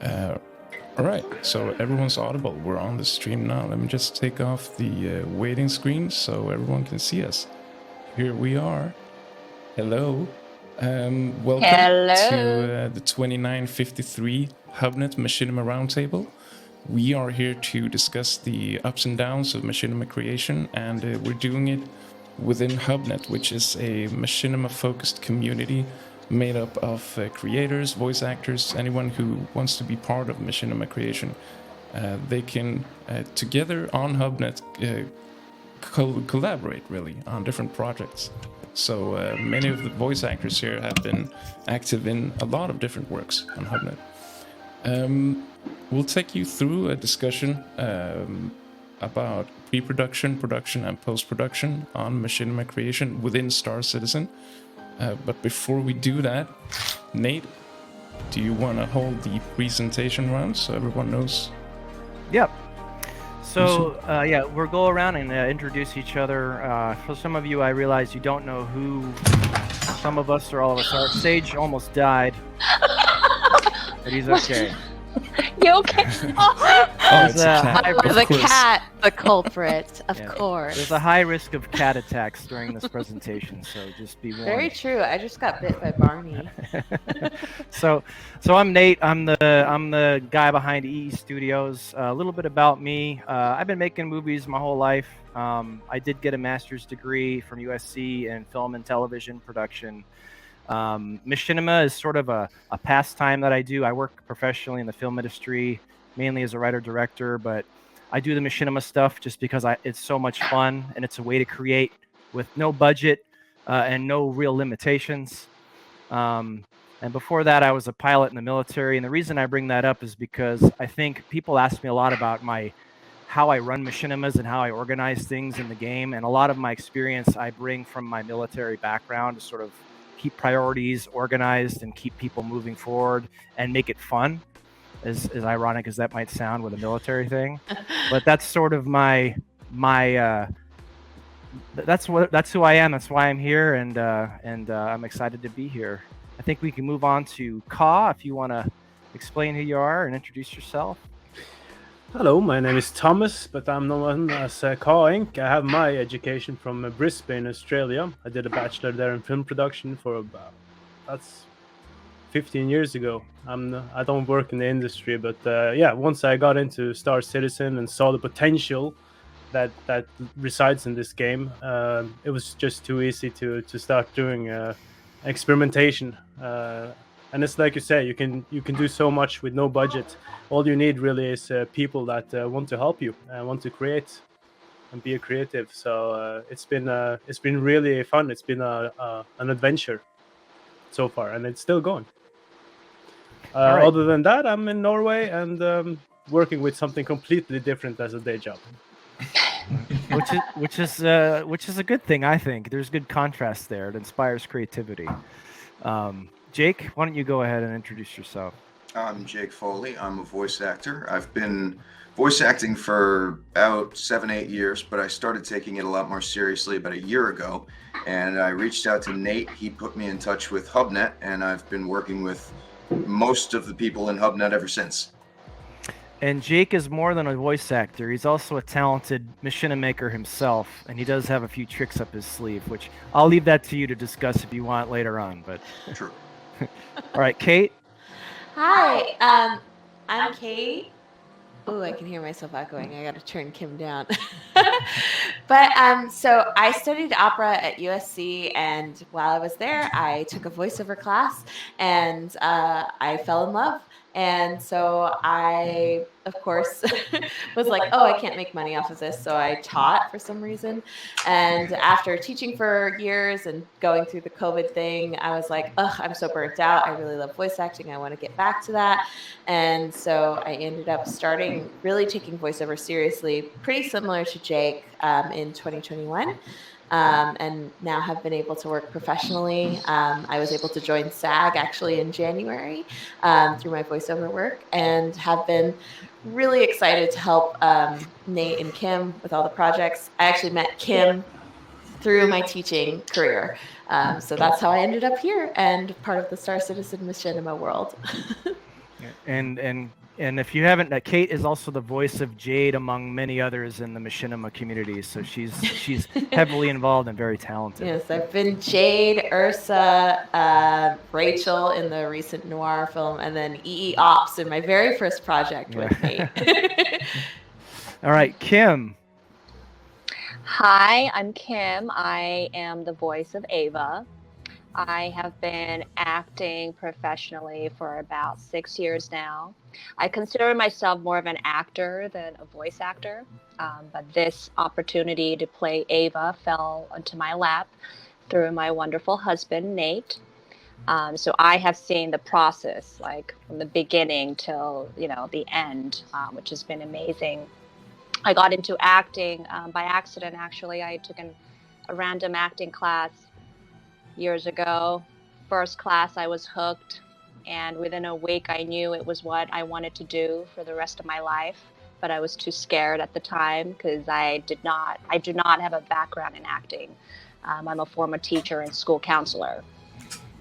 Uh, all right, so everyone's audible. We're on the stream now. Let me just take off the waiting screen so everyone can see us. Here we are. Hello. Welcome to the 2953 HubNet Machinima Roundtable. We are here to discuss the ups and downs of machinima creation, and we're doing it within HubNet, which is a machinima-focused community made up of creators, voice actors, anyone who wants to be part of machinima creation. They can, together on HubNet, collaborate, really, on different projects. So many of the voice actors here have been active in a lot of different works on HubNet. We'll take you through a discussion about pre-production, production, and post-production on machinima creation within Star Citizen. But before we do that, Nate, do you want to hold the presentation round so everyone knows? Yep. So, yeah, we'll go around and introduce each other. For some of you, I realize you don't know who some of us or all of us are. Sage almost died, but he's okay. You okay? It's a cat. The cat, the culprit, of course. There's a high risk of cat attacks during this presentation, so just be warned. Very true. I just got bit by Barney. So I'm Nate. I'm the guy behind EE Studios. A little bit about me. I've been making movies my whole life. I did get a master's degree from USC in film and television production. Machinima is sort of a pastime that I do. I work professionally in the film industry, mainly as a writer-director, but I do the machinima stuff just because it's so much fun, and it's a way to create with no budget and no real limitations. And before that, I was a pilot in the military, and the reason I bring that up is because I think people ask me a lot about how I run machinimas and how I organize things in the game, and a lot of my experience I bring from my military background to sort of keep priorities organized and keep people moving forward and make it fun, as ironic as that might sound with a military thing. But that's sort of that's who I am. That's why I'm here, and I'm excited to be here. I think we can move on to Ka, if you want to explain who you are and introduce yourself. Hello, my name is Thomas, but I'm known as Ka Inc. I have my education from Brisbane, Australia. I did a bachelor there in film production for that's 15 years ago. I don't work in the industry, but yeah, once I got into Star Citizen and saw the potential that resides in this game, it was just too easy to start doing experimentation. And it's like you say, you can do so much with no budget. All you need really is people that want to help you and want to create and be a creative. So it's been really fun. It's been an adventure so far, and it's still going. Right. Other than that, I'm in Norway and working with something completely different as a day job. which is a good thing, I think. There's good contrast there. It inspires creativity. Jake, why don't you go ahead and introduce yourself? I'm Jake Foley. I'm a voice actor. I've been voice acting for about 7-8 years, but I started taking it a lot more seriously about a year ago. And I reached out to Nate. He put me in touch with HubNet, and I've been working with most of the people in HubNet ever since. And Jake is more than a voice actor. He's also a talented machinima maker himself, and he does have a few tricks up his sleeve, which I'll leave that to you to discuss if you want later on. But True. All right, Kate. Hi, I'm Kate. Oh, I can hear myself echoing. I got to turn Kim down. But so I studied opera at USC, and while I was there, I took a voiceover class, and I fell in love. And so I, of course, was like, oh, I can't make money off of this. So I taught for some reason. And after teaching for years and going through the COVID thing, I was like, ugh, I'm so burnt out. I really love voice acting. I want to get back to that. And so I ended up really taking voiceover seriously, pretty similar to Jake in 2021. And now have been able to work professionally. I was able to join SAG actually in January through my voiceover work, and have been really excited to help Nate and Kim with all the projects. I actually met Kim through my teaching career. So that's how I ended up here and part of the Star Citizen Machinima world. And if you haven't, Kate is also the voice of Jade among many others in the Machinima community. So she's heavily involved and very talented. Yes, I've been Jade, Ursa, Rachel in the recent noir film, and then EE Ops in my very first project with Nate. All right, Kim. Hi, I'm Kim. I am the voice of Ava. I have been acting professionally for about 6 years now. I consider myself more of an actor than a voice actor, but this opportunity to play Ava fell onto my lap through my wonderful husband, Nate. So I have seen the process, like from the beginning till the end, which has been amazing. I got into acting by accident. Actually, I took a random acting class years ago. First class, I was hooked, and within a week I knew it was what I wanted to do for the rest of my life, but I was too scared at the time because I do not have a background in acting. I'm a former teacher and school counselor,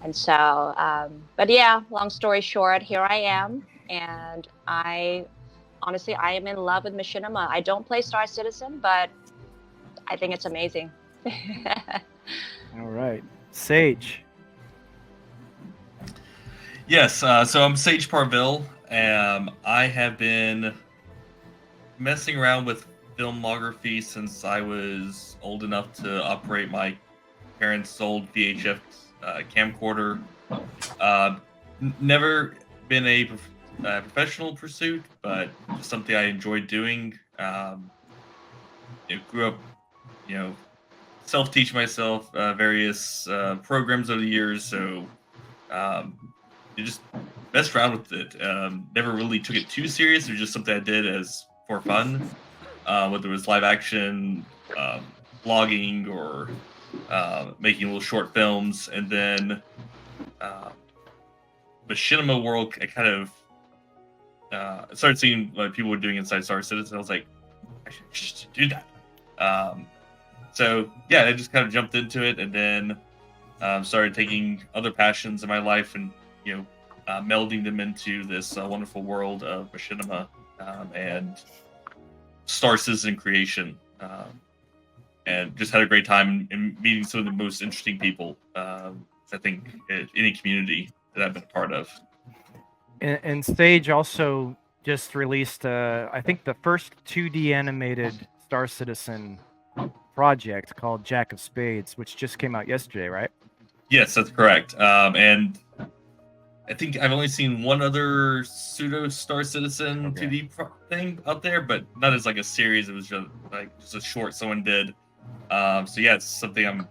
and so but yeah, long story short, here I am, and honestly I am in love with Machinima. I don't play Star Citizen, but I think it's amazing. All right, Sage. Yes, so I'm Sage Parville. I have been messing around with filmography since I was old enough to operate my parents' old VHF camcorder. Never been a professional pursuit, but just something I enjoyed doing. Grew up, self-teach myself various programs over the years, so you just messed around with it. Never really took it too serious. It was just something I did as for fun, whether it was live action, vlogging, or making little short films. And then Machinima world, I kind of started seeing what people were doing inside Star Citizen. I was like, I should do that. So yeah, I just kind of jumped into it, and then started taking other passions in my life and melding them into this wonderful world of Machinima and Star Citizen creation, and just had a great time in meeting some of the most interesting people. I think in any community that I've been a part of. And Sage also just released, I think, the first 2D animated Star Citizen project called Jack of Spades, which just came out yesterday, right? Yes, that's correct. And I think I've only seen one other pseudo Star Citizen 2D thing out there, but not as like a series. It was just a short someone did. So yeah, it's something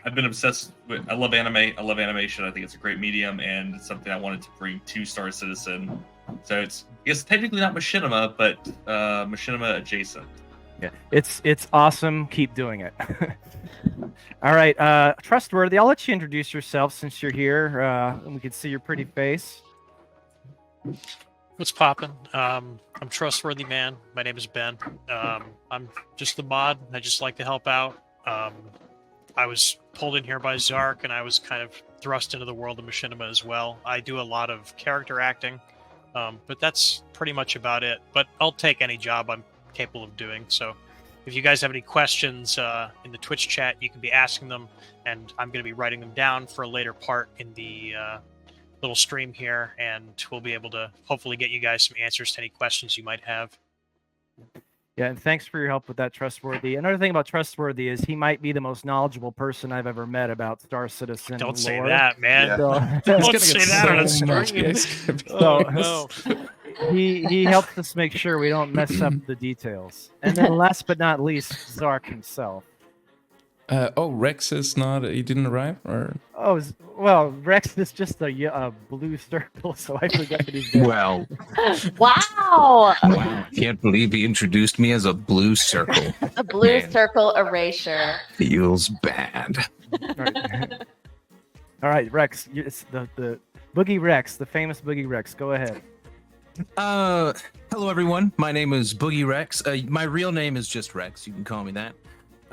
I've been obsessed with. I love anime. I love animation. I think it's a great medium, and it's something I wanted to bring to Star Citizen. So it's, I guess, technically not Machinima, but Machinima adjacent. Yeah, it's awesome. Keep doing it. All right, Trustworthy, I'll let you introduce yourself since you're here, and we can see your pretty face. What's poppin'? I'm Trustworthy Man. My name is Ben. I'm just the mod. I just like to help out. I was pulled in here by Zark, and I was kind of thrust into the world of Machinima as well. I do a lot of character acting, but that's pretty much about it. But I'll take any job I'm capable of doing. So if you guys have any questions in the Twitch chat, you can be asking them, and I'm going to be writing them down for a later part in the little stream here, and we'll be able to hopefully get you guys some answers to any questions you might have. Yeah, and thanks for your help with that, Trustworthy. Another thing about Trustworthy is he might be the most knowledgeable person I've ever met about Star Citizen Don't lore. say that, man. Yeah. So, Don't say that on a stream. Oh, no. he helps us make sure we don't mess up the details. And then last but not least, Zark himself. Rex is not. He didn't arrive, or Well, Rex is just a blue circle, so I forget that he's there. Well, Wow. wow, can't believe he introduced me as a blue circle. A blue Man. circle erasure. Feels bad. All right, Rex. It's the Boogie Rex, the famous Boogie Rex. Go ahead. Hello everyone. My name is Boogie Rex. My real name is just Rex. You can call me that.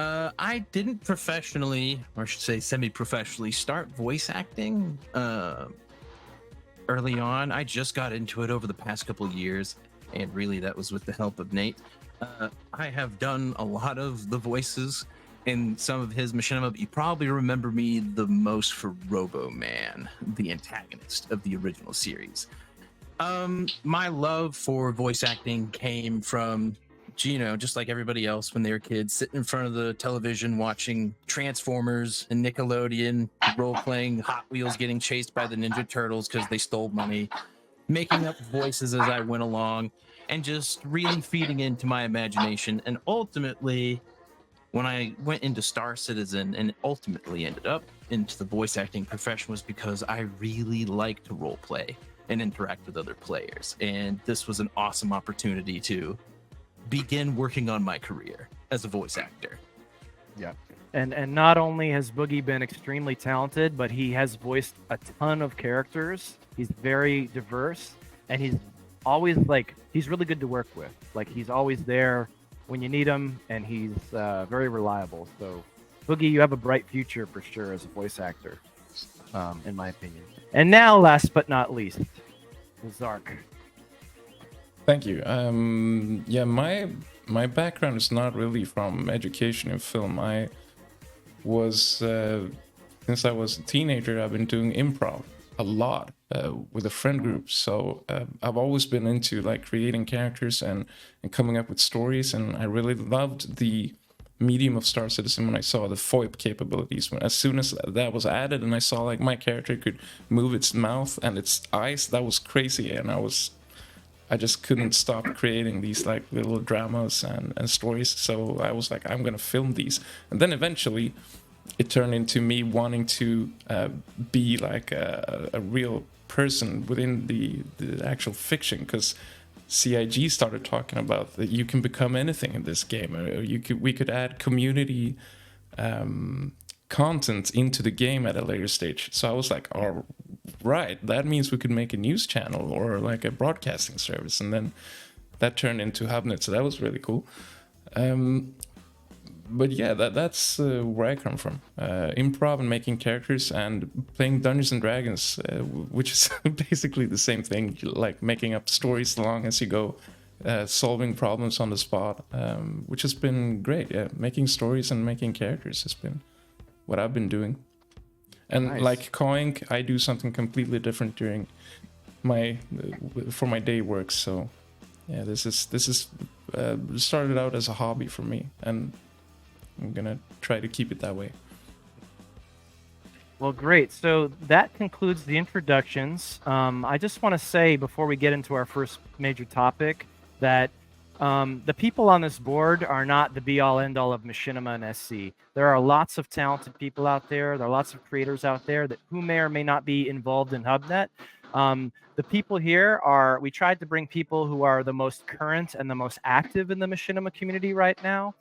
I didn't professionally, or I should say semi-professionally, start voice acting. I early on. I just got into it over the past couple of years, and really that was with the help of Nate. I have done a lot of the voices in some of his Machinima, but you probably remember me the most for Robo Man, the antagonist of the original series. My love for voice acting came from, just like everybody else when they were kids, sitting in front of the television watching Transformers and Nickelodeon, role-playing Hot Wheels getting chased by the Ninja Turtles because they stole money, making up voices as I went along, and just really feeding into my imagination. And ultimately, when I went into Star Citizen and ultimately ended up into the voice acting profession, was because I really like to role play and interact with other players. And this was an awesome opportunity to begin working on my career as a voice actor. Yeah. And not only has Boogie been extremely talented, but he has voiced a ton of characters. He's very diverse, and he's always he's really good to work with. Like, he's always there when you need him, and he's very reliable. So Boogie, you have a bright future for sure as a voice actor, in my opinion. And now, last but not least, Zark. Thank you. Yeah, my background is not really from education in film. I was since I was a teenager, I've been doing improv a lot with a friend group. So I've always been into creating characters and coming up with stories. And I really loved the medium of Star Citizen when I saw the FOIP capabilities. As soon as that was added and I saw my character could move its mouth and its eyes, that was crazy. And I just couldn't stop creating these little dramas and stories. So I was I'm gonna film these. And then eventually it turned into me wanting to be a real person within the actual fiction, because CIG started talking about that you can become anything in this game. Or we could add community content into the game at a later stage. So I was like, all right, that means we could make a news channel or a broadcasting service. And then that turned into HUBNET. So that was really cool. But yeah, that's where I come from. Improv and making characters and playing Dungeons and Dragons, which is basically the same thing, making up stories along as you go, solving problems on the spot, which has been great. Yeah, making stories and making characters has been what I've been doing. And Nice. like Koink, I do something completely different during for my day work. So yeah, this is started out as a hobby for me, and I'm gonna try to keep it that way. Well, great. So that concludes the introductions. I just want to say before we get into our first major topic that the people on this board are not the be-all, end-all of Machinima and SC. There are lots of talented people out there. There are lots of creators out there who may or may not be involved in HubNet. The people here we tried to bring people who are the most current and the most active in the Machinima community right now,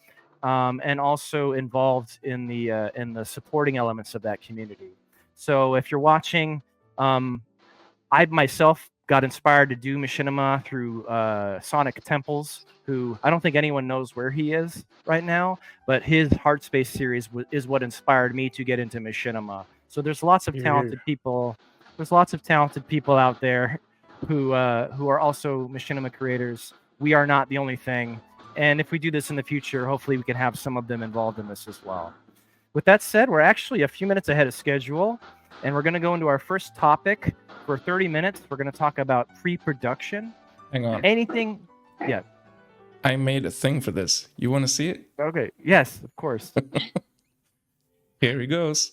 and also involved in the supporting elements of that community. So if you're watching, I myself got inspired to do Machinima through Sonic Temples, who I don't think anyone knows where he is right now, but his Heart Space series is what inspired me to get into Machinima. So there's lots of talented people. There's lots of talented people out there who are also Machinima creators. We are not the only thing. And if we do this in the future, hopefully we can have some of them involved in this as well. With that said, we're actually a few minutes ahead of schedule, and we're going to go into our first topic. For 30 minutes, we're going to talk about pre-production. Hang on. Anything? Yeah. I made a thing for this. You want to see it? Okay. Yes, of course. Here he goes.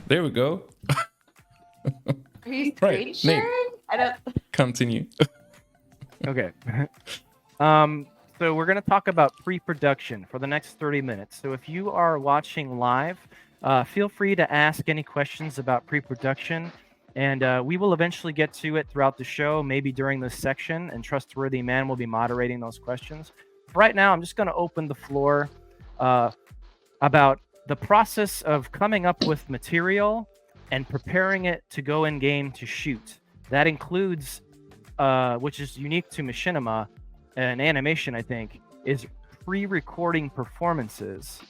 There we go. Are you Right, screen Nate. sharing? I don't. Continue. Okay. So we're going to talk about pre-production for the next 30 minutes. So if you are watching live, feel free to ask any questions about pre-production, and we will eventually get to it throughout the show, maybe during this section, and Trustworthy Man will be moderating those questions. Right now, I'm just going to open the floor about the process of coming up with material and preparing it to go in game to shoot. That includes, which is unique to Machinima and animation, I think, is pre-recording performances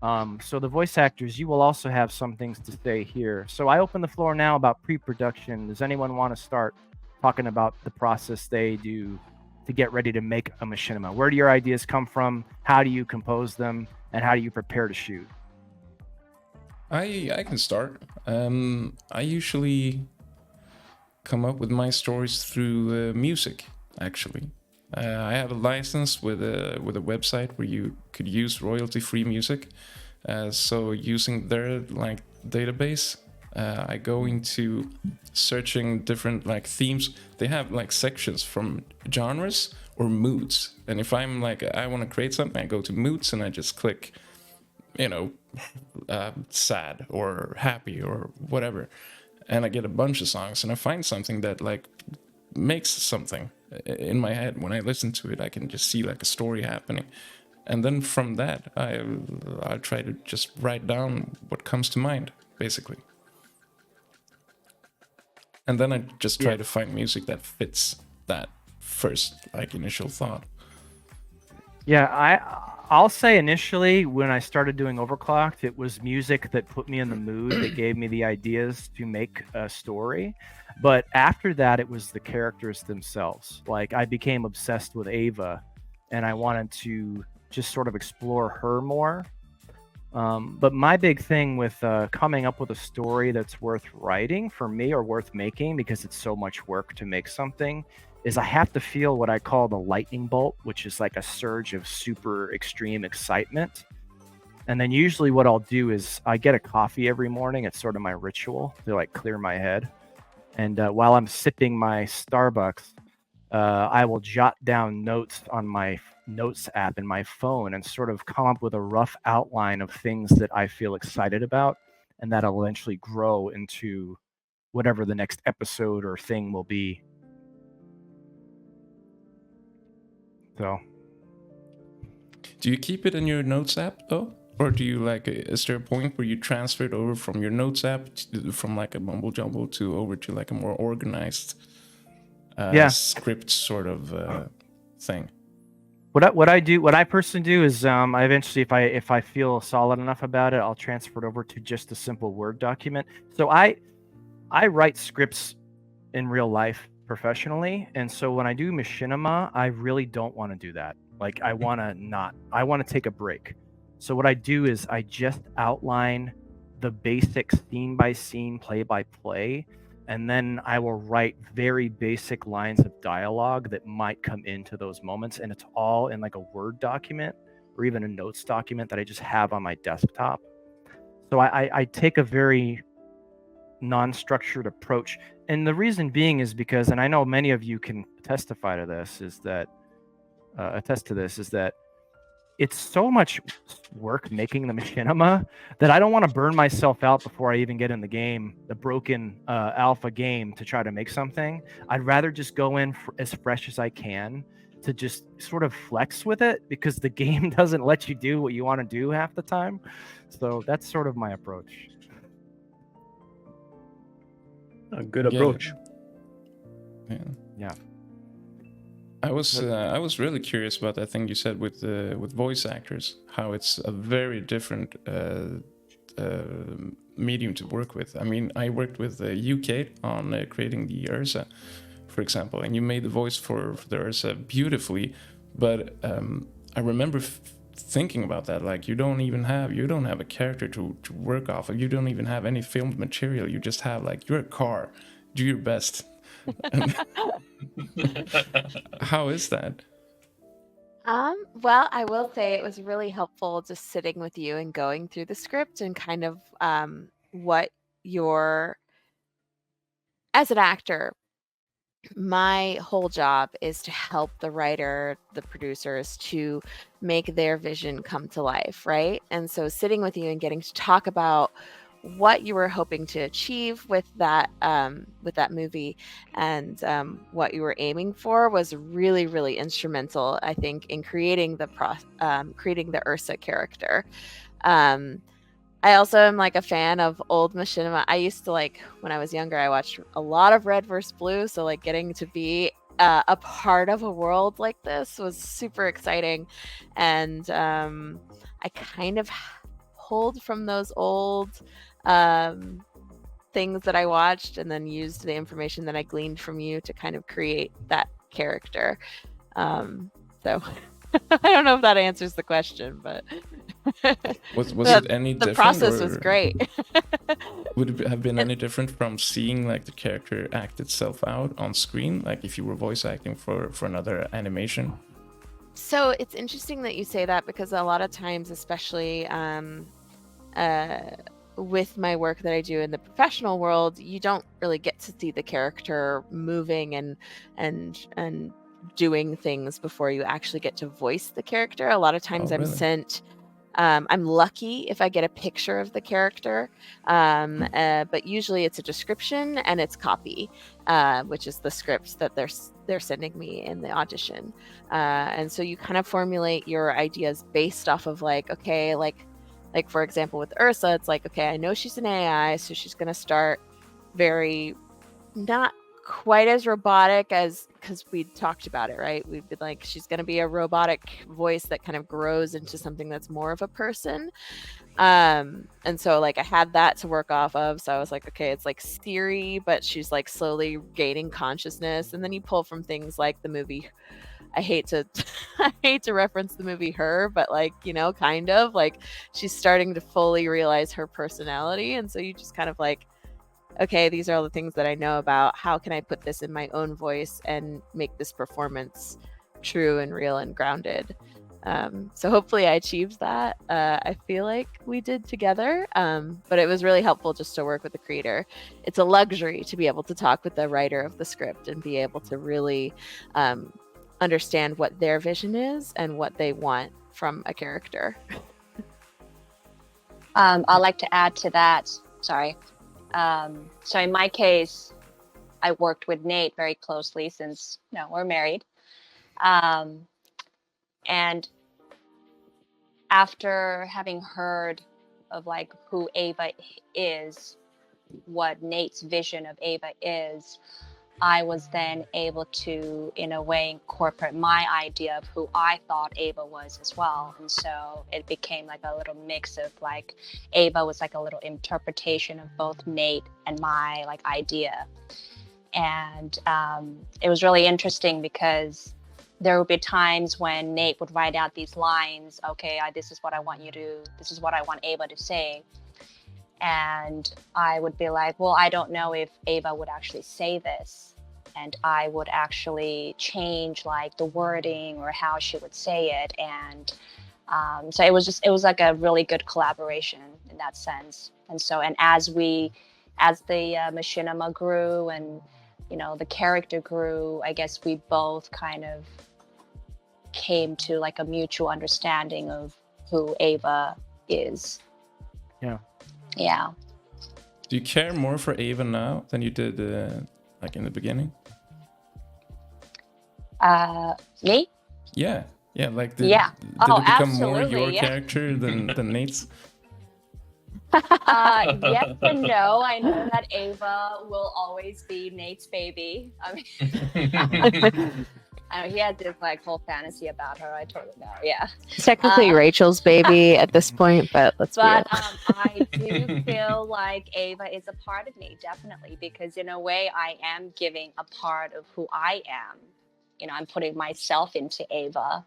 So the voice actors, you will also have some things to say here. So I open the floor now about pre-production. Does anyone want to start talking about the process they do to get ready to make a machinima? Where do your ideas come from? How do you compose them? And how do you prepare to shoot? I can start. I usually come up with my stories through music, actually. I have a license with a website where you could use royalty-free music. So using their like database, I go into searching different like themes. They have like sections from genres or moods. And if I'm like I want to create something, I go to moods and I just click, sad or happy or whatever, and I get a bunch of songs and I find something that like makes something in my head. When I listen to it, I can just see like a story happening, and then from that I try to just write down what comes to mind, basically, and then I just try to find music that fits that first like initial thought. Yeah, I'll say initially when I started doing Overclocked, it was music that put me in the mood, that gave me the ideas to make a story. But after that, it was the characters themselves. Like I became obsessed with Ava, and I wanted to just sort of explore her more. But my big thing with coming up with a story that's worth writing for me or worth making, because it's so much work to make something, is I have to feel what I call the lightning bolt, which is like a surge of super extreme excitement. And then usually what I'll do is I get a coffee every morning. It's sort of my ritual to like clear my head. And while I'm sipping my Starbucks, I will jot down notes on my notes app in my phone and sort of come up with a rough outline of things that I feel excited about, and that'll eventually grow into whatever the next episode or thing will be. So, do you keep it in your notes app though, or do you like? Is there a point where you transfer it over from your notes app from like a mumble jumble to over to like a more organized script sort of thing? What I personally do is I eventually, if I feel solid enough about it, I'll transfer it over to just a simple Word document. So I write scripts in real life professionally, and so when I do machinima, I really don't want to do that. Like I want to take a break. So what I do is I just outline the basic scene by scene, play by play, and then I will write very basic lines of dialogue that might come into those moments, and it's all in like a Word document or even a notes document that I just have on my desktop. So I take a very non-structured approach, and the reason being is because, and I know many of you can attest to this, is that it's so much work making the machinima that I don't want to burn myself out before I even get in the game, the broken alpha game, to try to make something. I'd rather just go in as fresh as I can to just sort of flex with it, because the game doesn't let you do what you want to do half the time. So that's sort of my approach. A good approach. Yeah. I was really curious about that thing you said with voice actors, how it's a very different medium to work with. I mean, I worked with UK on creating the Ursa, for example, and you made the voice for the Ursa beautifully, but I remember thinking about that, like you don't have a character to work off of. You don't even have any filmed material. You just have like, you're a car, do your best. How is that? Well, I will say it was really helpful just sitting with you and going through the script and kind of what as an actor, my whole job is to help the writer, the producers, to make their vision come to life, right? And so sitting with you and getting to talk about what you were hoping to achieve with that movie and what you were aiming for was really, really instrumental, I think, in creating the Ursa character. I also am like a fan of old machinima. I used to, like, when I was younger, I watched a lot of Red vs. Blue, so like getting to be a part of a world like this was super exciting. And I kind of pulled from those old things that I watched, and then used the information that I gleaned from you to kind of create that character. So I don't know if that answers the question, but Was it any the different? process was or great. Would it have been any different from seeing like the character act itself out on screen, like if you were voice acting for another animation? So it's interesting that you say that, because a lot of times, especially with my work that I do in the professional world, you don't really get to see the character moving and doing things before you actually get to voice the character. A lot of times I'm really? sent I'm lucky if I get a picture of the character, but usually it's a description and it's copy, which is the scripts that they're sending me in the audition. And so you kind of formulate your ideas based off of like, okay, like for example with Ursa, it's like, okay, I know she's an AI, so she's going to start very not quite as robotic as, because we talked about it, right? We'd be like, she's going to be a robotic voice that kind of grows into something that's more of a person. And so like I had that to work off of. So I was like, okay, it's like Siri, but she's like slowly gaining consciousness. And then you pull from things like the movie. I hate to reference the movie Her, but like, you know, kind of like she's starting to fully realize her personality. And so you just kind of like, okay, these are all the things that I know about. How can I put this in my own voice and make this performance true and real and grounded? So hopefully I achieved that. I feel like we did together, but it was really helpful just to work with the creator. It's a luxury to be able to talk with the writer of the script and be able to really understand what their vision is and what they want from a character. I'd like to add to that. Sorry. So in my case, I worked with Nate very closely since, you know, we're married. And after having heard of like who Ava is, what Nate's vision of Ava is, I was then able to, in a way, incorporate my idea of who I thought Ava was as well. And so it became like a little mix of like, Ava was like a little interpretation of both Nate and my like idea. And it was really interesting because there would be times when Nate would write out these lines, okay, this is what I want Ava to say. And I would be like, well, I don't know if Ava would actually say this. And I would actually change like the wording or how she would say it. And so it was like a really good collaboration in that sense. And so, and as the machinima grew and, you know, the character grew, I guess we both kind of came to like a mutual understanding of who Ava is. Yeah. Yeah. Do you care more for Ava now than you did like in the beginning? Me? Yeah. Like did Yeah. it become more absolutely, your yeah. character than Nate's? Yes and no. I know that Ava will always be Nate's baby. I mean, he had this like whole fantasy about her. I totally know. Yeah. Technically Rachel's baby at this point, but let's be real. I do feel like Ava is a part of me, definitely, because in a way I am giving a part of who I am. You know, I'm putting myself into Ava.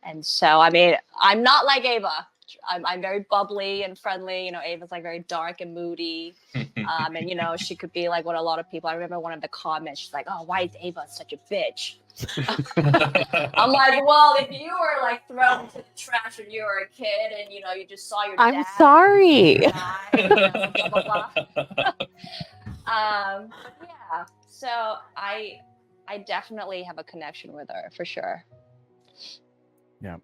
And so, I mean, I'm not like Ava. I'm very bubbly and friendly. You know, Ava's like very dark and moody. And, you know, she could be like what a lot of people, I remember one of the comments, she's like, oh, why is Ava such a bitch? I'm like, well, if you were like thrown into the trash when you were a kid and, you know, you just saw your dad. I'm sorry. Die, you know, blah, blah, blah. Yeah. So I definitely have a connection with her for sure. Yeah.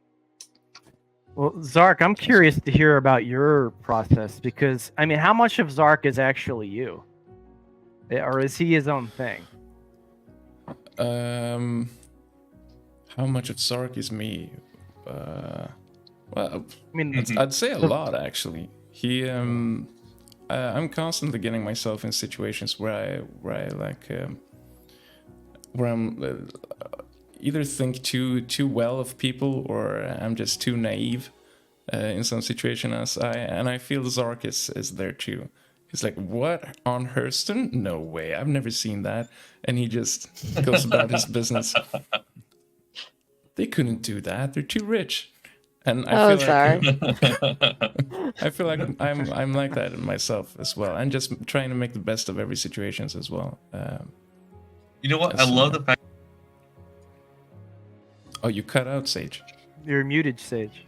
Well, Zark, I'm curious to hear about your process because, I mean, how much of Zark is actually you? Or is he his own thing? How much of Zark is me? Well, I mean, I'd say a lot actually. I'm constantly getting myself in situations where I'm either think too well of people or I'm just too naive. in some situation and I feel Zark is there too. He's like, what, on Hurston? No way, I've never seen that. And he just goes about his business. They couldn't do that, they're too rich. And I feel Zark. I feel like I'm like that myself as well, and just trying to make the best of every situations as well. You know what? I love the fact. Oh, you cut out, Sage. You're muted, Sage.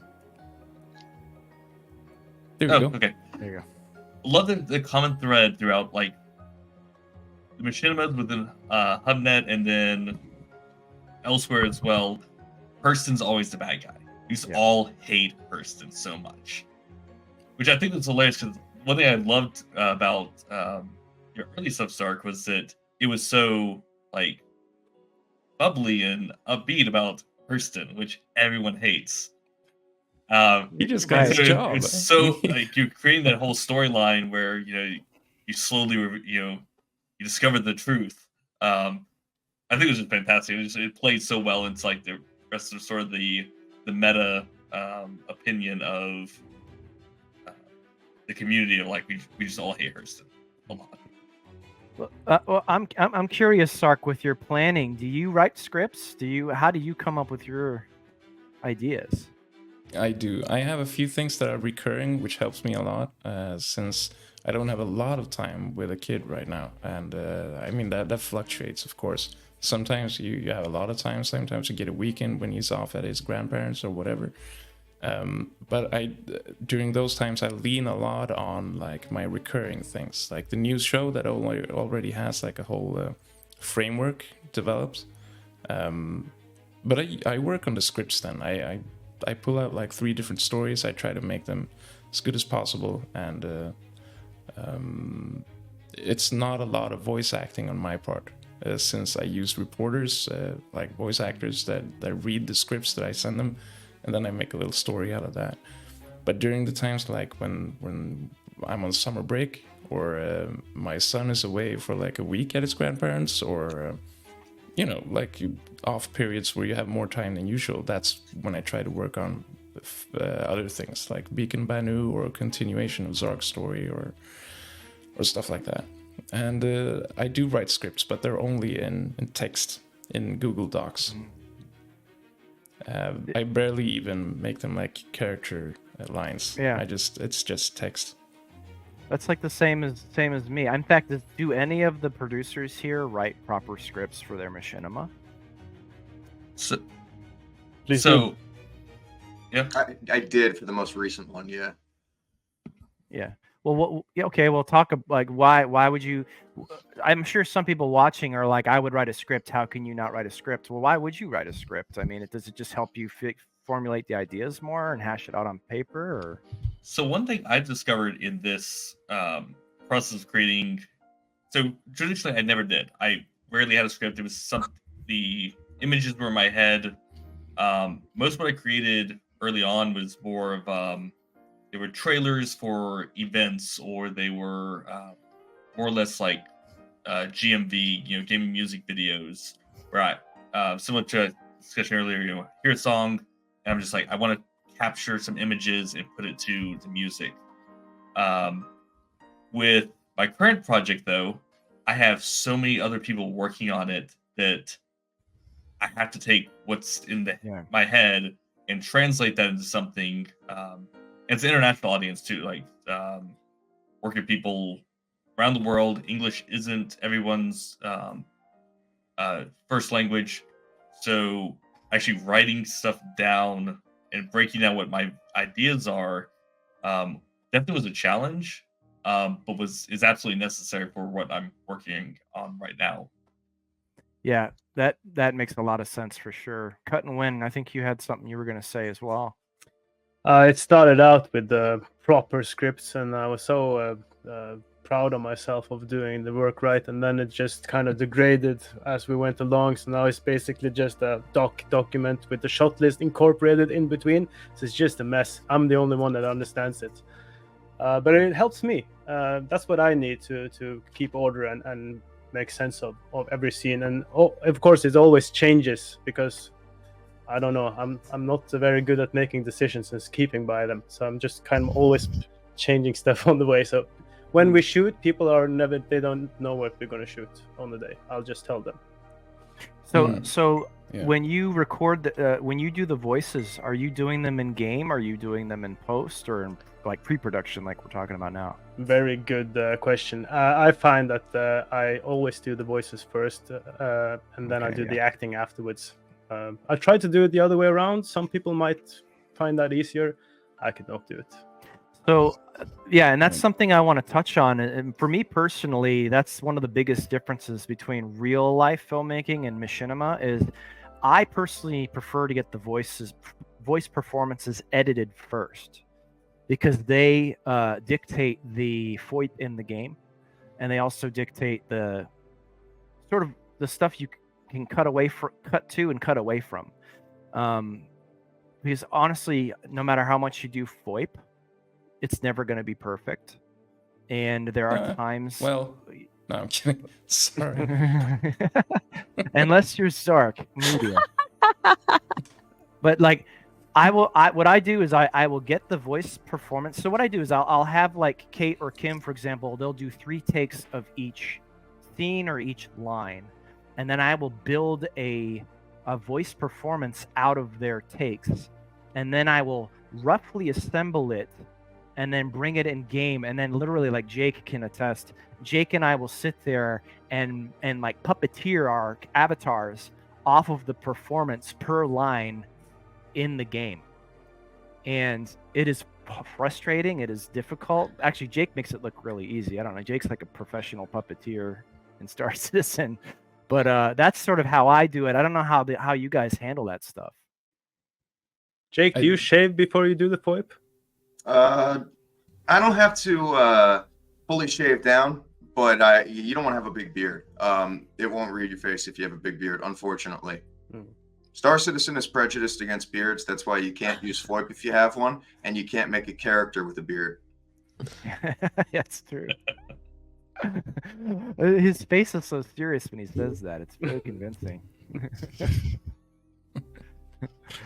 There we go. Okay. There you go. Love the common thread throughout, like, the machinimas within HubNet and then elsewhere as well. Hurston's always the bad guy. We just all hate Hurston so much, which I think was hilarious. Because one thing I loved about your early stuff, Zark, was that it was so like bubbly and upbeat about Hurston, which everyone hates. He just got his job. It's so like you're creating that whole storyline where you slowly you discover the truth. I think it was just fantastic. It played so well into like the rest of sort of the meta opinion of the community of like we just all hate Hurston a lot. Well, I'm curious, Sark, with your planning. Do you write scripts? How do you come up with your ideas? I do. I have a few things that are recurring, which helps me a lot, since I don't have a lot of time with a kid right now. And I mean, that fluctuates, of course. Sometimes you have a lot of time. Sometimes you get a weekend when he's off at his grandparents or whatever. But during those times, I lean a lot on like my recurring things, like the news show that already has like a whole framework developed. But I work on the scripts then. I pull out like 3 different stories. I try to make them as good as possible, and it's not a lot of voice acting on my part, since I use reporters, like voice actors that read the scripts that I send them, and then I make a little story out of that. But during the times like when I'm on summer break, or my son is away for like a week at his grandparents, or like off periods where you have more time than usual, that's when I try to work on other things like Beacon Banu or a continuation of Zark's story or stuff like that. And I do write scripts, but they're only in text in Google Docs. I barely even make them like character lines. Yeah. It's just text. That's like the same as me. In fact, do any of the producers here write proper scripts for their machinima? Yeah. I did for the most recent one, yeah. Yeah. Well, okay. Well, talk like why would you? I'm sure some people watching are like, I would write a script. How can you not write a script? Well, why would you write a script? I mean, does it just help you formulate the ideas more and hash it out on paper? Or so one thing I discovered in this process of creating, so traditionally I never did. I rarely had a script. It was the images were in my head. Most of what I created early on was more of they were trailers for events, or they were more or less like GMV, gaming music videos, where I, similar to a discussion earlier, hear a song, and I'm just like, I want to capture some images and put it to the music. With my current project, though, I have so many other people working on it that I have to take what's in my head and translate that into something. It's an international audience too, like working with people around the world. English isn't everyone's first language, so actually writing stuff down and breaking down what my ideas are definitely was a challenge, but is absolutely necessary for what I'm working on right now. Yeah, that makes a lot of sense for sure. Cut and Win, I think you had something you were going to say as well. It started out with the proper scripts, and I was so proud of myself of doing the work right, and then it just kind of degraded as we went along. So now it's basically just a document with the shot list incorporated in between. So it's just a mess. I'm the only one that understands it, but it helps me. That's what I need to keep order and make sense of every scene. And of course, it always changes because I don't know. I'm not very good at making decisions and keeping by them. So I'm just kind of always changing stuff on the way. So when we shoot, people they don't know what we're gonna shoot on the day. I'll just tell them. So Yeah. when you record, when you do the voices, are you doing them in game? Are you doing them in post or in like pre-production, like we're talking about now? Very good question. I find that I always do the voices first, and then I Okay, do yeah. the acting afterwards. I try to do it the other way around. Some people might find that easier. I could not do it. So, yeah, and that's something I want to touch on. And for me personally, that's one of the biggest differences between real life filmmaking and machinima is I personally prefer to get the voice performances edited first because they dictate the FOIP in the game, and they also dictate the sort of the stuff you can cut to and cut away from. Because honestly, no matter how much you do FOIP, it's never going to be perfect. And there are times... Well, no, I'm kidding. Sorry. Unless you're Zark media. But like, what I do is I will get the voice performance. So what I do is I'll have like Kate or Kim, for example, they'll do 3 takes of each scene or each line. And then I will build a voice performance out of their takes. And then I will roughly assemble it and then bring it in game. And then literally, like Jake can attest, Jake and I will sit there and like puppeteer our avatars off of the performance per line in the game. And it is frustrating. It is difficult. Actually, Jake makes it look really easy. I don't know. Jake's like a professional puppeteer in Star Citizen. But that's sort of how I do it. I don't know how you guys handle that stuff. Jake, do you shave before you do the FOIP? I don't have to fully shave down, but you don't want to have a big beard. It won't read your face if you have a big beard, unfortunately. Star Citizen is prejudiced against beards. That's why you can't use FOIP if you have one, and you can't make a character with a beard. That's true. His face is so serious when he says that. It's very convincing.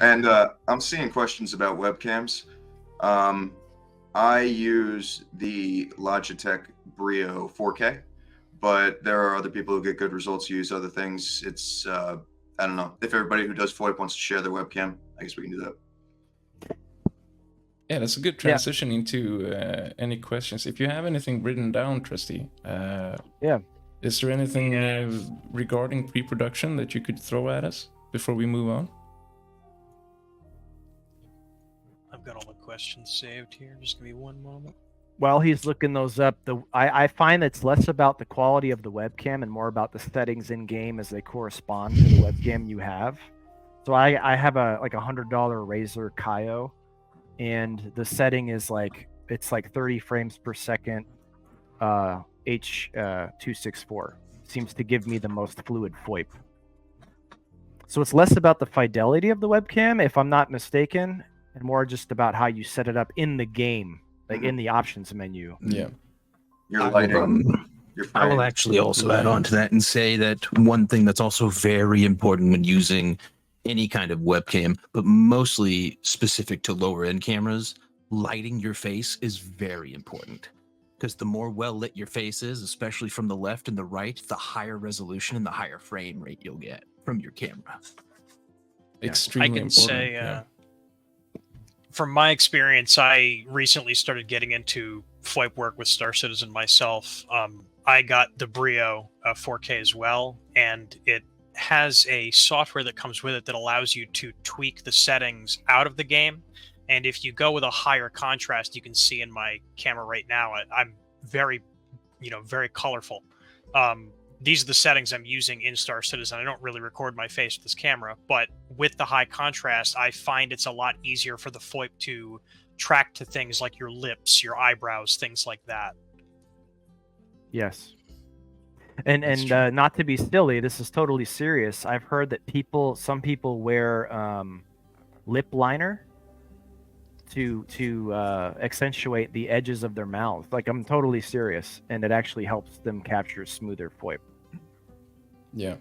And I'm seeing questions about webcams. I use the Logitech Brio 4K, but there are other people who get good results who use other things. It's, I don't know. If everybody who does FOIP wants to share their webcam, I guess we can do that. Yeah, that's a good transition into any questions. If you have anything written down, Trusty, is there anything regarding pre-production that you could throw at us before we move on? I've got all the questions saved here. Just give me one moment. While he's looking those up, I find it's less about the quality of the webcam and more about the settings in game as they correspond to the webcam you have. So I have a $100 Razer Kaio, and the setting is it's 30 frames per second, H.264. Seems to give me the most fluid FOIP. So it's less about the fidelity of the webcam, if I'm not mistaken, and more just about how you set it up in the game, like in the options menu. Yeah. Your lighting. I will actually also add on to that and say that one thing that's also very important when using any kind of webcam, but mostly specific to lower end cameras, lighting your face is very important. Because the more well lit your face is, especially from the left and the right, the higher resolution and the higher frame rate you'll get from your camera. Extremely I can important. say, from my experience, I recently started getting into FOIP work with Star Citizen myself. I got the Brio 4K as well, and it has a software that comes with it that allows you to tweak the settings out of the game. And if you go with a higher contrast, you can see in my camera right now, I'm very, very colorful. These are the settings I'm using in Star Citizen. I don't really record my face with this camera, but with the high contrast, I find it's a lot easier for the FOIP to track to things like your lips, your eyebrows, things like that. Yes. And not to be silly, this is totally serious. I've heard that some people wear lip liner to accentuate the edges of their mouth. Like, I'm totally serious, and it actually helps them capture smoother FOIP. Yeah.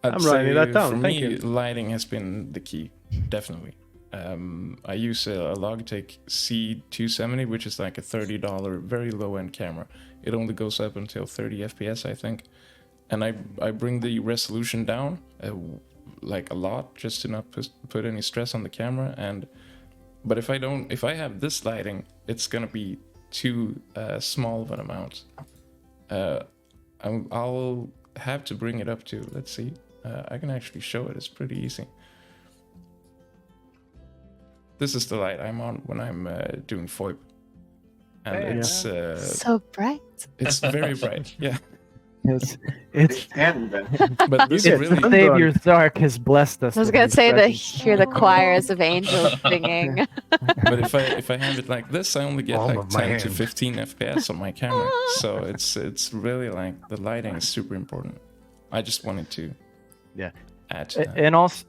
I'd I'm writing say that down, For thank me, you. lighting has been the key, definitely. I use a Logitech C270, which is like a $30 very low-end camera. It only goes up until 30 FPS, I think. And I bring the resolution down like a lot, just to not put any stress on the camera. But if I have this lighting, it's gonna be too small of an amount. I'll have to bring it up to, let's see, I can actually show it. It's pretty easy. This is the light I'm on when I'm doing FOIP, and it's So bright. it's very bright. Yeah, It's but this You is get really. some- Savior Zark has blessed us. I was with gonna these say that presents. hear the choirs of angels singing. But if I have it like this, I only get Palm like of my 10 to hand. 15 FPS on my camera. So it's really like the lighting is super important. I just wanted to add to that. And also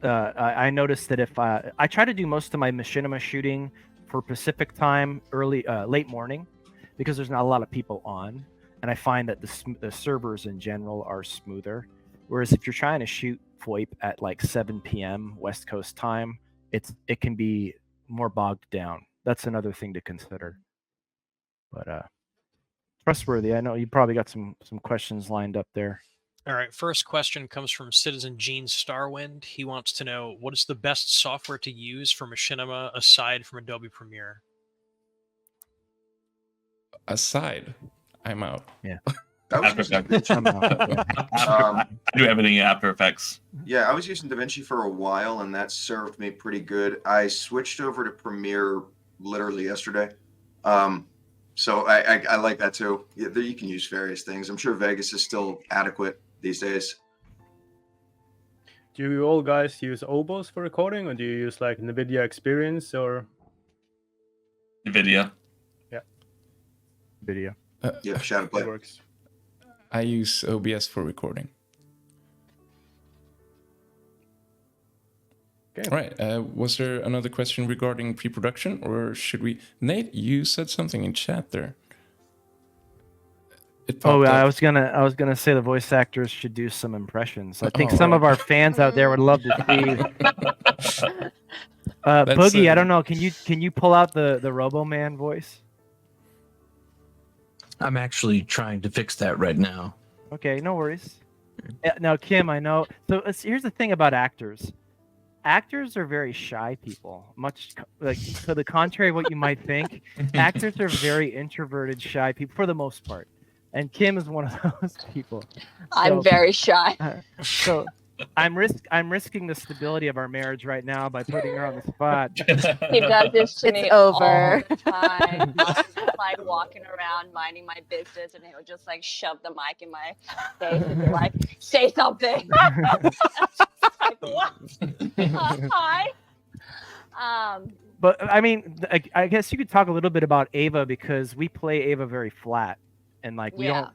I noticed that if I try to do most of my machinima shooting for Pacific time, late morning, because there's not a lot of people on, and I find that the servers in general are smoother. Whereas if you're trying to shoot FOIP at like 7 p.m. West Coast time, it can be more bogged down. That's another thing to consider. But trustworthy. I know you probably got some questions lined up there. All right, first question comes from Citizen Gene Starwind. He wants to know, what is the best software to use for machinima aside from Adobe Premiere? Aside, I'm out. After Effects. I'm out. I do everything in After Effects. Yeah, I was using DaVinci for a while, and that served me pretty good. I switched over to Premiere literally yesterday. So I like that too. Yeah, there you can use various things. I'm sure Vegas is still adequate these days. Do you all guys use OBOS for recording, or do you use like NVIDIA Experience or? NVIDIA. Video. Yeah, Shadowplay. It works. I use OBS for recording. Okay. All right. Was there another question regarding pre-production, or should we? Nate, you said something in chat there. It Oh, popped I up. was gonna say the voice actors should do some impressions. I think Oh, some right. of our fans out there would love to see. That's, Boogie, I don't know. Can you pull out the Robo Man voice? I'm actually trying to fix that right now. Okay, no worries. Now, Kim, I know. So here's the thing about actors. Actors are very shy people. Much like to the contrary of what you might think, actors are very introverted, shy people for the most part. And Kim is one of those people. I'm very shy. So I'm risking the stability of our marriage right now by putting her on the spot. He does this to It's me over. all the time. I'm just like walking around minding my business, and he'll just like shove the mic in my face and be like, "Say something." Like, what? Hi. But I mean, I guess you could talk a little bit about Ava, because we play Ava very flat, and like we Yeah. don't.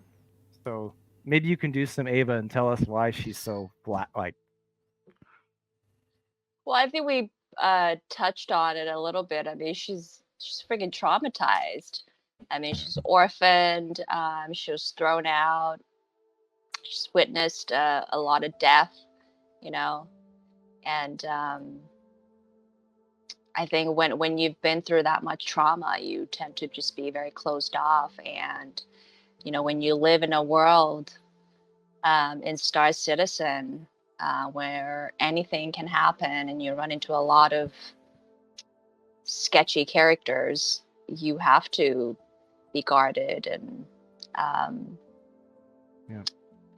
So maybe you can do some Ava and tell us why she's so flat. Like, Well, I think we touched on it a little bit. I mean, she's freaking traumatized. I mean, she's orphaned. She was thrown out. She's witnessed a lot of death, you know, and I think when you've been through that much trauma, you tend to just be very closed off. And you know, when you live in a world in Star Citizen where anything can happen, and you run into a lot of sketchy characters, you have to be guarded. And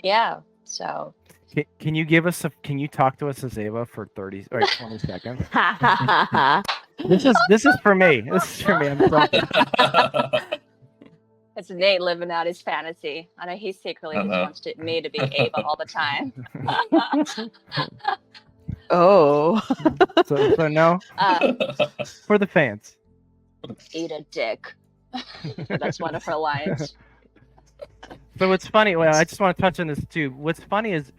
yeah, so can you can you talk to us as Ava for 30 or 20 seconds? This is for me. This is for me. I'm sorry. it's Nate living out his fantasy. I know he secretly just wants me to be Ava all the time. Oh. So no, for the fans. Eat a dick. That's one of her lines. So what's funny? Well, I just want to touch on this too. What's funny is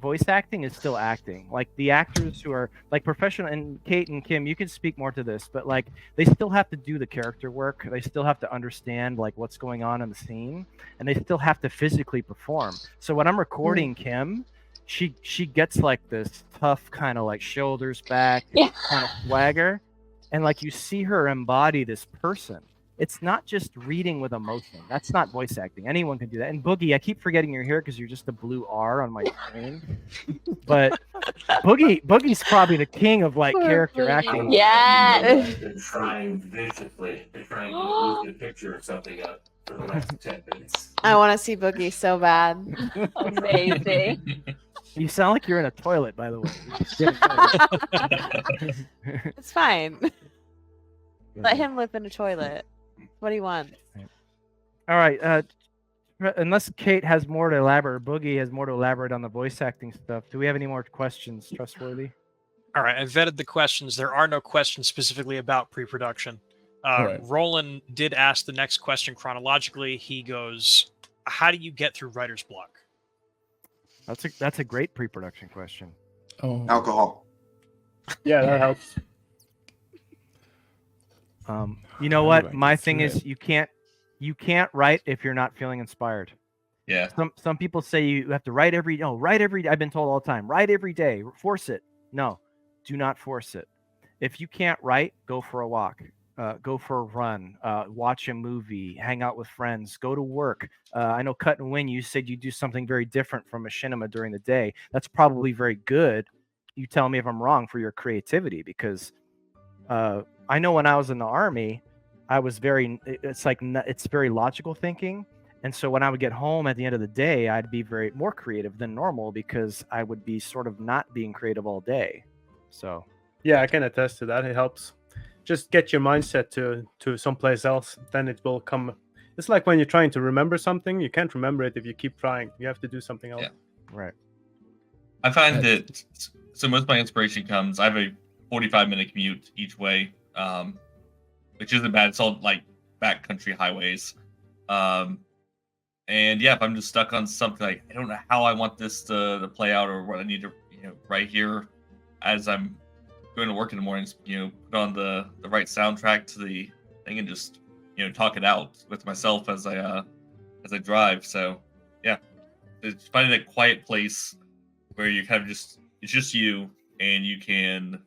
voice acting is still acting. Like the actors who are like professional, and Kate and Kim, you can speak more to this, but like they still have to do the character work. They still have to understand like what's going on in the scene, and they still have to physically perform. So when I'm recording Kim, she gets like this tough kind of like shoulders back, kind of swagger, and like you see her embody this person. It's not just reading with emotion. That's not voice acting. Anyone can do that. And Boogie, I keep forgetting you're here because you're just a blue R on my screen. But Boogie's probably the king of like character acting. Yeah. Been trying viciously to try and get a lucid picture of something up for the last 10 minutes. I want to see Boogie so bad. Amazing. You sound like you're in a toilet, by the way. It's fine. Let him live in a toilet. What do you want? All right. Unless Kate has more to elaborate, Boogie has more to elaborate on the voice acting stuff. Do we have any more questions, Trustworthy? All right, I vetted the questions. There are no questions specifically about pre-production. Right. Roland did ask the next question chronologically. He goes, "How do you get through writer's block?" That's a great pre-production question. Oh, Alcohol. Yeah, that helps. You know How do what? I My get thing through is it? you can't write if you're not feeling inspired. Yeah. Some people say you have to write every day. I've been told all the time, write every day, force it. No, do not force it. If you can't write, go for a walk, go for a run, watch a movie, hang out with friends, go to work. I know Cut and Win, you said you do something very different from Machinima during the day. That's probably very good. You tell me if I'm wrong for your creativity, because I know when I was in the army, I was it's very logical thinking. And so when I would get home at the end of the day, I'd be more creative than normal because I would be sort of not being creative all day. So Yeah, I can attest to that. It helps. Just get your mindset to someplace else, then it will come. It's like when you're trying to remember something, you can't remember it if you keep trying. You have to do something else. Yeah. right. I find that so most of my inspiration comes. I have a 45-minute commute each way, which isn't bad. It's all like backcountry highways, and yeah, if I'm just stuck on something, like I don't know how I want this to play out or what I need to right here as I'm going to work in the mornings, put on the right soundtrack to the thing and just talk it out with myself as I drive. So yeah, it's finding a quiet place where you kind of it's just you and you can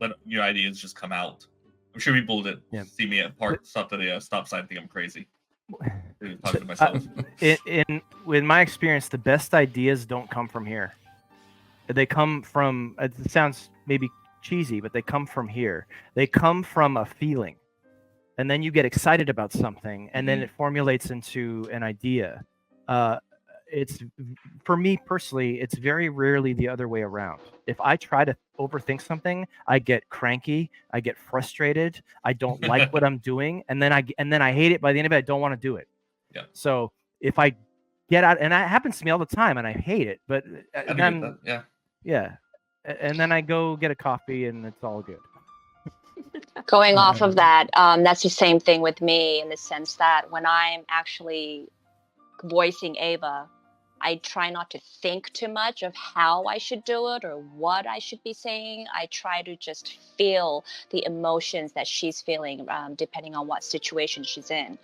let your ideas just come out. I'm sure people that see me at stop at a stop sign think I'm crazy. Talking to myself. In my experience, the best ideas don't come from here. They come from, it sounds maybe cheesy, but they come from here. They come from a feeling. And then you get excited about something, and then it formulates into an idea. It's, for me personally, it's very rarely the other way around. If I try to overthink something, I get cranky, I get frustrated, I don't like what I'm doing, and then I hate it. By the end of it, I don't want to do it. Yeah. So if I get out, and that happens to me all the time, and I hate it, but then and then I go get a coffee, and it's all good. Going off of that, that's the same thing with me in the sense that when I'm actually voicing Ava, I try not to think too much of how I should do it or what I should be saying. I try to just feel the emotions that she's feeling, depending on what situation she's in.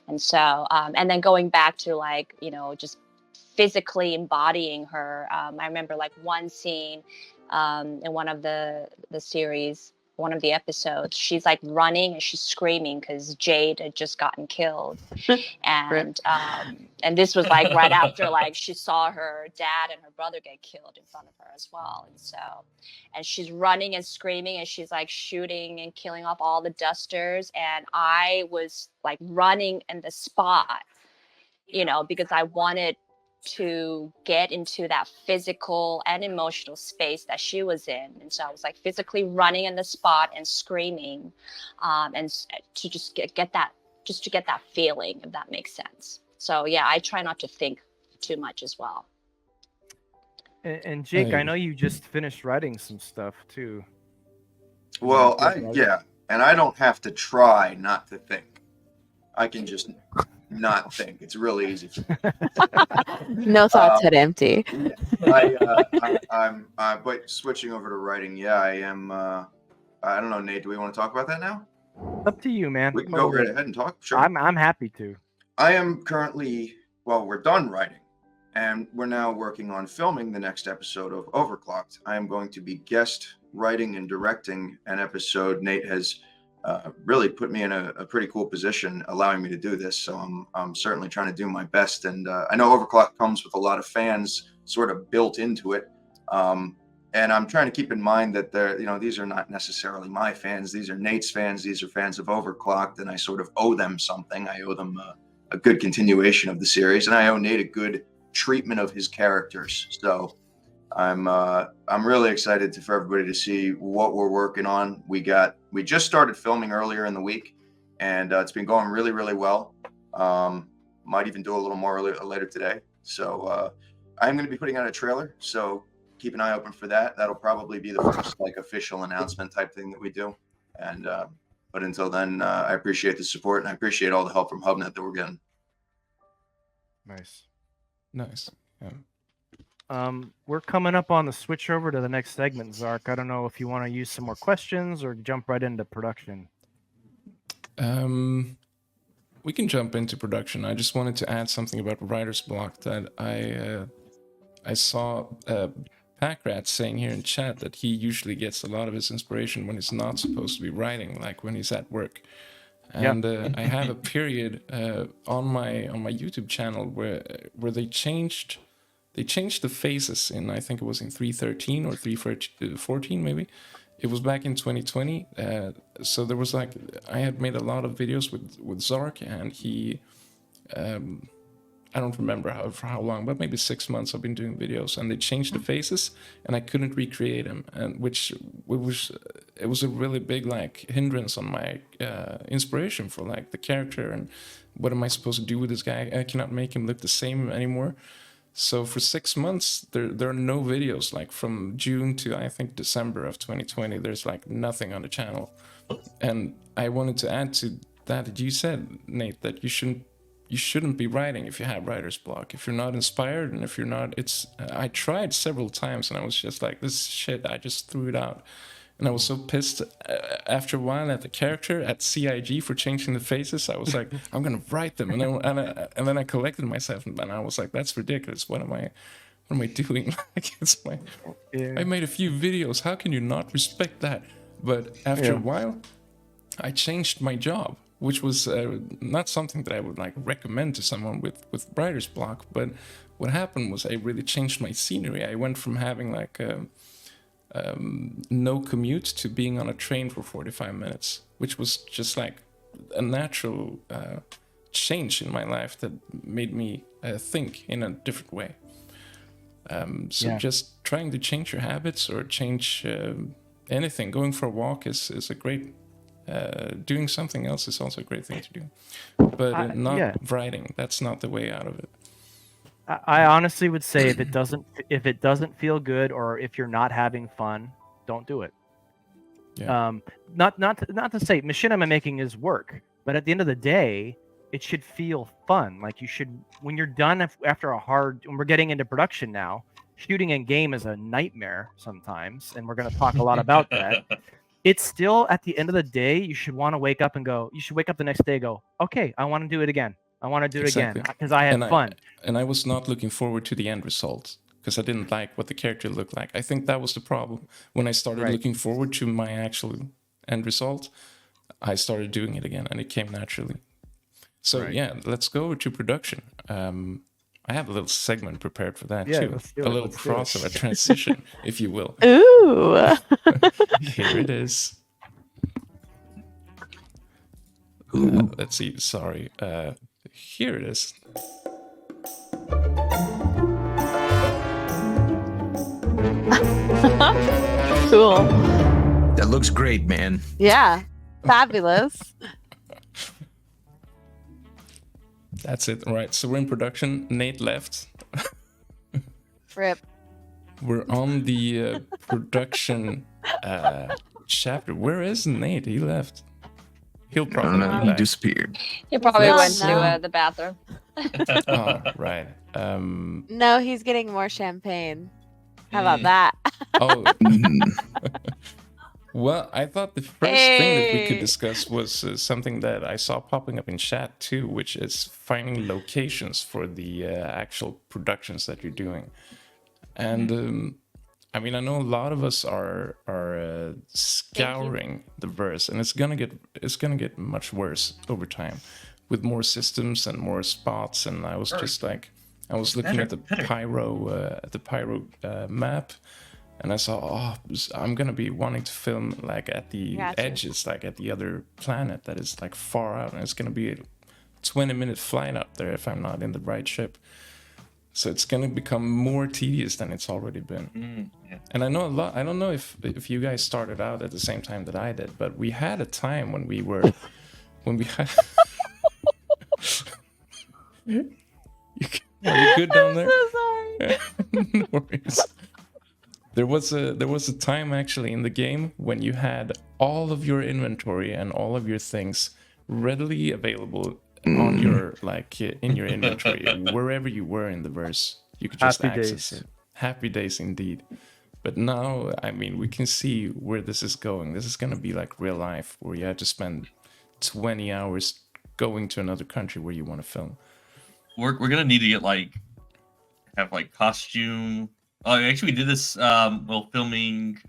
And so, and then going back to just physically embodying her. I remember one scene in one of the series, one of the episodes, she's running and she's screaming because Jade had just gotten killed. And and this was right after she saw her dad and her brother get killed in front of her as well. And so, and she's running and screaming and she's shooting and killing off all the dusters. And I was running in the spot, because I wanted to get into that physical and emotional space that she was in. And so I was physically running in the spot and screaming, and to just get that feeling, if that makes sense. So yeah, I try not to think too much as well. And Jake, I know you just finished writing some stuff too. Well, and I don't have to try not to think. I can just not think. It's really easy. No thoughts had empty. But switching over to writing, yeah, I am. I don't know, Nate. Do we want to talk about that now? Up to you, man. We can go right ahead and talk. Sure. I'm happy to. I am currently, well, we're done writing, and we're now working on filming the next episode of Overclocked. I am going to be guest writing and directing an episode. Nate has really put me in a pretty cool position, allowing me to do this. So I'm certainly trying to do my best. And I know Overclock comes with a lot of fans sort of built into it. And I'm trying to keep in mind that these are not necessarily my fans. These are Nate's fans. These are fans of Overclocked, and I sort of owe them something. I owe them a good continuation of the series, and I owe Nate a good treatment of his characters. So I'm really excited for everybody to see what we're working on. We just started filming earlier in the week, and it's been going really, really well. Might even do a little more later today. So I'm going to be putting out a trailer. So keep an eye open for that. That'll probably be the first official announcement type thing that we do. And but until then, I appreciate the support, and I appreciate all the help from HubNet that we're getting. Nice. Yeah. We're coming up on the switch over to the next segment, Zark. I don't know if you want to use some more questions or jump right into production. We can jump into production. I just wanted to add something about writer's block that I saw Packrat saying here in chat that he usually gets a lot of his inspiration when he's not supposed to be writing, like when he's at work. And I have a period on my YouTube channel where they changed the faces in, I think it was in 3.13 or 3.14 maybe. It was back in 2020. So there was I had made a lot of videos with Zark, and he I don't remember for how long, but maybe 6 months I've been doing videos, and they changed the faces, and I couldn't recreate them, and it was a really big hindrance on my inspiration for the character, and what am I supposed to do with this guy? I cannot make him look the same anymore. So for 6 months there are no videos, from June to I think December of 2020. There's nothing on the channel, and I wanted to add to that. You said, Nate, that you shouldn't be writing if you have writer's block. If you're not inspired, and if you're not, I tried several times, and I was just like, this shit, I just threw it out. And I was so pissed after a while at the character at CIG for changing the faces. I was like, I'm gonna write them, and then I collected myself, and I was like, that's ridiculous. What am I doing? I made a few videos. How can you not respect that? But after a while, I changed my job, which was not something that I would recommend to someone with writer's block. But what happened was I really changed my scenery. I went from having no commute to being on a train for 45 minutes, which was just a natural change in my life that made me think in a different way. Just trying to change your habits or change anything. Going for a walk is a great. Doing something else is also a great thing to do, but not writing. That's not the way out of it. I honestly would say if it doesn't feel good, or if you're not having fun, don't do it. Yeah. Not to say machinima making is work, but at the end of the day, it should feel fun. You should, when you're done after when we're getting into production now, shooting in game is a nightmare sometimes, and we're going to talk a lot about that. It's still, at the end of the day, you should want to wake up the next day and go, okay, I want to do it again. I want to do it again because I had fun. And I was not looking forward to the end result because I didn't like what the character looked like. I think that was the problem. When I started looking forward to my actual end result, I started doing it again, and it came naturally. So let's go over to production. I have a little segment prepared for that too. A little crossover transition, if you will. Ooh. Here it is. Let's see. Sorry. Here it is. Cool. That looks great, man. Yeah. Fabulous. That's it. All right. So we're in production. Nate left. Rip. We're on the production chapter. Where is Nate? He left. He'll I don't probably know. be He back. disappeared. He probably not went to now. the bathroom. Oh, right. No, he's getting more champagne. How about that? Oh, Mm. well, I thought the first thing that we could Hey. discuss was something that I saw popping up in chat too, which is finding locations for the actual productions that you're doing. And I mean, I know a lot of us are scouring the verse, and it's gonna get much worse over time, with more systems and more spots. And I was just like, I was looking at the pyro map, and I saw, oh, I'm gonna be wanting to film like at the Gotcha. edges, like at the other planet that is like far out, and it's gonna be a 20-minute flight up there if I'm not in the right ship. So it's gonna become more tedious than it's already been. And I know a lot. I don't know if you guys started out at the same time that I did, but we had a time when we had. Are you good down there? So sorry. No worries. There was a time actually in the game when you had all of your inventory and all of your things readily available on your in your inventory wherever you were in the verse. You could just Happy access days. it. Happy days indeed. But now, I mean, we can see where this is going. This is going to be like real life, where you have to spend 20 hours going to another country where you want to film. We're gonna need to have costume. Oh, actually, we did this while filming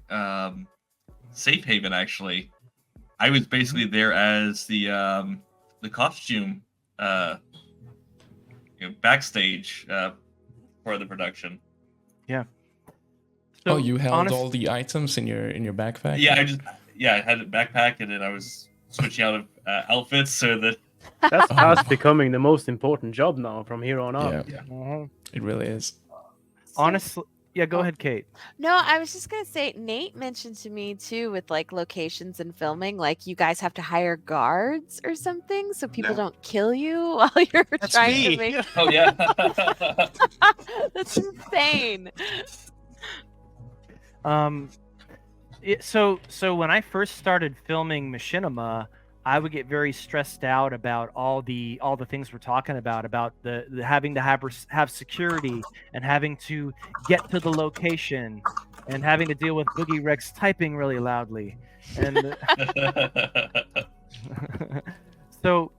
Safe Haven. Actually, I was basically there as the costume backstage for the production. Yeah. So, Oh, you held honest- all the items in your backpack? Yeah, I had a backpack, and then I was switching out of outfits so that. That's us becoming the most important job now from here on out. Yeah, Mhm. it really is. Honestly, yeah. Go ahead, Kate. No, I was just gonna say Nate mentioned to me too with like locations and filming, like you guys have to hire guards or something so people Yeah. don't kill you while you're That's trying me. to make. Oh yeah. That's insane. So when I first started filming Machinima, I would get very stressed out about all the things we're talking about the having to have security and having to get to the location and having to deal with Boogie Rex typing really loudly. And so,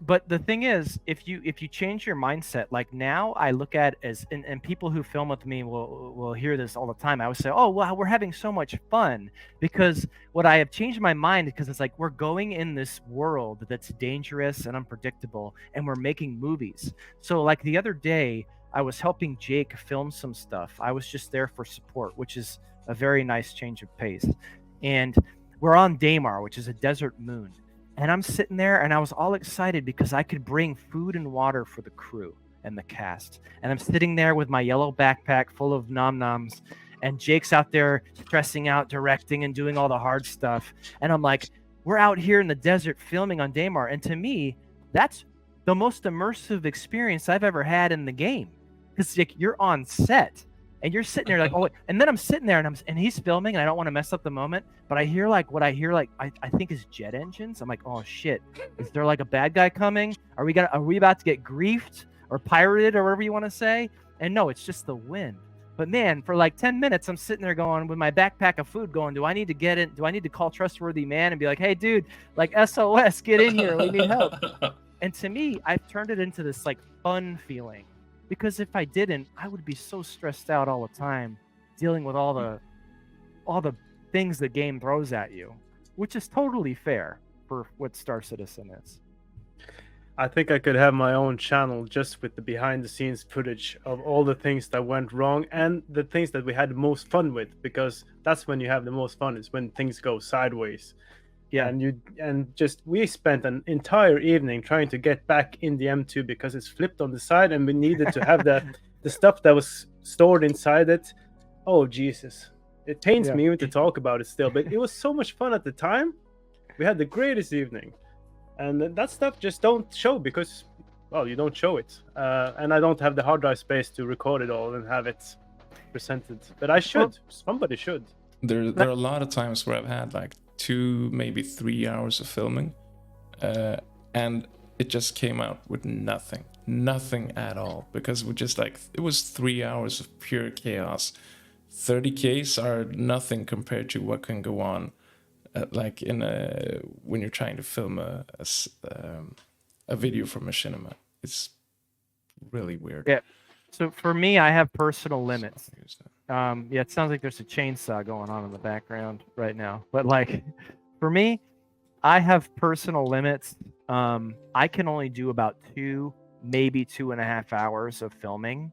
but the thing is, if you change your mindset, like now I look at as and people who film with me will hear this all the time. I always say, oh wow, we're having so much fun, because what I have changed my mind, because it's like we're going in this world that's dangerous and unpredictable, and we're making movies. So like the other day, I was helping Jake film some stuff. I was just there for support, which is a very nice change of pace. And we're on Daymar, which is a desert moon. And I'm sitting there and I was all excited because I could bring food and water for the crew and the cast. And I'm sitting there with my yellow backpack full of nom-noms, and Jake's out there stressing out, directing and doing all the hard stuff. And I'm like, we're out here in the desert filming on Daymar. And to me, that's the most immersive experience I've ever had in the game. Because like, you're on set and you're sitting there like, oh, and then I'm sitting there and he's filming, and I don't want to mess up the moment, but I hear like what I hear like I think is jet engines. I'm like, oh shit, is there like a bad guy coming? Are we about to get griefed or pirated or whatever you want to say? And no, it's just the wind. But man, for like 10 minutes, I'm sitting there going with my backpack of food going, do I need to get in? Do I need to call Trustworthy Man and be like, hey dude, like SOS, get in here, we need help. And to me, I've turned it into this like fun feeling. Because if I didn't, I would be so stressed out all the time, dealing with all the things the game throws at you, which is totally fair for what Star Citizen is. I think I could have my own channel just with the behind the scenes footage of all the things that went wrong and the things that we had the most fun with, because that's when you have the most fun, is when things go sideways. Yeah. And we spent an entire evening trying to get back in the M2 because it's flipped on the side, and we needed to have the stuff that was stored inside it. Oh Jesus, it pains me even to talk about it still, but it was so much fun at the time. We had the greatest evening, and that stuff just don't show because, well, you don't show it, and I don't have the hard drive space to record it all and have it presented. But I should. Somebody should. There are a lot of times where I've had like 2, maybe 3 hours of filming, and it just came out with nothing at all, because we just like, it was 3 hours of pure chaos. 30Ks are nothing compared to what can go on like when you're trying to film a video from Machinima. It's really weird. Yeah. So for me, I have personal limits. Yeah, it sounds like there's a chainsaw going on in the background right now. But like, for me, I have personal limits. I can only do about 2, maybe 2.5 hours of filming.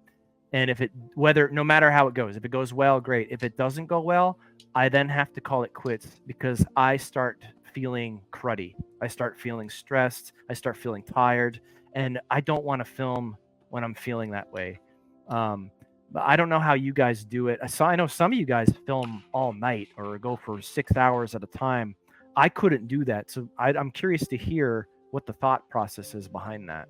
And no matter how it goes, if it goes well, great. If it doesn't go well, I then have to call it quits, because I start feeling cruddy. I start feeling stressed. I start feeling tired. And I don't want to film when I'm feeling that way. But I don't know how you guys do it. I know some of you guys film all night or go for 6 hours at a time. I couldn't do that. So I'm curious to hear what the thought process is behind that.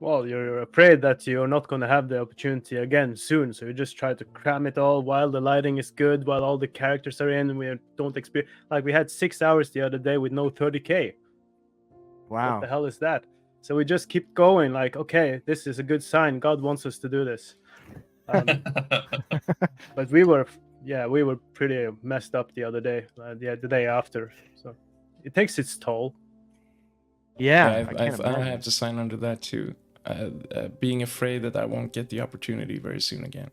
Well, you're afraid that you're not going to have the opportunity again soon, so you just try to cram it all while the lighting is good, while all the characters are in, and we don't experience. Like, we had 6 hours the other day with no 30K. Wow. What the hell is that? So we just keep going, like, okay, this is a good sign. God wants us to do this. But we were pretty messed up the other day, the day after. So it takes its toll. Yeah, I have to sign under that too. Being afraid that I won't get the opportunity very soon again.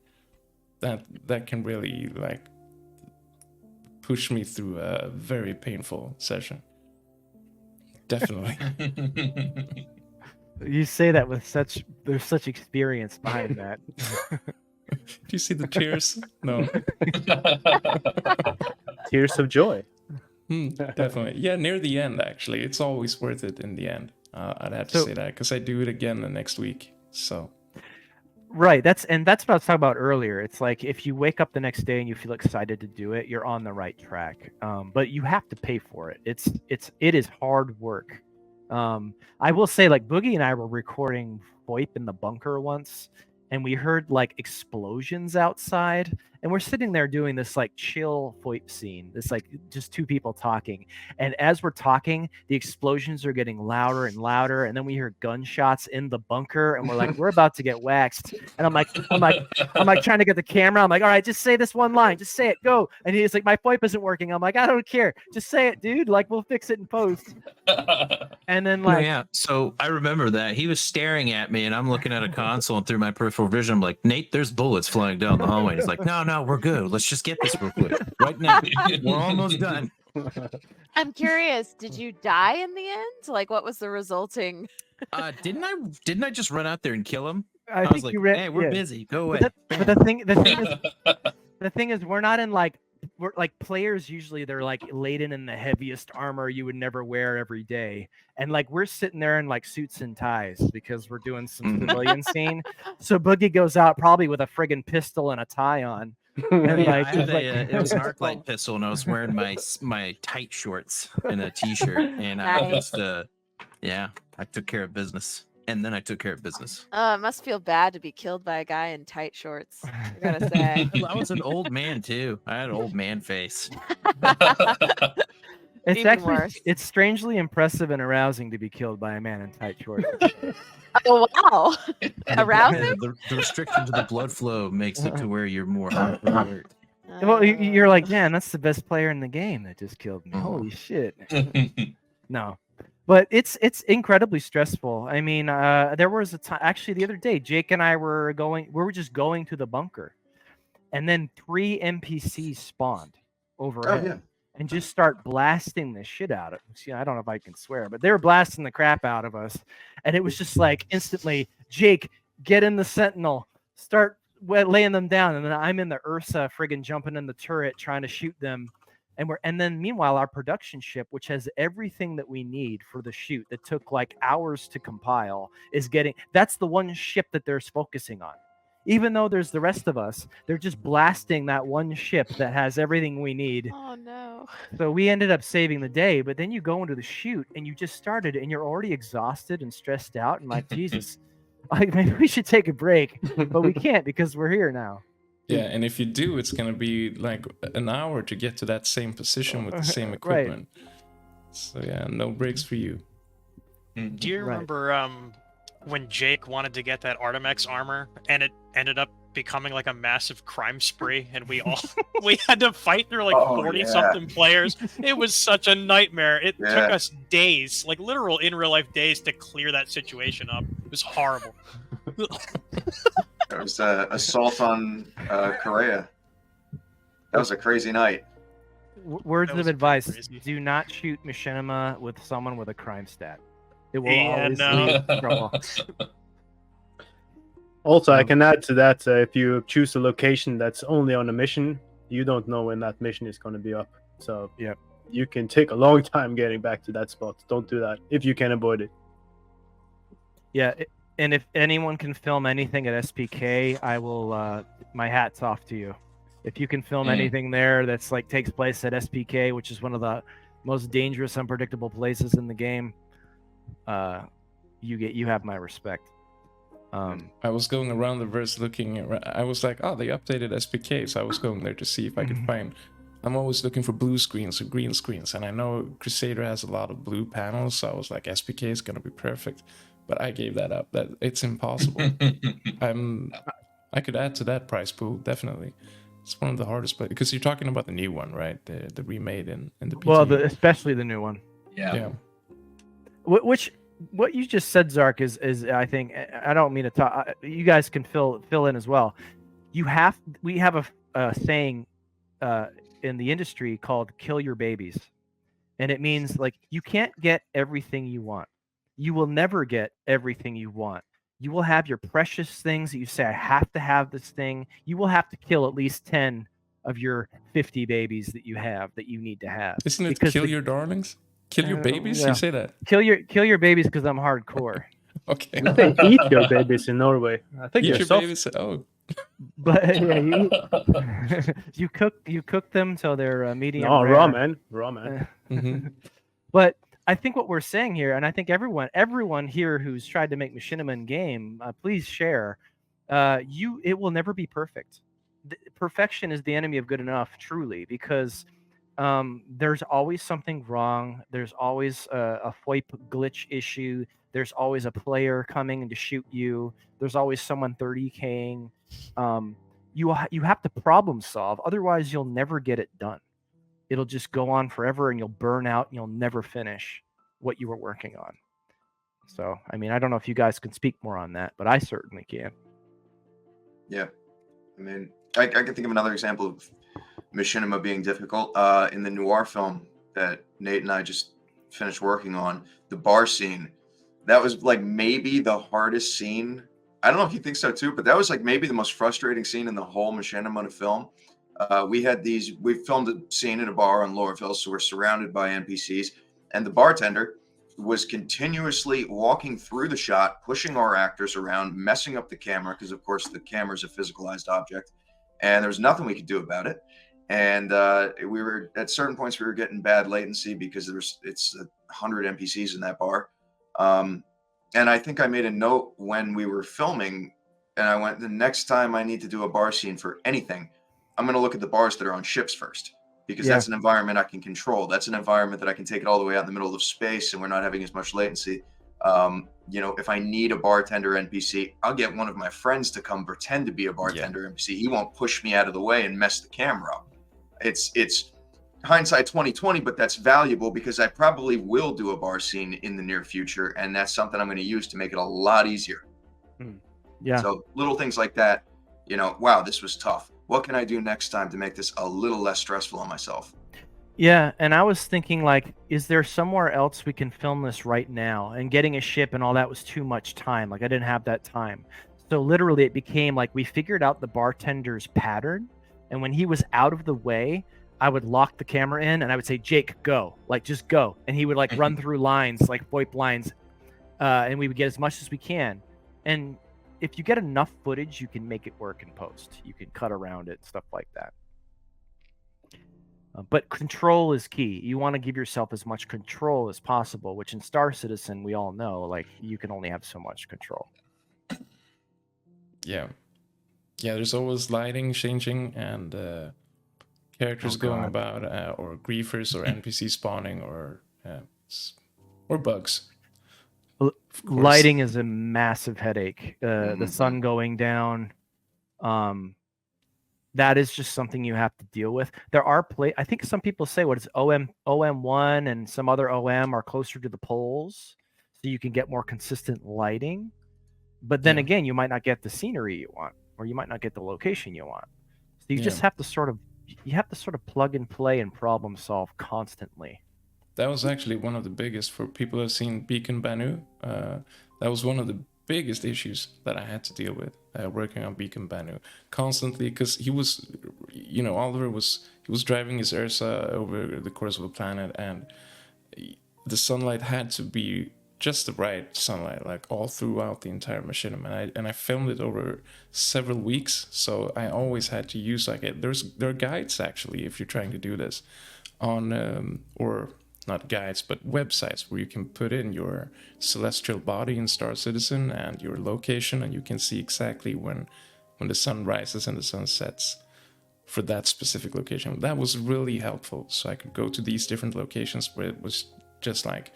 That can really like push me through a very painful session. Definitely. You say that with there's such experience behind that. Do you see the tears? No. Tears of joy. Definitely. Yeah, near the end, actually. It's always worth it in the end. I'd have to say that, because I do it again the next week. So. Right. That's what I was talking about earlier. It's like, if you wake up the next day and you feel excited to do it, you're on the right track. But you have to pay for it. It is hard work. I will say, like, Boogie and I were recording VoIP in the bunker once, and we heard like explosions outside, and we're sitting there doing this like chill VoIP scene, this like just 2 people talking, and as we're talking, the explosions are getting louder and louder, and then we hear gunshots in the bunker, and we're like, we're about to get waxed. And I'm like trying to get the camera. I'm like, all right, just say this one line, just say it, go. And he's like, my VoIP isn't working. I'm like, I don't care, just say it, dude, like, we'll fix it in post. And then like, yeah, so I remember that he was staring at me, and I'm looking at a console, and through my peripheral vision, I'm like, Nate, there's bullets flying down the hallway. He's like, no, we're good. Let's just get this real quick. Right now, we're almost done. I'm curious, did you die in the end? Like, what was the resulting? Didn't I just run out there and kill him? I was think like, you read. hey, we're busy. Go away. But the thing is, we're not in like. We're like, players usually they're like laden in the heaviest armor you would never wear every day, and like we're sitting there in like suits and ties because we're doing some civilian scene. So Boogie goes out probably with a friggin' pistol and a tie on. And like, it was an arc-light pistol, and I was wearing my tight shorts and a t-shirt, and I just I took care of business. And then I took care of business. Oh, it must feel bad to be killed by a guy in tight shorts, I gotta say. I was an old man too. I had an old man face. It's Even actually worse. It's strangely impressive and arousing to be killed by a man in tight shorts. Oh wow. Arousing? The restriction to the blood flow makes it to where you're more alert. Well, you're like, man, that's the best player in the game that just killed me. Holy shit. No. But it's incredibly stressful. I mean, there was a time, actually the other day, Jake and I were just going to the bunker, and then 3 NPCs spawned overhead and just start blasting the shit out of us. See, I don't know if I can swear, but they were blasting the crap out of us, and it was just like instantly, Jake, get in the Sentinel, start laying them down, and then I'm in the Ursa friggin' jumping in the turret trying to shoot them. And then meanwhile, our production ship, which has everything that we need for the shoot that took like hours to compile, that's the one ship that they're focusing on. Even though there's the rest of us, they're just blasting that one ship that has everything we need. Oh no. So we ended up saving the day, but then you go into the shoot and you just started and you're already exhausted and stressed out and like, Jesus, like maybe we should take a break, but we can't because we're here now. Yeah, and if you do, it's going to be like an hour to get to that same position with the same equipment. So yeah, no breaks for you. Do you Right. remember when Jake wanted to get that Artemex armor and it ended up becoming like a massive crime spree and we all we had to fight through like Oh, 40 yeah. something players? It was such a nightmare. It took Yeah. us days, like literal in real life days, to clear that situation up. It was horrible. There was assault on Korea. That was a crazy night. Words That of was advice: crazy. do not shoot Machinima with someone with a crime stat. It will Yeah, always no. lead to trouble. Also, I Um, can add to that, if you choose a location that's only on a mission, you don't know when that mission is going to be up. So Yep. you can take a long time getting back to that spot. Don't do that if you can avoid it. Yeah, and if anyone can film anything at SPK, I will. My hat's off to you. If you can film anything there that's like takes place at SPK, which is one of the most dangerous, unpredictable places in the game, you have my respect. I was going around the verse looking. I was like, oh, they updated SPK, so I was going there to see if I could find. I'm always looking for blue screens or green screens, and I know Crusader has a lot of blue panels, so I was like, SPK is gonna be perfect. But I gave that up. That it's impossible. I could add to that price pool definitely. It's one of the hardest, but because you're talking about the new one, right? The remade in the PT. Well, especially the new one. yeah. Which what you just said, Zark, is I think I don't mean to talk. You guys can fill in as well. We have a saying in the industry called "kill your babies," and it means like you can't get everything you want. You will never get everything you want. You will have your precious things that you say, I have to have this thing. You will have to kill at least 10 of your 50 babies that you have that you need to have. Isn't it Because kill your darlings? Kill your babies? yeah. You say that? Kill your babies because I'm hardcore. Okay. They eat your babies in Norway. I think Eat they're your soft. babies? Oh. But yeah, you cook them so they're medium No, rare. raw man. Raw man. But I think what we're saying here, and I think everyone here who's tried to make Machinima in game, please share. It will never be perfect. Perfection is the enemy of good enough, truly, because there's always something wrong. There's always a FOIP glitch issue. There's always a player coming to shoot you. There's always someone 30King. You have to problem solve. Otherwise, you'll never get it done. It'll just go on forever and you'll burn out and you'll never finish what you were working on. So, I mean, I don't know if you guys can speak more on that, but I certainly can. Yeah. I mean, I can think of another example of Machinima being difficult. In the noir film that Nate and I just finished working on, the bar scene, that was like maybe the hardest scene. I don't know if you think so too, but that was like maybe the most frustrating scene in the whole Machinima film. We filmed a scene in a bar on Lorville, so we're surrounded by NPCs, and the bartender was continuously walking through the shot, pushing our actors around, messing up the camera, because of course the camera is a physicalized object, and there was nothing we could do about it. And we were at certain points we were getting bad latency because it's 100 NPCs in that bar. And I think I made a note when we were filming, and I went, the next time I need to do a bar scene for anything, I'm going to look at the bars that are on ships first, because that's an environment I can control. That's an environment that I can take it all the way out in the middle of space and we're not having as much latency. If I need a bartender NPC, I'll get one of my friends to come pretend to be a bartender NPC. He won't push me out of the way and mess the camera up. It's hindsight 2020, but that's valuable because I probably will do a bar scene in the near future, and that's something I'm going to use to make it a lot easier. Yeah. So little things like that, wow, this was tough. What can I do next time to make this a little less stressful on myself? Yeah, and I was thinking, like, is there somewhere else we can film this right now? And getting a ship and all that was too much time. Like, I didn't have that time. So literally it became like we figured out the bartender's pattern, and when he was out of the way, I would lock the camera in and I would say, Jake, go. Like, just go. And he would, like, run through lines, like VoIP lines, and we would get as much as we can. And if you get enough footage, you can make it work in post. You can cut around it, stuff like that. But control is key. You want to give yourself as much control as possible, which in Star Citizen, we all know, like, you can only have so much control. Yeah, there's always lighting changing and characters going about, or griefers or NPC spawning, or or bugs. L- Of course. Lighting is a massive headache. The sun going down, that is just something you have to deal with. There are I think some people say what is OM1 and some other OM are closer to the poles, so you can get more consistent lighting. But then again, you might not get the scenery you want, or you might not get the location you want. So you just have to sort of plug and play and problem solve constantly. That was actually one of the biggest for people who have seen Beacon Banu. That was one of the biggest issues that I had to deal with working on Beacon Banu constantly, because he was, Oliver was driving his Ursa over the course of a planet, and the sunlight had to be just the right sunlight, like all throughout the entire machinima. And I filmed it over several weeks, so I always had to use there are guides actually if you're trying to do this on or not guides but websites where you can put in your celestial body in Star Citizen and your location, and you can see exactly when the sun rises and the sun sets for that specific location. That was really helpful, so I could go to these different locations where it was just like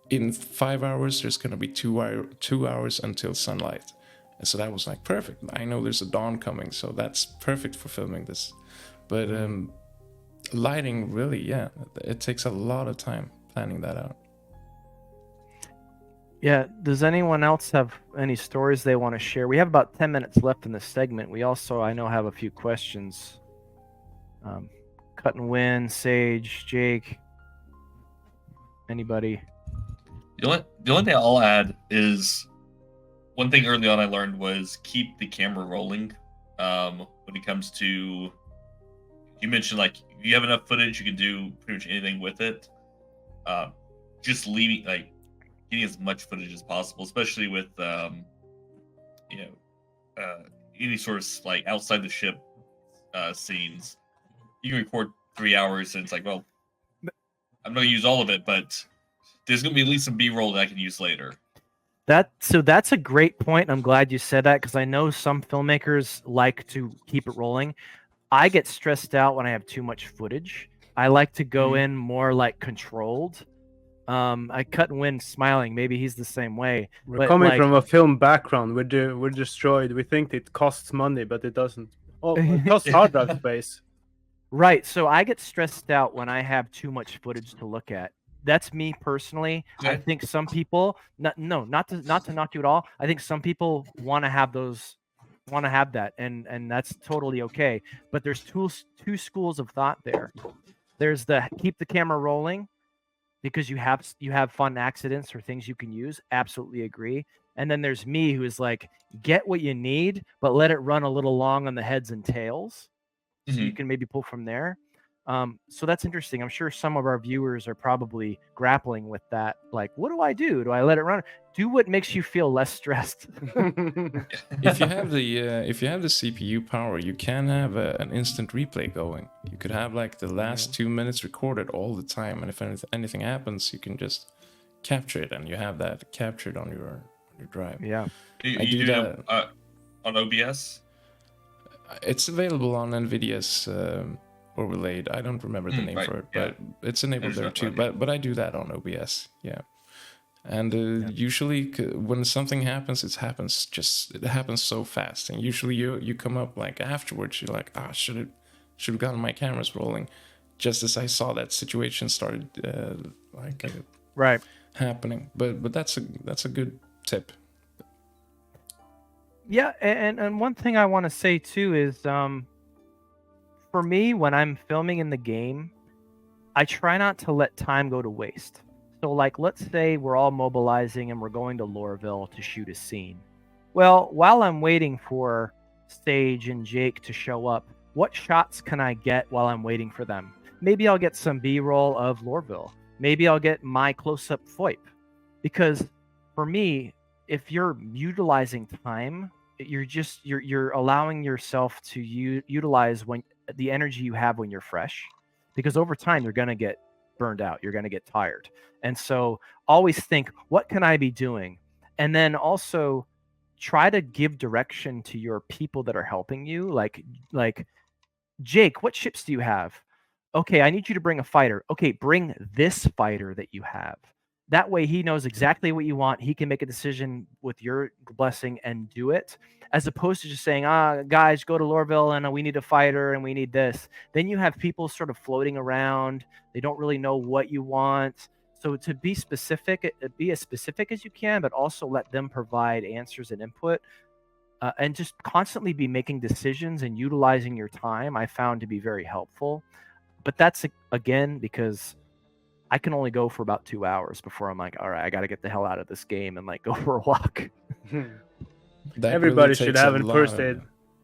in 5 hours there's going to be 2 hours until sunlight, and so that was like perfect. I know there's a dawn coming, so that's perfect for filming this. But lighting, really, it takes a lot of time planning that out. Yeah, does anyone else have any stories they want to share? We have about 10 minutes left in this segment. We also, I know, have a few questions. Cut and Win, Sage, Jake, anybody? The only thing I'll add is one thing early on I learned was keep the camera rolling. When it comes to, you mentioned like if you have enough footage, you can do pretty much anything with it. Just getting as much footage as possible, especially with any sort of like outside the ship scenes. You can record 3 hours, and it's like, well, I'm not gonna use all of it, but there's gonna be at least some B-roll that I can use later. That's a great point. I'm glad you said that, because I know some filmmakers like to keep it rolling. I get stressed out when I have too much footage. I like to go in more like controlled. I Cut and Win smiling. Maybe he's the same way. We're coming from a film background. We're destroyed. We think it costs money, but it doesn't. Oh, it costs hard drive space. Right. So I get stressed out when I have too much footage to look at. That's me personally. Okay. I think some people, not to knock you at all. I think some people want to have that, and that's totally okay. But there's two schools of thought there. There's the keep the camera rolling, because you have fun accidents or things you can use. Absolutely agree. And then there's me, who is like, get what you need, but let it run a little long on the heads and tails, so you can maybe pull from there. So that's interesting. I'm sure some of our viewers are probably grappling with that. Like, what do I do? Do I let it run? Do what makes you feel less stressed. If you have the CPU power, you can have an instant replay going. You could have like the last 2 minutes recorded all the time, and if anything happens, you can just capture it, and you have that captured on your drive. Yeah, I do that on OBS. It's available on NVIDIA's overlaid. I don't remember the name for it, but it's enabled there too. But I do that on OBS. Yeah. And usually when something happens, it happens so fast, and usually you come up like afterwards, you're like, should have gotten my cameras rolling, just as I saw that situation started right happening. But that's a good tip. Yeah, and one thing I want to say too is, for me, when I'm filming in the game, I try not to let time go to waste. So, like, let's say we're all mobilizing and we're going to Lorville to shoot a scene. Well, while I'm waiting for Sage and Jake to show up, what shots can I get while I'm waiting for them? Maybe I'll get some B-roll of Lorville. Maybe I'll get my close-up FOIP. Because for me, if you're utilizing time, you're allowing yourself to utilize the energy you have when you're fresh. Because over time, you're going to get burned out. You're going to get tired. And so always think, what can I be doing? And then also try to give direction to your people that are helping you. Like Jake, what ships do you have? okay, I need you to bring a fighter. Okay, bring this fighter that you have. That way he knows exactly what you want. He can make a decision with your blessing and do it, as opposed to just saying, guys, go to Lorville and we need a fighter and we need this. Then you have people sort of floating around. They don't really know what you want. So to be specific, be as specific as you can, but also let them provide answers and input. And just constantly be making decisions and utilizing your time, I found to be very helpful. But that's, again, because I can only go for about 2 hours before I'm like, all right, I got to get the hell out of this game and like go for a walk. Everybody should takes have a a lot first of- aid.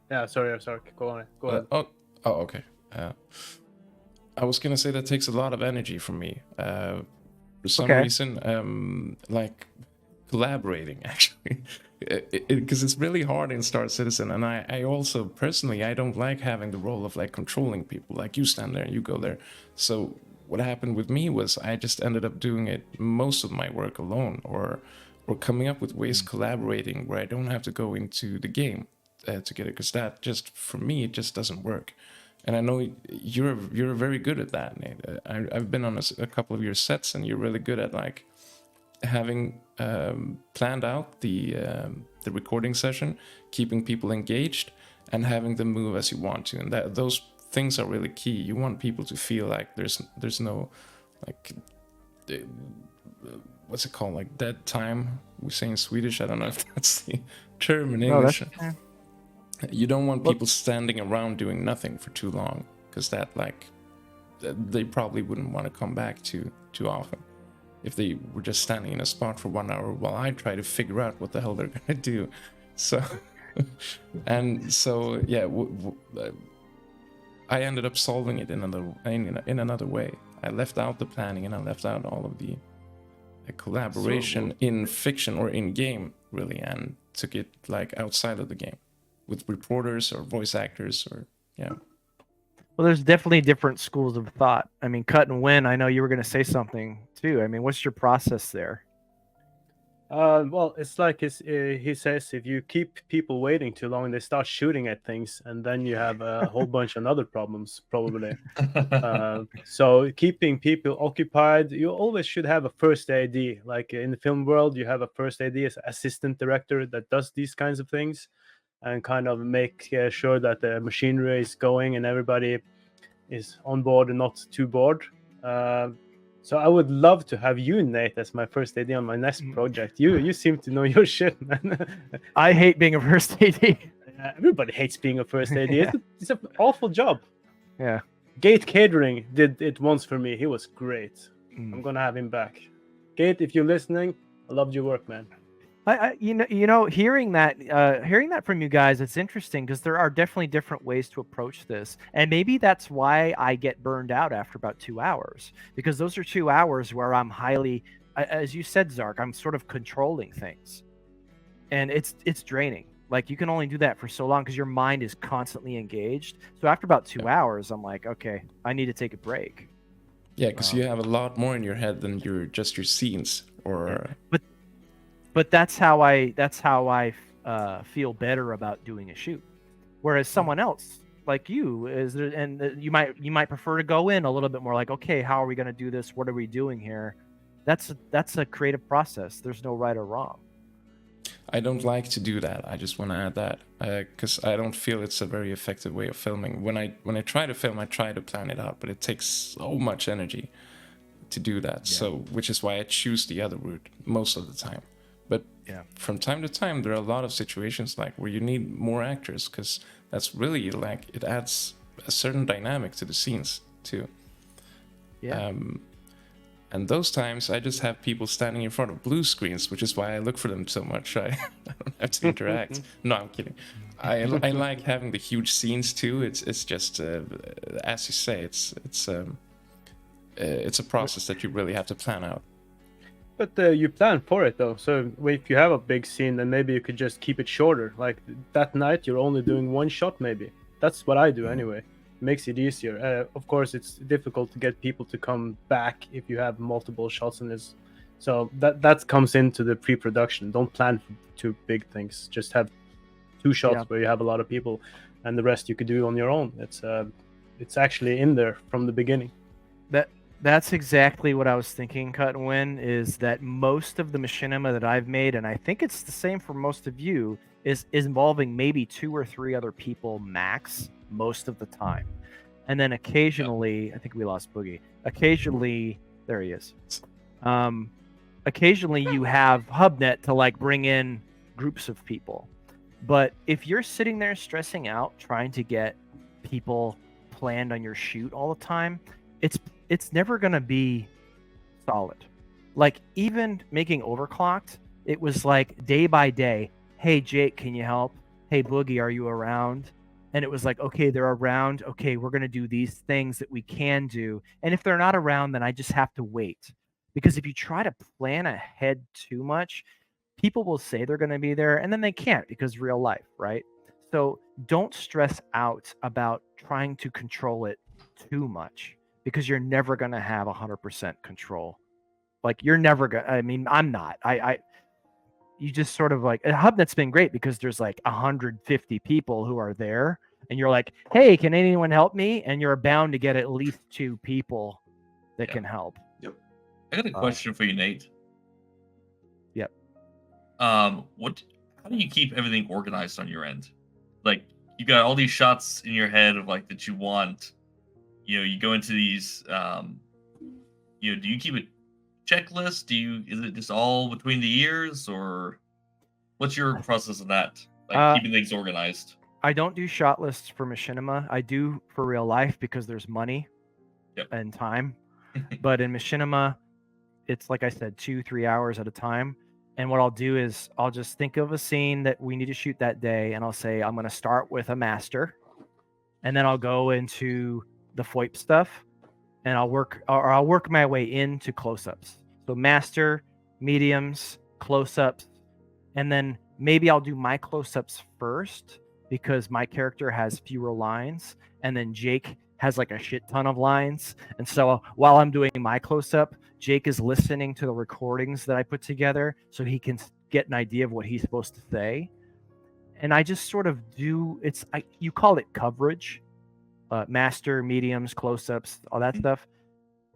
Yeah, sorry. Go on. Go ahead. Okay. I was gonna say that takes a lot of energy from me. For some Okay. reason, like collaborating actually, because it's really hard in Star Citizen, and I also personally I don't like having the role of like controlling people. Like you stand there and you go there. So what happened with me was I just ended up doing it most of my work alone, or coming up with ways collaborating where I don't have to go into the game to get it, because that just for me it just doesn't work. And I know you're very good at that, Nate. I've been on a couple of your sets, and you're really good at like having planned out the recording session, keeping people engaged, and having them move as you want to. And that those things are really key. You want people to feel like there's no like what's it called, like dead time we say in Swedish. I don't know if that's the term in English. You don't want people standing around doing nothing for too long, because that like they probably wouldn't want to come back too often if they were just standing in a spot for 1 hour while I try to figure out what the hell they're gonna do. So and so yeah, I ended up solving it in another way. I left out the planning, and I left out all of the collaboration in fiction or in game really, and took it like outside of the game with reporters or voice actors or yeah. Well, there's definitely different schools of thought. I mean, Cut and Win, I know you were going to say something too. I mean, what's your process there? Well, it's like he says, if you keep people waiting too long, they start shooting at things, and then you have a whole bunch of other problems, probably. So keeping people occupied, you always should have a first AD. Like in the film world, you have a first AD as assistant director that does these kinds of things and kind of make sure that the machinery is going and everybody is on board and not too bored. So I would love to have you, Nate, as my first AD on my next project. You seem to know your shit, man. I hate being a first AD. Everybody hates being a first AD. Yeah. It's an awful job. Yeah. Gate Catering did it once for me. He was great. I'm gonna have him back. Gate, if you're listening, I loved your work, man. Hearing that from you guys, it's interesting because there are definitely different ways to approach this, and maybe that's why I get burned out after about 2 hours, because those are 2 hours where I'm highly, as you said, Zark, I'm sort of controlling things, and it's draining. Like you can only do that for so long because your mind is constantly engaged. So after about 2 hours, I'm like, okay, I need to take a break. Yeah, because you have a lot more in your head than your scenes or. But that's how I feel better about doing a shoot. Whereas someone else like you you might prefer to go in a little bit more like, okay, how are we going to do this? What are we doing here? That's a creative process. There's no right or wrong. I don't like to do that. I just want to add that because I don't feel it's a very effective way of filming. When I try to film, I try to plan it out, but it takes so much energy to do that. Yeah. So which is why I choose the other route most of the time. But from time to time, there are a lot of situations like where you need more actors, because that's really like it adds a certain dynamic to the scenes too. Yeah. And those times, I just have people standing in front of blue screens, which is why I look for them so much. I don't have to interact. No, I'm kidding. I like having the huge scenes too. It's just as you say, it's a process that you really have to plan out. But you plan for it though, so if you have a big scene, then maybe you could just keep it shorter. Like that night, you're only doing one shot maybe. That's what I do anyway. It makes it easier. Of course, it's difficult to get people to come back if you have multiple shots in this. So that comes into the pre-production. Don't plan for too big things. Just have 2 shots where you have a lot of people, and the rest you could do on your own. it's actually in there from the beginning. That's exactly what I was thinking, Cut and Win, is that most of the machinima that I've made, and I think it's the same for most of you, is involving maybe 2 or 3 other people max most of the time. And then occasionally, I think we lost Boogie. Occasionally, there he is. Occasionally you have HubNet to like bring in groups of people. But if you're sitting there stressing out trying to get people planned on your shoot all the time, it's never going to be solid. Like even making Overclocked, it was like day by day, hey Jake, can you help? Hey Boogie, are you around? And it was like, okay, they're around. Okay, we're going to do these things that we can do. And if they're not around, then I just have to wait. Because if you try to plan ahead too much, people will say they're going to be there and then they can't because real life, right? So don't stress out about trying to control it too much because you're never going to have 100% control. Like you're never going to, I mean, I'm not. You just sort of like, HubNet's been great because there's like 150 people who are there and you're like, hey, can anyone help me? And you're bound to get at least 2 people that can help. Yep. I got a question for you, Nate. Yep. How do you keep everything organized on your end? Like you got all these shots in your head of like that you want. You know, you go into these. Do you keep a checklist? Is it just all between the ears, or what's your process of that? Like keeping things organized. I don't do shot lists for machinima. I do for real life because there's money and time. But in machinima, it's like I said, 2-3 hours at a time. And what I'll do is I'll just think of a scene that we need to shoot that day, and I'll say I'm going to start with a master, and then I'll go into the FOIP stuff, and I'll work my way into close-ups. So master, mediums, close-ups, and then maybe I'll do my close-ups first because my character has fewer lines, and then Jake has like a shit ton of lines. And so while I'm doing my close-up, Jake is listening to the recordings that I put together so he can get an idea of what he's supposed to say. And I just sort of do, you call it coverage, master, mediums, close-ups, all that stuff.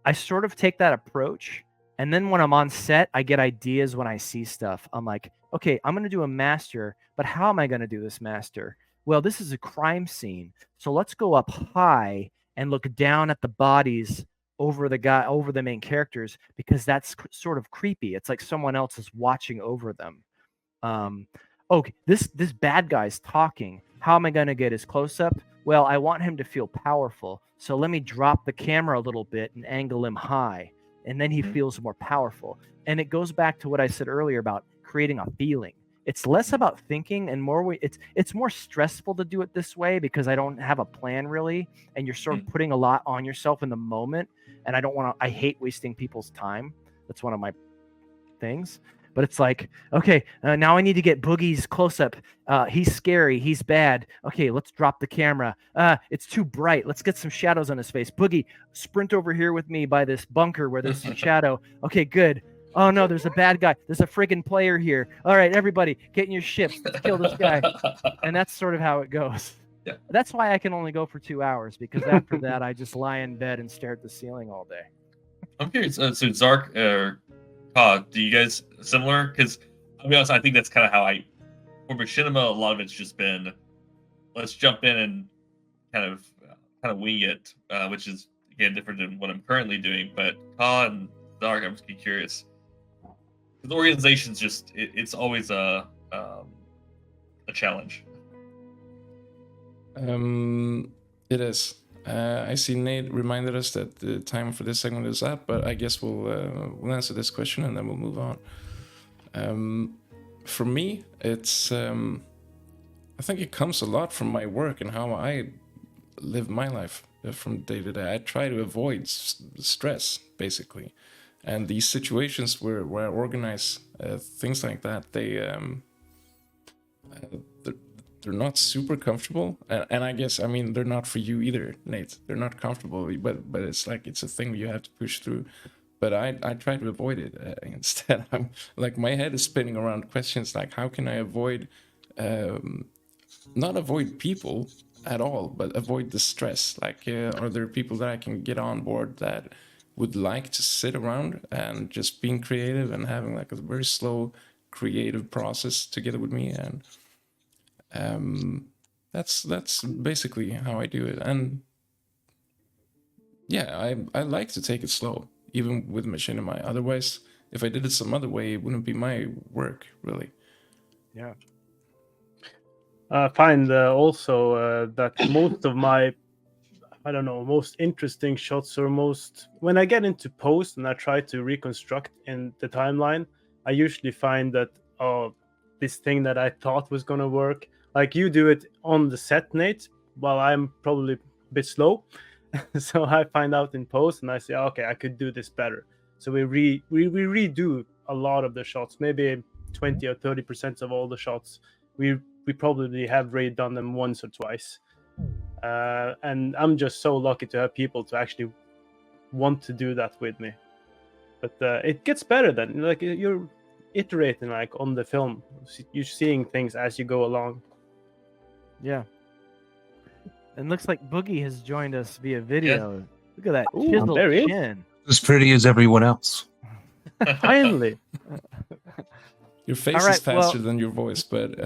I sort of take that approach. And then when I'm on set, I get ideas when I see stuff. I'm like, okay, I'm going to do a master, but how am I going to do this master? Well, this is a crime scene. So let's go up high and look down at the bodies over the main characters, because that's sort of creepy. It's like someone else is watching over them. Okay, this bad guy's talking. How am I going to get his close-up? Well, I want him to feel powerful. So let me drop the camera a little bit and angle him high. And then he feels more powerful. And it goes back to what I said earlier about creating a feeling. It's less about thinking and more it's more stressful to do it this way because I don't have a plan really, and you're sort of putting a lot on yourself in the moment, and I hate wasting people's time. That's one of my things. But it's like, okay, now I need to get Boogie's close-up. He's scary. He's bad. Okay, let's drop the camera. It's too bright. Let's get some shadows on his face. Boogie, sprint over here with me by this bunker where there's some shadow. Okay, good. Oh, no, there's a bad guy. There's a friggin' player here. All right, everybody, get in your ships. Let's kill this guy. And that's sort of how it goes. Yeah. That's why I can only go for 2 hours, because after that, I just lie in bed and stare at the ceiling all day. I'm curious. So Zark or do you guys similar? Because I'll be honest, I think that's kind of how for Machinima, a lot of it's just been, let's jump in and kind of wing it, which is again different than what I'm currently doing. But and Zark, I'm just curious. The organization's just it's always a challenge. It is. I see Nate reminded us that the time for this segment is up, but I guess we'll answer this question and then we'll move on. For me, it's I think it comes a lot from my work and how I live my life from day to day. I try to avoid stress, basically. And these situations where I organize things like that, they're not super comfortable, and I guess they're not for you either, Nate. They're not comfortable, but it's like it's a thing you have to push through. But I try to avoid it instead. I'm like, my head is spinning around questions like, how can I avoid not avoid people, at all, but avoid the stress. Like, are there people that I can get on board that would like to sit around and just being creative and having like a very slow creative process together with me? And that's basically how I do it. And yeah, I like to take it slow, even with Machinima. Otherwise, if I did it some other way, it wouldn't be my work, really. Yeah. I find also that most of my, I don't know, most interesting shots or most, when I get into post and I try to reconstruct in the timeline, I usually find that, oh, this thing that I thought was going to work, like you do it on the set, Nate, while I'm probably a bit slow. So I find out in post and I say, okay, I could do this better. So we redo a lot of the shots, maybe 20 or 30% of all the shots. We probably have redone them once or twice. And I'm just so lucky to have people to actually want to do that with me. But it gets better then. Like, you're iterating like on the film. You're seeing things as you go along. Yeah. And looks like Boogie has joined us via video. Look at that Ooh, chiseled there he is. chin. As pretty as everyone else. Finally. Your face All right, is faster than your voice, but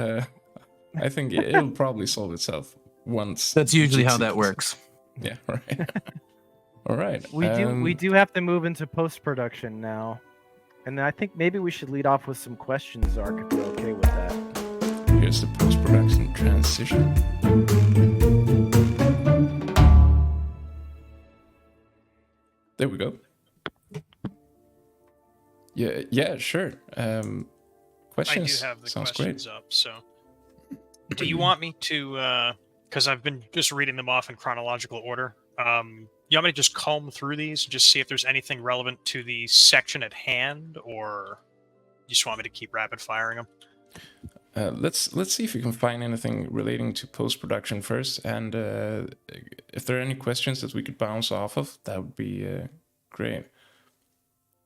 I think it'll probably solve itself once. That's usually how Jitsi that works. Yeah, right. All right. We do have to move into post-production now. And I think maybe we should lead off with some questions, Zark, if you're okay with that. Here's the post-production transition. There we go. Yeah, sure. Questions? I do have the Sounds questions great. up. So, do you want me to? Because I've been just reading them off in chronological order. You want me to just comb through these, just see if there's anything relevant to the section at hand, or you just want me to keep rapid firing them? Let's see if you can find anything relating to post-production first, and if there are any questions that we could bounce off of, that would be great.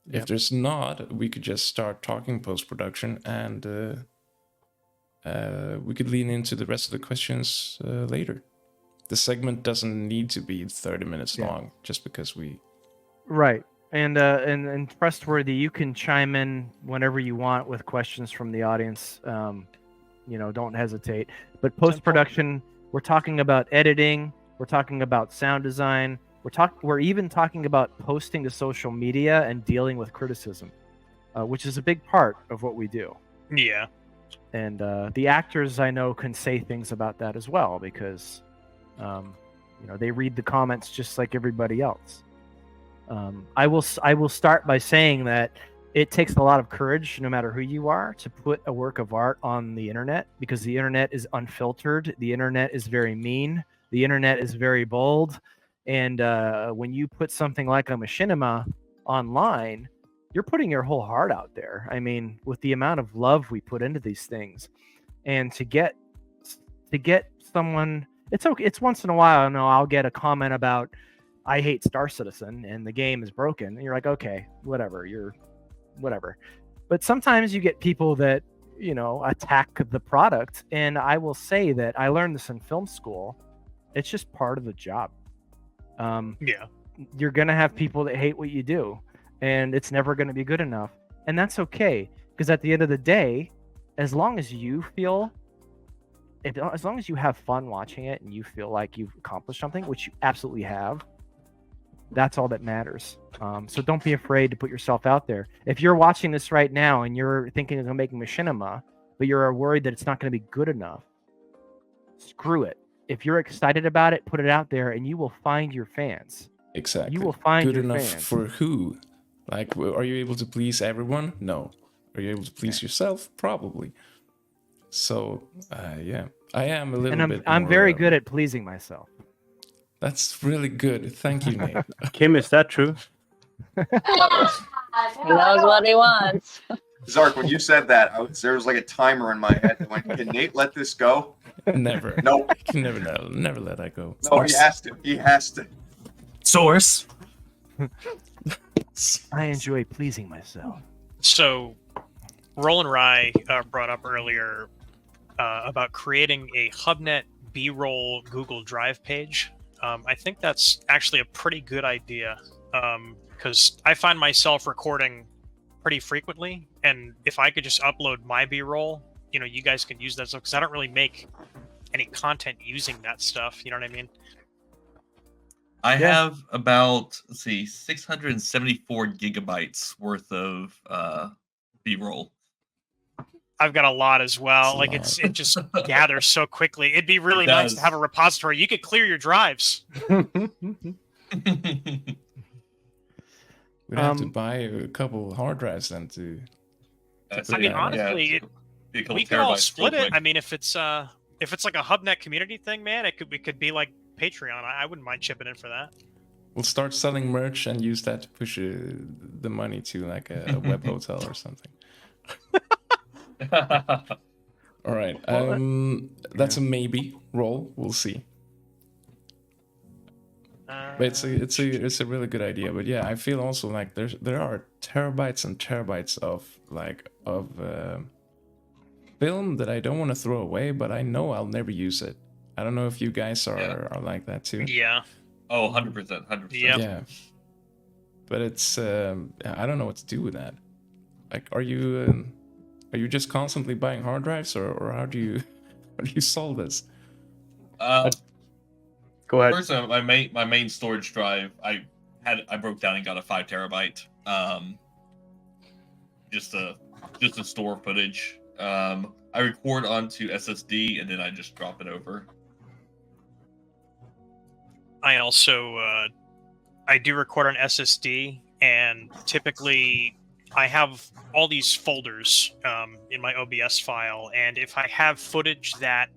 Yep. If there's not, we could just start talking post-production, and we could lean into the rest of the questions later. The segment doesn't need to be 30 minutes long, just because we... Right. And trustworthy, you can chime in whenever you want with questions from the audience. Don't hesitate. But post-production, we're talking about editing. We're talking about sound design. We're even talking about posting to social media and dealing with criticism, which is a big part of what we do. Yeah. And the actors, I know, can say things about that as well, because they read the comments just like everybody else. I will start by saying that it takes a lot of courage, no matter who you are, to put a work of art on the internet, because the internet is unfiltered. The internet is very mean. The internet is very bold. And when you put something like a Machinima online, you're putting your whole heart out there. I mean, with the amount of love we put into these things, and to get someone, it's okay. It's once in a while, I'll get a comment about, I hate Star Citizen and the game is broken. And you're like, okay, whatever. But sometimes you get people that, attack the product. And I will say that I learned this in film school. It's just part of the job. You're going to have people that hate what you do, and it's never going to be good enough. And that's okay, because at the end of the day, as long as you have fun watching it and you feel like you've accomplished something, which you absolutely have, that's all that matters. So don't be afraid to put yourself out there. If you're watching this right now and you're thinking of making Machinima, but you're worried that it's not going to be good enough, screw it. If you're excited about it, put it out there, and you will find your fans. Exactly. You will find good your enough fans. for who? Like, are you able to please everyone? No. Are you able to please yourself? Probably. So, yeah, I am a little bit. I'm very good at pleasing myself. That's really good. Thank you, Nate. Kim, is that true? He knows what he wants. Zark, when you said that, there was like a timer in my head that went, can Nate let this go? Never. Nope. Never let that go. No, he has to. He has to. Source. I enjoy pleasing myself. So, Roland Rye brought up earlier about creating a HubNet B-roll Google Drive page. I think that's actually a pretty good idea, because I find myself recording pretty frequently, and if I could just upload my B-roll, you guys can use that stuff, because I don't really make any content using that stuff. You know what I mean? I have about 674 gigabytes worth of B-roll. I've got a lot as well. That's a It just gathers so quickly. It'd be really nice to have a repository. You could clear your drives. We'd have to buy a couple hard drives then to I mean, honestly, we could all split it. I mean, if it's like a HubNet community thing, man, it could be like Patreon. I wouldn't mind chipping in for that. We'll start selling merch and use that to push the money to like a web hotel or something. All right, that's a maybe roll. We'll see. But it's a really good idea. But yeah, I feel also like there are terabytes and terabytes of film that I don't want to throw away, but I know I'll never use it. I don't know if you guys are like that too. Yeah. Oh, 100%, 100%. Yeah. But it's I don't know what to do with that. Like, are you just constantly buying hard drives, or how do you solve this? Go ahead. First, my main storage drive, I broke down and got a 5 terabyte. Just to store footage. I record onto SSD and then I just drop it over. I also I do record on SSD, and typically I have all these folders in my OBS file, and if I have footage that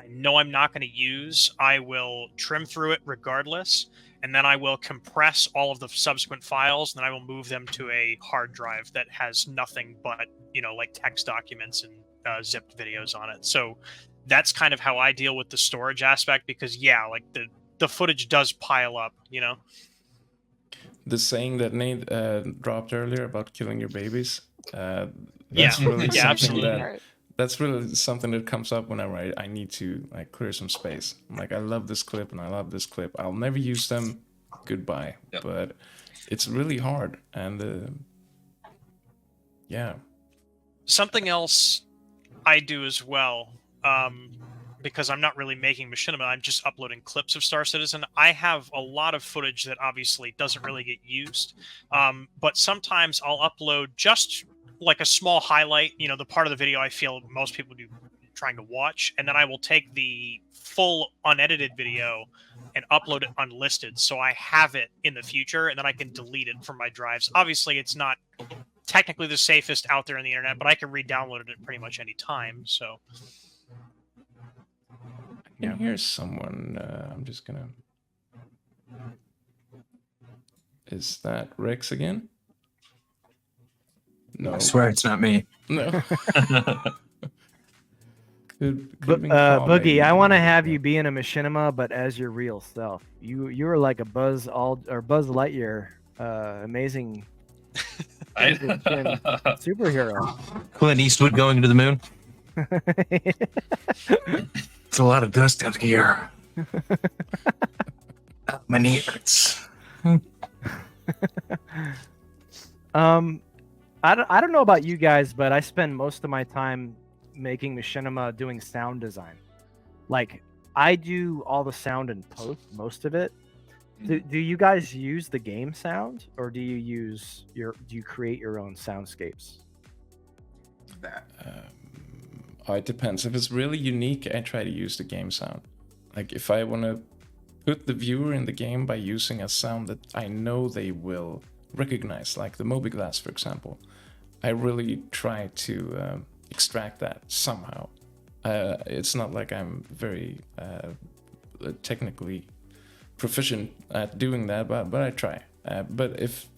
I know I'm not going to use, I will trim through it regardless, and then I will compress all of the subsequent files, and then I will move them to a hard drive that has nothing but, like text documents and zipped videos on it. So that's kind of how I deal with the storage aspect, because like the footage does pile up, The saying that Nate dropped earlier about killing your babies. That's really absolutely. That's really something that comes up whenever I need to like clear some space. I'm like, I love this clip and I love this clip. I'll never use them. Goodbye. Yep. But it's really hard, and yeah. Something else I do as well, because I'm not really making machinima, I'm just uploading clips of Star Citizen. I have a lot of footage that obviously doesn't really get used, but sometimes I'll upload just like a small highlight, the part of the video I feel most people do trying to watch, and then I will take the full unedited video and upload it unlisted, so I have it in the future, and then I can delete it from my drives. Obviously, it's not technically the safest out there on the internet, but I can re-download it at pretty much any time. So I can hear someone. I'm just gonna. Is that Rex again? No. I swear it's not me. No. Boogie, I want to have you be in a machinima, but as your real self. You are like a Buzz Lightyear, amazing superhero. Clint Eastwood going to the moon. It's a lot of dust out here. My knee hurts. I don't know about you guys, but I spend most of my time making machinima doing sound design. Like, I do all the sound in post, most of it. Do you guys use the game sound, or do you create your own soundscapes? It depends. If it's really unique, I try to use the game sound. Like, if I want to put the viewer in the game by using a sound that I know they will recognize, like the mobiGlas, for example, I really try to extract that somehow. It's not like I'm very technically proficient at doing that, but I try. But if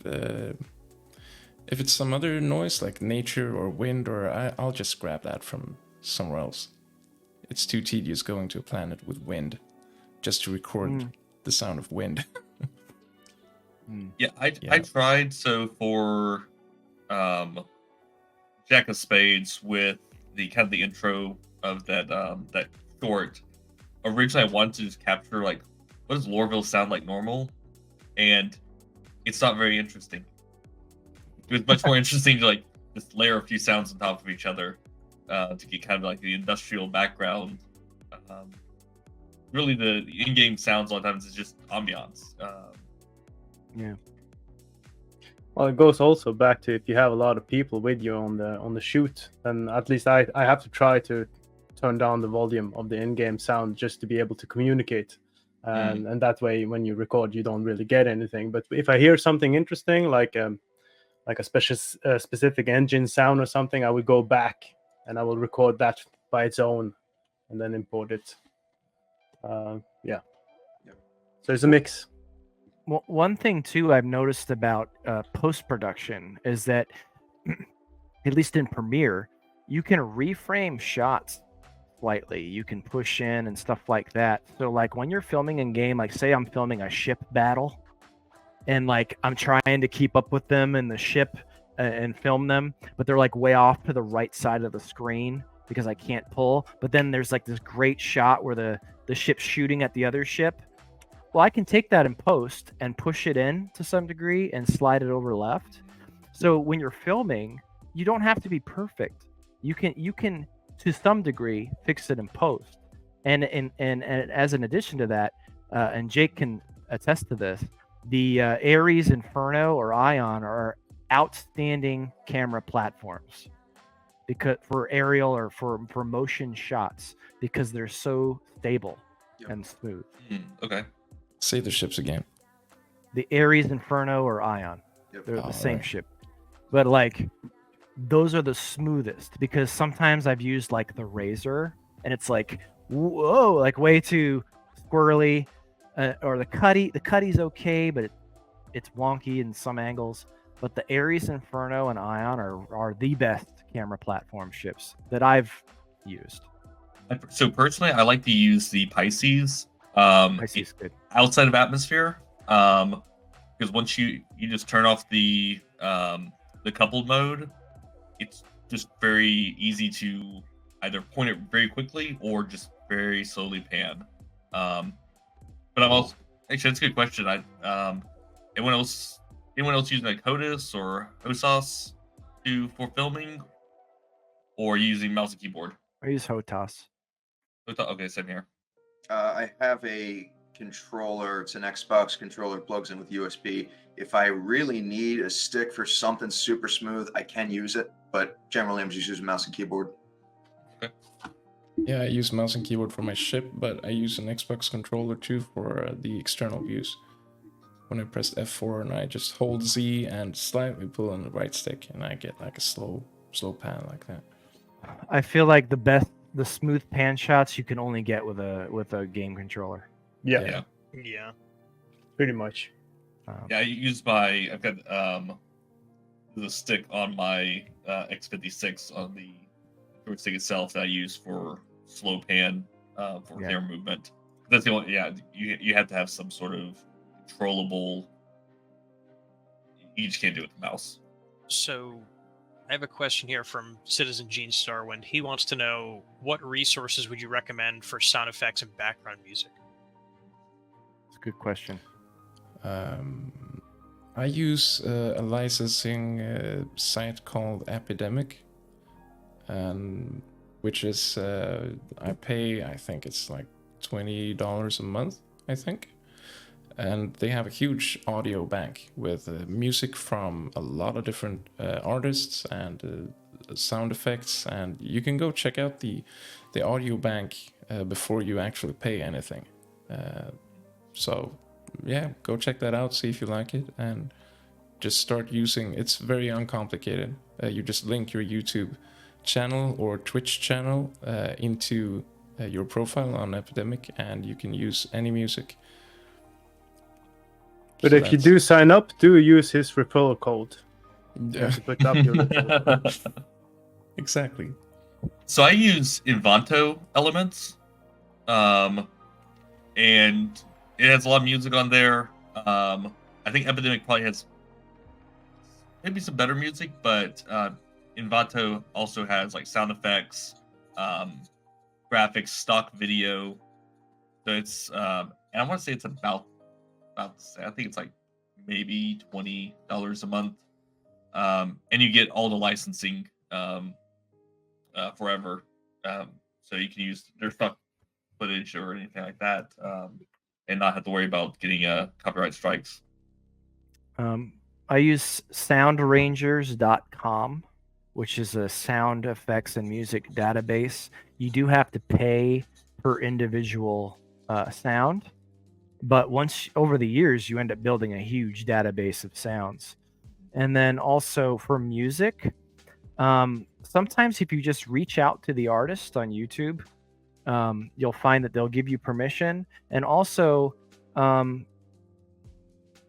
it's some other noise like nature or wind, or I'll just grab that from somewhere else. It's too tedious going to a planet with wind just to record the sound of wind. Yeah, I tried. So for Jack of Spades, with the kind of the intro of that short, originally I wanted to just capture like what does Lorville sound like normal, and it's not very interesting. It was much more interesting to like just layer a few sounds on top of each other to get kind of like the industrial background. Really, the in-game sounds a lot of times is just ambiance. Yeah. Well, it goes also back to if you have a lot of people with you on the shoot, then at least I have to try to turn down the volume of the in-game sound just to be able to communicate, and that way when you record you don't really get anything. But if I hear something interesting like a specific engine sound or something, I would go back and I will record that by its own and then import it. Yeah. So it's a mix. Well, one thing too I've noticed about post-production is that, at least in Premiere, you can reframe shots slightly. You can push in and stuff like that. So like when you're filming in game, like say I'm filming a ship battle, and like I'm trying to keep up with them in the ship and film them, but they're like way off to the right side of the screen because I can't pull. But then there's like this great shot where the ship's shooting at the other ship. Well, I can take that in post and push it in to some degree and slide it over left. So when you're filming, you don't have to be perfect. You can to some degree fix it in post. And as an addition to that, and Jake can attest to this, the Ares, Inferno, or Ion are outstanding camera platforms because for aerial or for motion shots because they're so stable and smooth. Okay. Say the ships again. The Ares, Inferno, or Ion. Yep. They're the same ship. But like those are the smoothest because sometimes I've used like the Razor and it's like whoa, like way too squirrely, or the Cuddy. The Cuddy's okay, but it's wonky in some angles. But the Ares, Inferno, and Ion are the best camera platform ships that I've used. So personally, I like to use the Pisces. Pisces good. Outside of atmosphere, because once you just turn off the coupled mode, it's just very easy to either point it very quickly or just very slowly pan. But I'm also actually that's a good question. Anyone else using like HOTAS or HOSAS for filming, or using mouse and keyboard? I use HOTAS. Okay, same here. I have a controller. It's an Xbox controller, plugs in with USB. If I really need a stick for something super smooth, I can use it, but generally I'm just using mouse and keyboard. Okay. Yeah, I use mouse and keyboard for my ship, but I use an Xbox controller too for the external views. When I press F4 and I just hold Z and slightly pull on the right stick, and I get like a slow pan like that. I feel like the smooth pan shots you can only get with a game controller. Yeah. Pretty much. Yeah, I've got the stick on my X56 on the joystick itself that I use for slow pan for camera movement. That's the only. Yeah, you have to have some sort of controllable. You just can't do it with the mouse. So, I have a question here from Citizen Gene Starwind. He wants to know what resources would you recommend for sound effects and background music? It's a good question. I use a licensing site called Epidemic, which is I pay. I think it's like $20 a month. I think. And they have a huge audio bank with music from a lot of different artists and sound effects, and you can go check out the audio bank before you actually pay anything. So yeah, go check that out, see if you like it, and just start using. It's very uncomplicated. You just link your YouTube channel or Twitch channel into your profile on Epidemic, and you can use any music. But So if you do sign up, do use his referral code. You Yeah. have to put up your referral code. Exactly. So I use Invanto elements, and it has a lot of music on there. I think Epidemic probably has maybe some better music, but Invanto also has like sound effects, graphics, stock video, So it's and I want to say it's about I think it's like maybe $20 a month, and you get all the licensing forever. So you can use their stock footage or anything like that, and not have to worry about getting copyright strikes. I use soundrangers.com, which is a sound effects and music database. You do have to pay per individual sound, but once over the years, you end up building a huge database of sounds. And then also for music, sometimes if you just reach out to the artist on YouTube, you'll find that they'll give you permission. And also,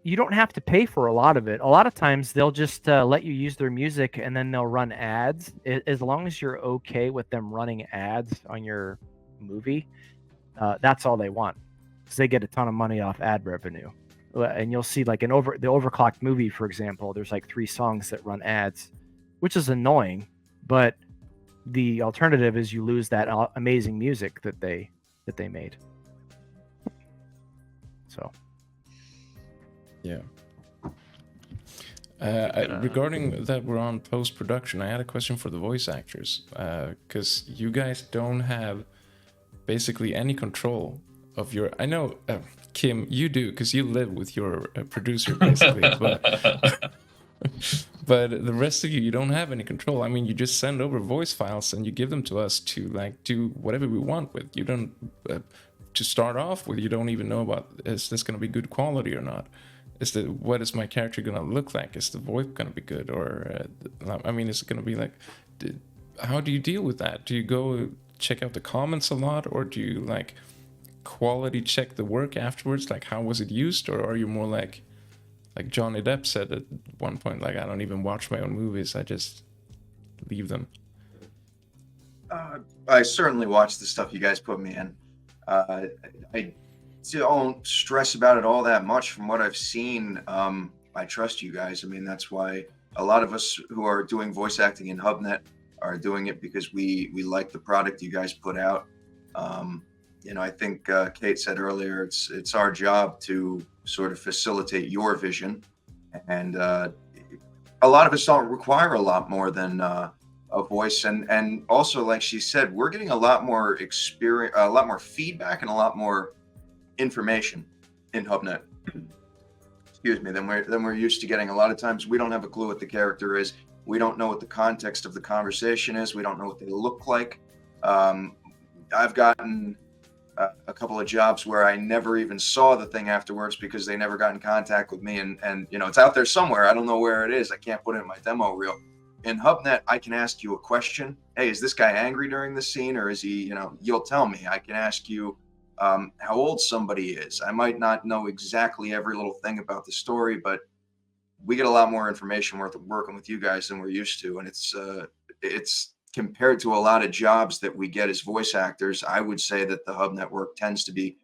you don't have to pay for a lot of it. A lot of times they'll just let you use their music, and then they'll run ads. As long as you're okay with them running ads on your movie, that's all they want, because they get a ton of money off ad revenue. And you'll see, like the Overclocked movie, for example, there's like 3 songs that run ads, which is annoying. But the alternative is you lose that amazing music that they made. So. Yeah. Regarding that, we're on post-production. I had a question for the voice actors, because you guys don't have basically any control of your. I know, Kim, you do, because you live with your producer basically, but the rest of you don't have any control. I mean, you just send over voice files and you give them to us to like do whatever we want with. You don't to start off with. You don't even know about is this going to be good quality or not. What is my character gonna look like? Is the voice gonna be good, or I mean, is it gonna be like? How do you deal with that? Do you go check out the comments a lot, or do you like quality check the work afterwards? Like, how was it used, or are you more like Johnny Depp said at one point, like, I don't even watch my own movies, I just leave them? I certainly watch the stuff you guys put me in. I don't stress about it all that much. From what I've seen, I trust you guys. I mean, that's why a lot of us who are doing voice acting in HubNet are doing it, because we like the product you guys put out. I think Kate said earlier, it's our job to sort of facilitate your vision, and a lot of us don't require a lot more than a voice, and also, like she said, we're getting a lot more experience, a lot more feedback, and a lot more information in HubNet, excuse me, than we're used to getting. A lot of times we don't have a clue what the character is. We don't know what the context of the conversation is. We don't know what they look like. I've gotten a couple of jobs where I never even saw the thing afterwards because they never got in contact with me, and it's out there somewhere. I don't know where it is. I can't put it in my demo reel. In HubNet, I can ask you a question. Hey, is this guy angry during this scene, or is he, you'll tell me. I can ask you how old somebody is. I might not know exactly every little thing about the story, but we get a lot more information working with you guys than we're used to. And it's compared to a lot of jobs that we get as voice actors, I would say that the HubNet work tends to be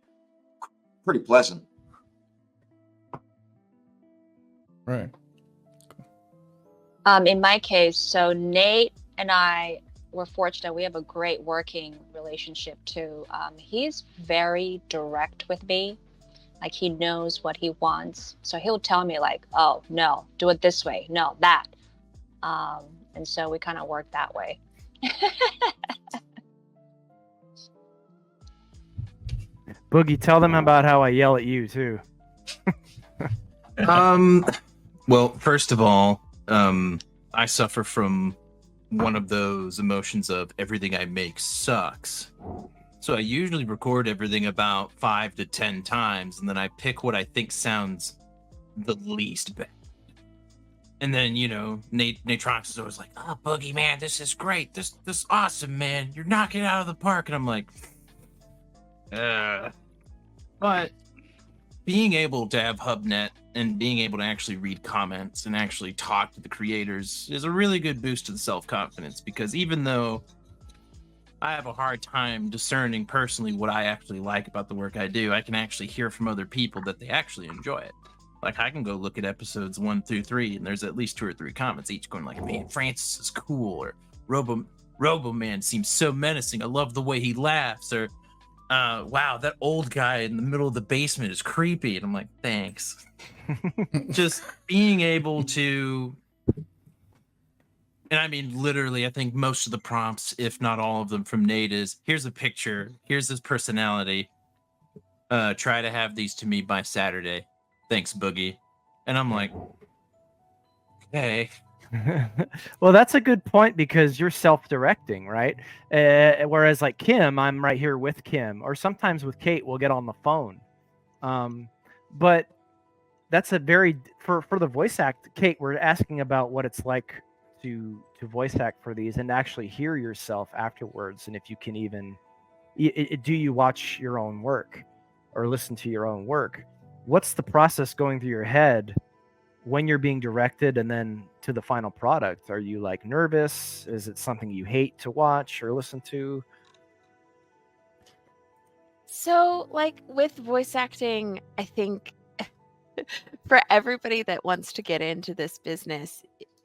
pretty pleasant. Right. In my case, so Nate and I were fortunate. We have a great working relationship too. He's very direct with me. Like, he knows what he wants. So he'll tell me like, oh, no, do it this way. No, that. And so we kind of work that way. Boogie, tell them about how I yell at you too. Well, first of all, I suffer from one of those emotions of everything I make sucks. So I usually record everything about 5 to 10 times, and then I pick what I think sounds the least bad. And then, Nate Trox is always like, "Oh, Boogie, man, this is great. This awesome, man. You're knocking it out of the park." And I'm like, But being able to have HubNet and being able to actually read comments and actually talk to the creators is a really good boost to the self-confidence, because even though I have a hard time discerning personally what I actually like about the work I do, I can actually hear from other people that they actually enjoy it. Like, I can go look at episodes 1 through 3, and there's at least 2 or 3 comments, each going like, "Man, Francis is cool," or Robo Man seems so menacing. I love the way he laughs," or wow, that old guy in the middle of the basement is creepy. And I'm like, thanks. Just being able to, and I mean, literally, I think most of the prompts, if not all of them from Nate is, here's a picture, here's his personality. Try to have these to me by Saturday. Thanks, Boogie. And I'm like, okay. Well, that's a good point because you're self-directing, right? Whereas like Kim, I'm right here with Kim, or sometimes with Kate, we'll get on the phone. But that's a very for the voice act. Kate, we're asking about what it's like to voice act for these and actually hear yourself afterwards, and if you can even do you watch your own work or listen to your own work? What's the process going through your head when you're being directed and then to the final product? Are you like nervous? Is it something you hate to watch or listen to? So, like with voice acting, I think for everybody that wants to get into this business,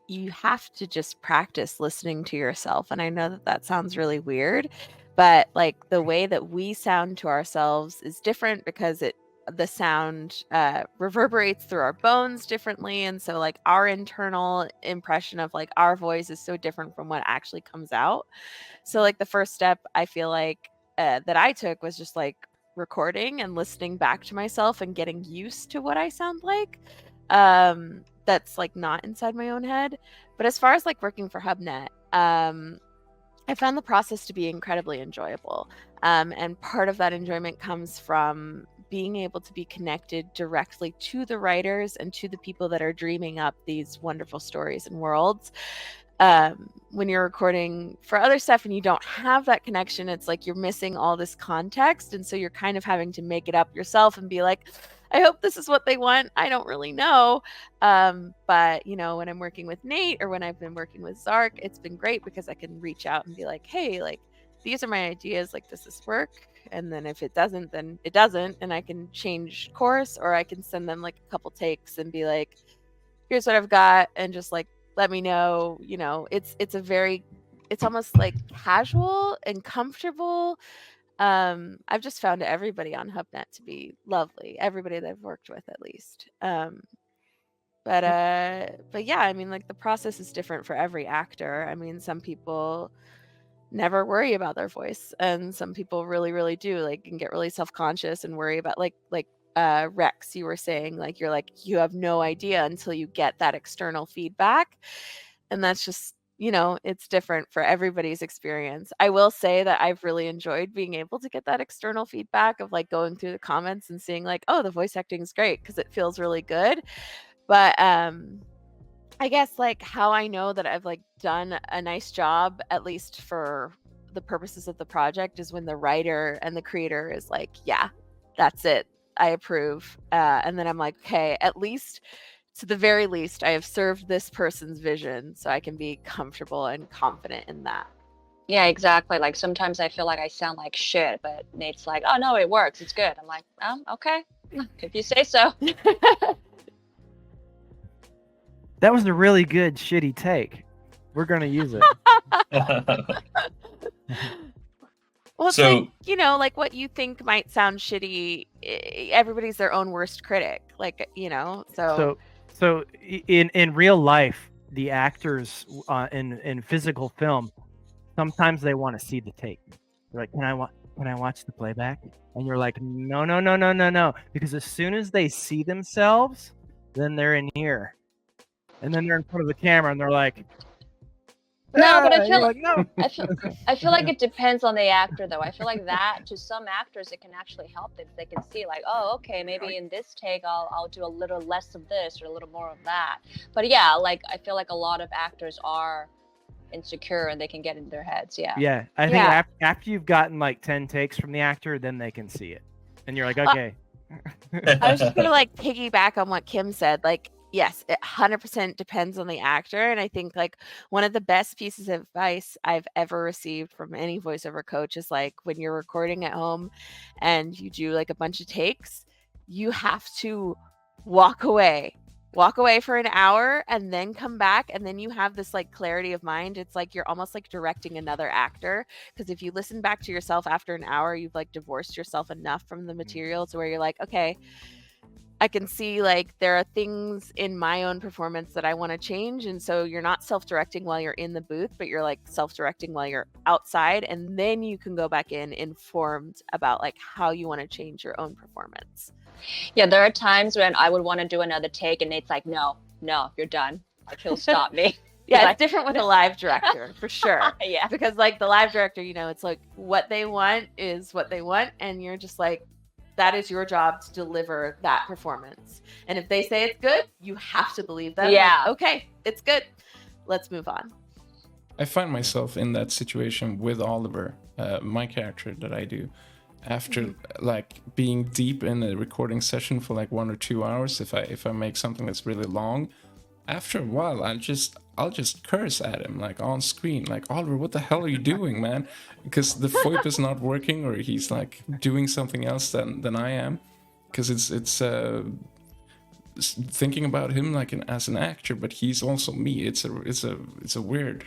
you have to just practice listening to yourself. And I know that that sounds really weird, but like the way that we sound to ourselves is different because the sound reverberates through our bones differently, and so like our internal impression of like our voice is so different from what actually comes out. So like the first step I feel like that I took was just like recording and listening back to myself and getting used to what I sound like. That's like not inside my own head. But as far as like working for HubNet, I found the process to be incredibly enjoyable. And part of that enjoyment comes from being able to be connected directly to the writers and to the people that are dreaming up these wonderful stories and worlds. When you're recording for other stuff and you don't have that connection, it's like you're missing all this context. And so you're kind of having to make it up yourself and be like, I hope this is what they want. I don't really know. But, you know, when I'm working with Nate or when I've been working with Zark, it's been great because I can reach out and be like, hey, like, these are my ideas. Like, does this work? And then if it doesn't, then it doesn't. And I can change course, or I can send them like a couple takes and be like, here's what I've got. And just like, let me know. You know, it's almost like casual and comfortable. I've just found everybody on HubNet to be lovely. Everybody that I've worked with, at least. But yeah, I mean, like the process is different for every actor. I mean, some people never worry about their voice, and some people really, really do. Like, can get really self-conscious and worry about like Rex, you were saying, like you're like you have no idea until you get that external feedback, and that's just, you know, it's different for everybody's experience. I will say that I've really enjoyed being able to get that external feedback of like going through the comments and seeing like, oh, the voice acting is great, because it feels really good. But I guess like how I know that I've like done a nice job, at least for the purposes of the project, is when the writer and the creator is like, yeah, that's it, I approve. And then I'm like, okay, at least to the very least, I have served this person's vision, so I can be comfortable and confident in that. Yeah, exactly. Like sometimes I feel like I sound like shit, but Nate's like, oh no, it works, it's good. I'm like, okay, if you say so. That was a really good shitty take. We're gonna use it. Well, it's So- like, you know, like what you think might sound shitty, everybody's their own worst critic. Like, you know, so in real life, the actors in physical film, sometimes they want to see the take. They're like, can I watch the playback? And you're like, no, because as soon as they see themselves, then they're in here, and then they're in front of the camera, and they're like, No, but I "Ah," feel you're like, no. I feel like it depends on the actor, though. I feel like that to some actors it can actually help them. They can see like, oh, okay, maybe in this take I'll do a little less of this or a little more of that. But yeah, like I feel like a lot of actors are insecure and they can get in their heads. Yeah. Yeah, I think after you've gotten like 10 takes from the actor, then they can see it, and you're like, okay. I was just gonna like piggyback on what Kim said. Like, yes, it 100% depends on the actor. And I think like one of the best pieces of advice I've ever received from any voiceover coach is like when you're recording at home and you do like a bunch of takes, you have to walk away walk away for an hour and then come back, and then you have this like clarity of mind. It's like you're almost like directing another actor, because if you listen back to yourself after an hour, you've like divorced yourself enough from the material to where you're like, okay, I can see like there are things in my own performance that I want to change. And so you're not self-directing while you're in the booth, but you're like self-directing while you're outside. And then you can go back in informed about like how you want to change your own performance. Yeah, there are times when I would want to do another take and Nate's like, no, you're done. Like he'll stop me. Yeah, it's different with a live director for sure. Yeah. Because like the live director, you know, it's like what they want is what they want. And you're just like, that is your job to deliver that performance. And if they say it's good, you have to believe them. Yeah. Like, okay, it's good. Let's move on. I find myself in that situation with Oliver, my character that I do. After like being deep in a recording session for like 1 or 2 hours, if I make something that's really long, after a while I'll just curse at him like on screen, like, Oliver, what the hell are you doing, man? Because the VoIP is not working, or he's like doing something else than I am. Because it's thinking about him like as an actor, but he's also me. It's a weird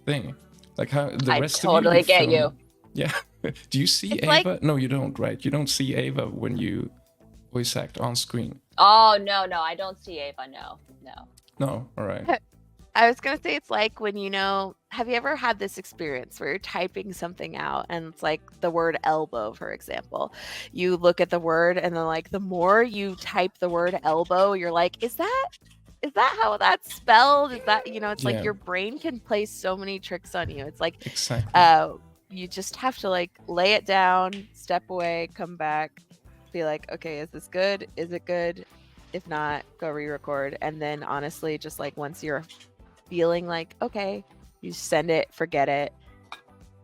thing. Like how the rest totally of you get you. Yeah. Do you see It's Ava? like- No, you don't, right? You don't see Ava when you voice act on screen. Oh, no, I don't see Ava. No. No, all right. I was going to say it's like when, you know, have you ever had this experience where you're typing something out and it's like the word elbow, for example. You look at the word and then like the more you type the word elbow, you're like, is that how that's spelled? Is that, you know, it's Yeah. like your brain can play so many tricks on you. It's like Exactly. you just have to like lay it down, step away, come back, be like, okay, is this good? Is it good? If not, go re-record. And then honestly, just like once you're feeling like, okay, you send it, forget it.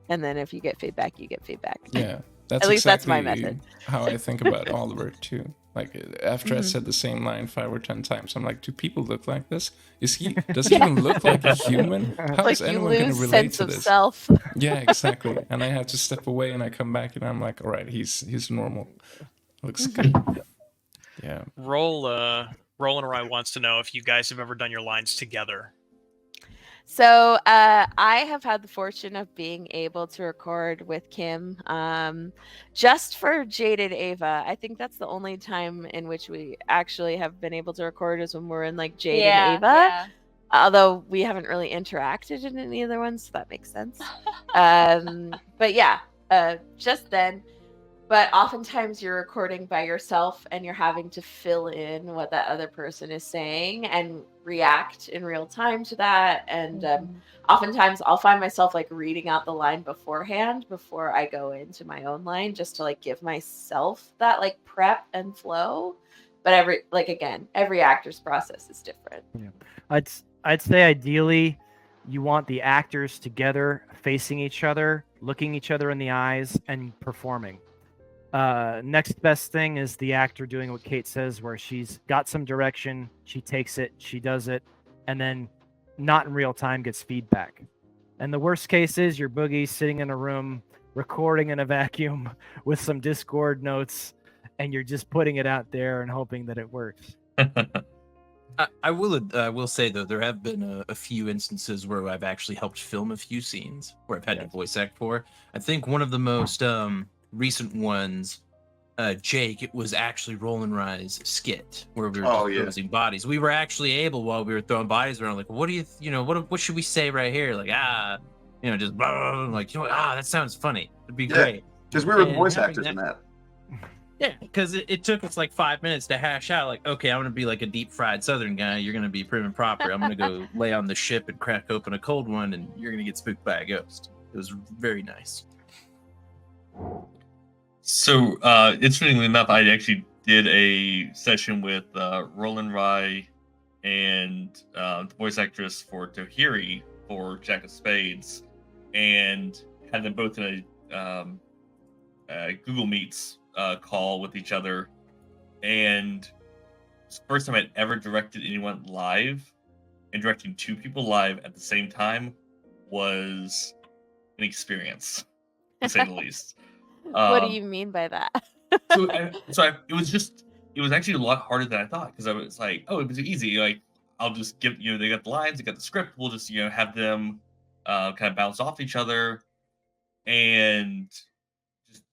And then if you get feedback, you get feedback. Yeah. That's At least that's my exactly method. how I think about Oliver too. Like after I said the same line 5 or 10 times, I'm like, do people look like this? Does he even look like a human? How Like is you anyone going to lose relate sense to of this? self. Yeah, exactly. And I have to step away, and I come back, and I'm like, all right, he's normal. Looks good. Yeah. Roland or I wants to know if you guys have ever done your lines together. So I have had the fortune of being able to record with Kim just for Jaded Ava. I think that's the only time in which we actually have been able to record is when we're in like Jaded Ava. Yeah. Although we haven't really interacted in any other ones, so that makes sense. But yeah, just then. But oftentimes you're recording by yourself and you're having to fill in what that other person is saying and react in real time to that. And oftentimes I'll find myself like reading out the line beforehand before I go into my own line, just to like give myself that like prep and flow. But every actor's process is different. Yeah. I'd say ideally you want the actors together, facing each other, looking each other in the eyes, and performing. Next best thing is the actor doing what Kate says, where she's got some direction, she takes it, she does it, and then not in real time gets feedback. And the worst case is your boogie sitting in a room recording in a vacuum with some Discord notes, and you're just putting it out there and hoping that it works. I will say though, there have been a few instances where I've actually helped film a few scenes where I've had to voice act for. I think one of the most recent ones, Jake, it was actually Roland Rye's skit where we were just throwing bodies. We were actually able, while we were throwing bodies around, like, what do what should we say right here? Like, just blah, blah, blah, like, that sounds funny. It'd be great. Because we were the voice actors in that. Yeah, because it took us like 5 minutes to hash out, like, okay, I'm going to be like a deep fried Southern guy. You're going to be prim and proper. I'm going to go lay on the ship and crack open a cold one, and you're going to get spooked by a ghost. It was very nice. So, interestingly enough, I actually did a session with Roland Rye and the voice actress for Tohiri for Jack of Spades, and had them both in a Google Meets call with each other. And it's the first time I'd ever directed anyone live, and directing 2 people live at the same time was an experience, to say the least. What do you mean by that? It it was actually a lot harder than I thought, because I was like, oh, it was easy. Like, I'll just give, they got the lines, they got the script. We'll just, have them kind of bounce off each other, and just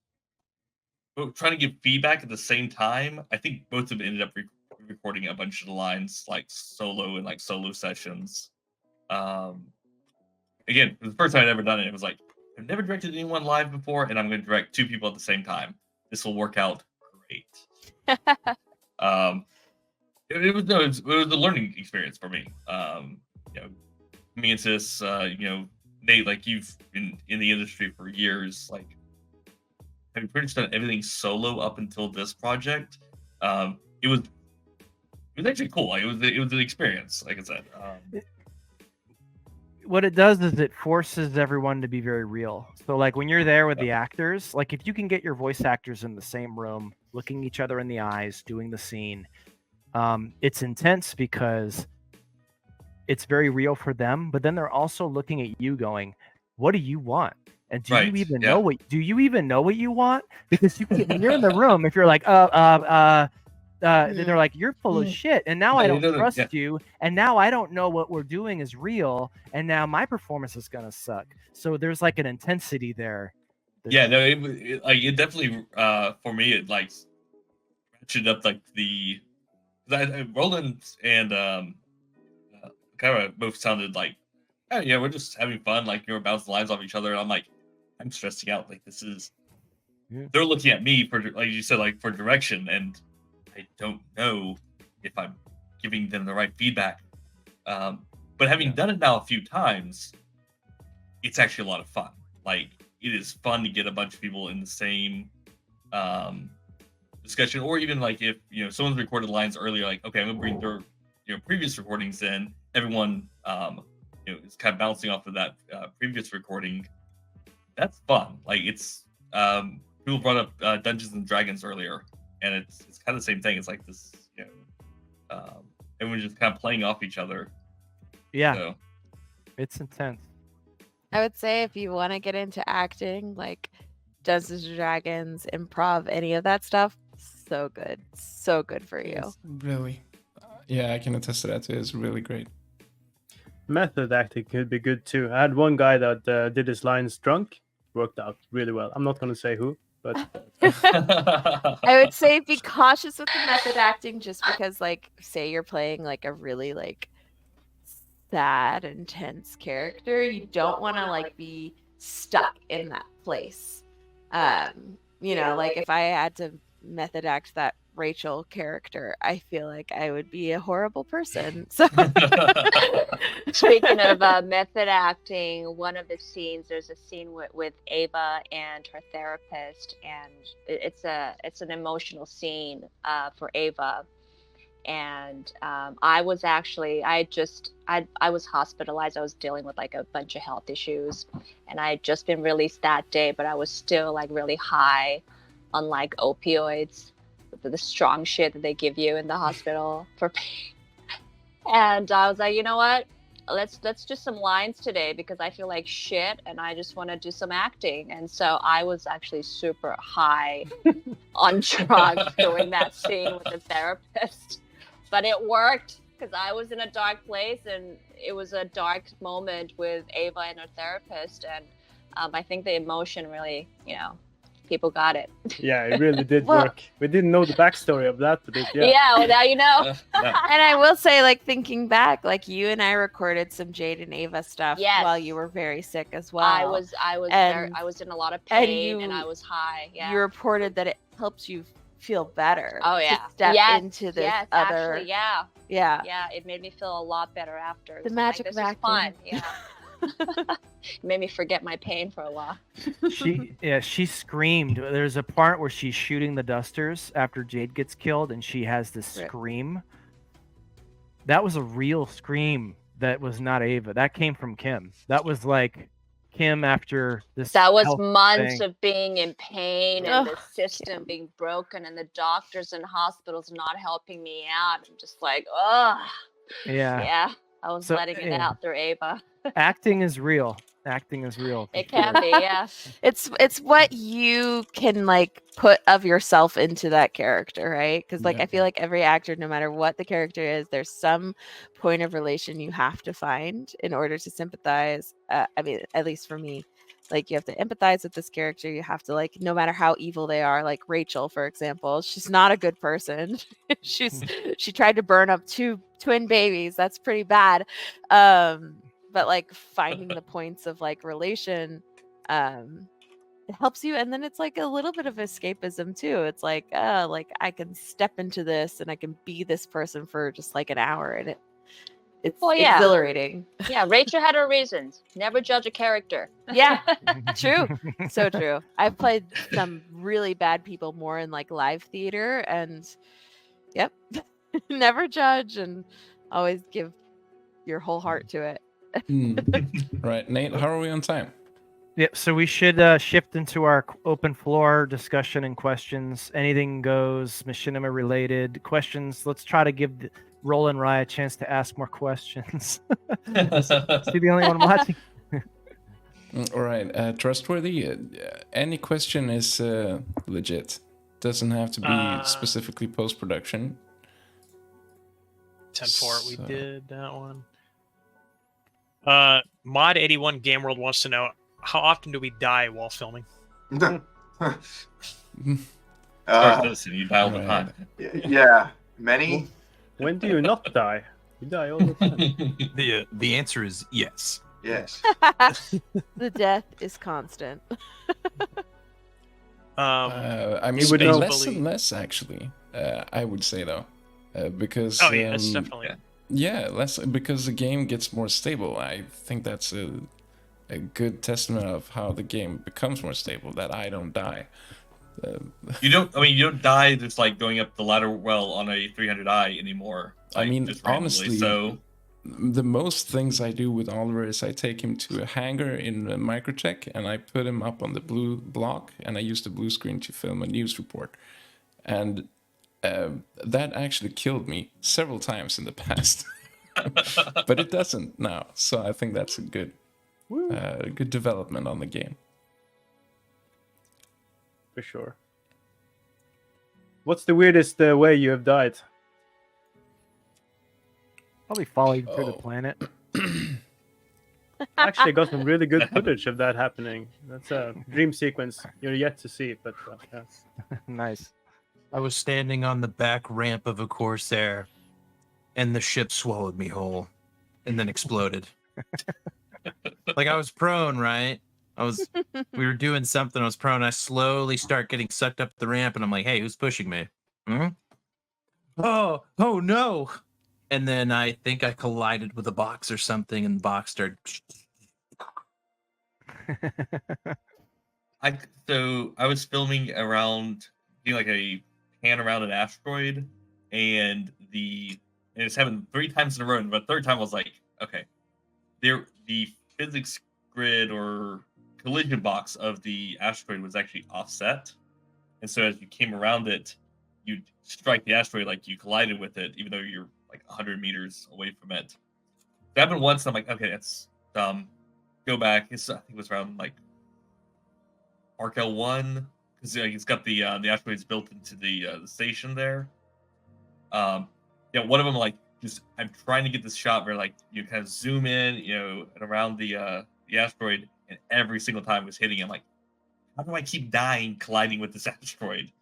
trying to give feedback at the same time. I think both of them ended up recording a bunch of the lines like solo and like solo sessions. Again, it was the first time I'd ever done it. It was like, I've never directed anyone live before, and I'm going to direct 2 people at the same time. This will work out great. It was a learning experience for me. Me and Sis, Nate, like, you've been in the industry for years. Like, having pretty much done everything solo up until this project, it was actually cool. Like, it was an experience. Like I said. What it does is it forces everyone to be very real. So like when you're there with the actors, like if you can get your voice actors in the same room, looking each other in the eyes, doing the scene, it's intense because it's very real for them, but then they're also looking at you going, what do you want? And do you even know what you want? Because when you're in the room, if you're like, they're like, you're full of shit, and now I don't trust you, and now I don't know what we're doing is real, and now my performance is gonna suck. So there's like an intensity there. Yeah, no, it definitely for me it like ratcheted up like the Roland and kind of both sounded like, oh yeah, we're just having fun, like bouncing lines off each other, and I'm like, I'm stressing out, like this is. Yeah. They're looking at me for, like you said, like for direction, and I don't know if I'm giving them the right feedback. But having done it now a few times, it's actually a lot of fun. Like, it is fun to get a bunch of people in the same discussion, or even like if someone's recorded lines earlier, like, okay, I'm gonna bring their previous recordings in. Everyone is kind of bouncing off of that previous recording. That's fun. Like, it's people brought up Dungeons and Dragons earlier. And it's kind of the same thing. It's like this, everyone's just kind of playing off each other. Yeah, so. It's intense. I would say if you want to get into acting, like Dungeons and Dragons, improv, any of that stuff, so good for you. It's really, yeah, I can attest to that too. It's really great. Method acting could be good too. I had one guy that did his lines drunk, worked out really well. I'm not going to say who. But I would say be cautious with the method acting, just because, like, say you're playing like a really like sad, intense character, you don't want to like be stuck in that place. Like if I had to method act that Rachel character, I feel like I would be a horrible person. So speaking of method acting, one of the scenes, there's a scene with Ava and her therapist, and it's an emotional scene for Ava. And I was hospitalized. I was dealing with like a bunch of health issues, and I had just been released that day, but I was still like really high on like opioids, the strong shit that they give you in the hospital for pain. And I was like, you know what? Let's do some lines today, because I feel like shit and I just want to do some acting. And so I was actually super high on drugs doing that scene with the therapist. But it worked, because I was in a dark place, and it was a dark moment with Ava and her therapist. And I think the emotion really, people got it. Yeah, it really did work. We didn't know the backstory of that, but well, now you know. And I will say, like, thinking back, like, you and I recorded some Jade and Ava stuff while you were very sick as well. I was in a lot of pain, and I was high. Yeah. You reported that it helps you feel better. Oh yeah. To step into this other. Actually, yeah. Yeah, it made me feel a lot better after. The magic of acting. Fun. Yeah. It made me forget my pain for a while. She screamed. There's a part where she's shooting the dusters after Jade gets killed, and she has this scream. That was a real scream. That was not Ava. That came from Kim. That was like Kim after this. That was months of being in pain and the system being broken and the doctors and hospitals not helping me out. I'm just like, oh. Yeah. I was letting it out through Ava. Acting is real. Acting is real. for It can sure. be, yeah. It's what you can like put of yourself into that character, right? Because like Yeah. I feel like every actor, no matter what the character is, there's some point of relation you have to find in order to sympathize. I mean, at least for me, like you have to empathize with this character. You have to like, no matter how evil they are, like Rachel, for example, she's not a good person. She tried to burn up 2 twin babies. That's pretty bad. But like finding the points of like relation, it helps you, and then it's like a little bit of escapism too. It's like I can step into this and I can be this person for just like an hour, and it's Well, yeah. exhilarating. Yeah, Rachel had her reasons. Never judge a character. Yeah, true. So true. I've played some really bad people more in like live theater, and yep, never judge and always give your whole heart to it. Right, Nate, how are we on time? Yep. So we should shift into our open floor discussion and questions. Anything goes, machinima related questions. Let's try to give Roland Rye a chance to ask more questions. Is he the only one watching? All right, trustworthy. Any question is legit. Doesn't have to be specifically post-production. 10-4, we So- did that one. Mod81 Game World wants to know, how often do we die while filming? Listen, you dialed it high. Yeah, many. When do you not die? You die all the time. The answer is yes. Yes. The death is constant. I mean, You would know- less and less actually. I would say though, because Oh yeah, it's definitely. yeah, less because the game gets more stable. I think that's a good testament of how the game becomes more stable. That I don't die. You don't. I mean, you don't die just like going up the ladder well on a 300i anymore. I like, mean, just randomly. honestly, So the most things I do with Oliver is I take him to a hangar in Microtech and I put him up on the blue block and I use the blue screen to film a news report. And that actually killed me several times in the past. But it doesn't now. So I think that's a good development on the game. For sure. What's the weirdest way you have died? Probably falling through the Oh. planet. Actually, I got some really good footage of that happening. That's a dream sequence you're yet to see, but yeah. Nice. I was standing on the back ramp of a Corsair, and the ship swallowed me whole, and then exploded. Like I was prone, right? We were doing something. I was prone. I slowly start getting sucked up the ramp, and I'm like, "Hey, who's pushing me?" Hmm? Oh no! And then I think I collided with a box or something, and the box started. I was filming around doing like a pan around an asteroid, and it's happened 3 times in a row. But the third time I was like, okay, the physics grid or collision box of the asteroid was actually offset, and so as you came around it, you'd strike the asteroid like you collided with it, even though you're like 100 meters away from it. That happened once, and I'm like, okay, that's dumb. Go back. I think it was around like Arc L1, because it's got the asteroids built into the station there. Yeah, one of them like just I'm trying to get this shot where like you kind of zoom in, and around the asteroid, and every single time it was hitting. I'm like, how do I keep dying colliding with this asteroid?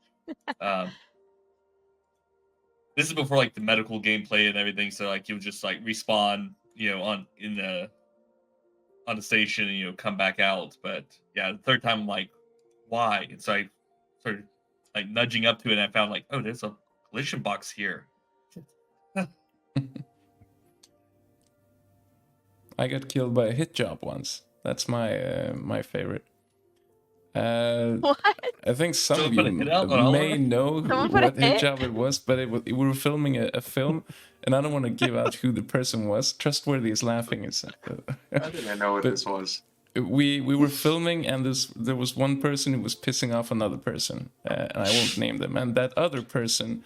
This is before like the medical gameplay and everything, so like you would just like respawn, on the station and come back out. But yeah, the third time I'm like, why? And so I started like nudging up to it, and I found like, oh, there's a collision box here. I got killed by a hit job once. That's my favorite. What? I think some Someone of put you a hit out on may Oliver? know Someone put a what hit hit? job it was, but we were filming a film, and I don't want to give out who the person was. Trustworthy is laughing. I didn't know what But- this was. We were filming, and there was one person who was pissing off another person, and I won't name them. And that other person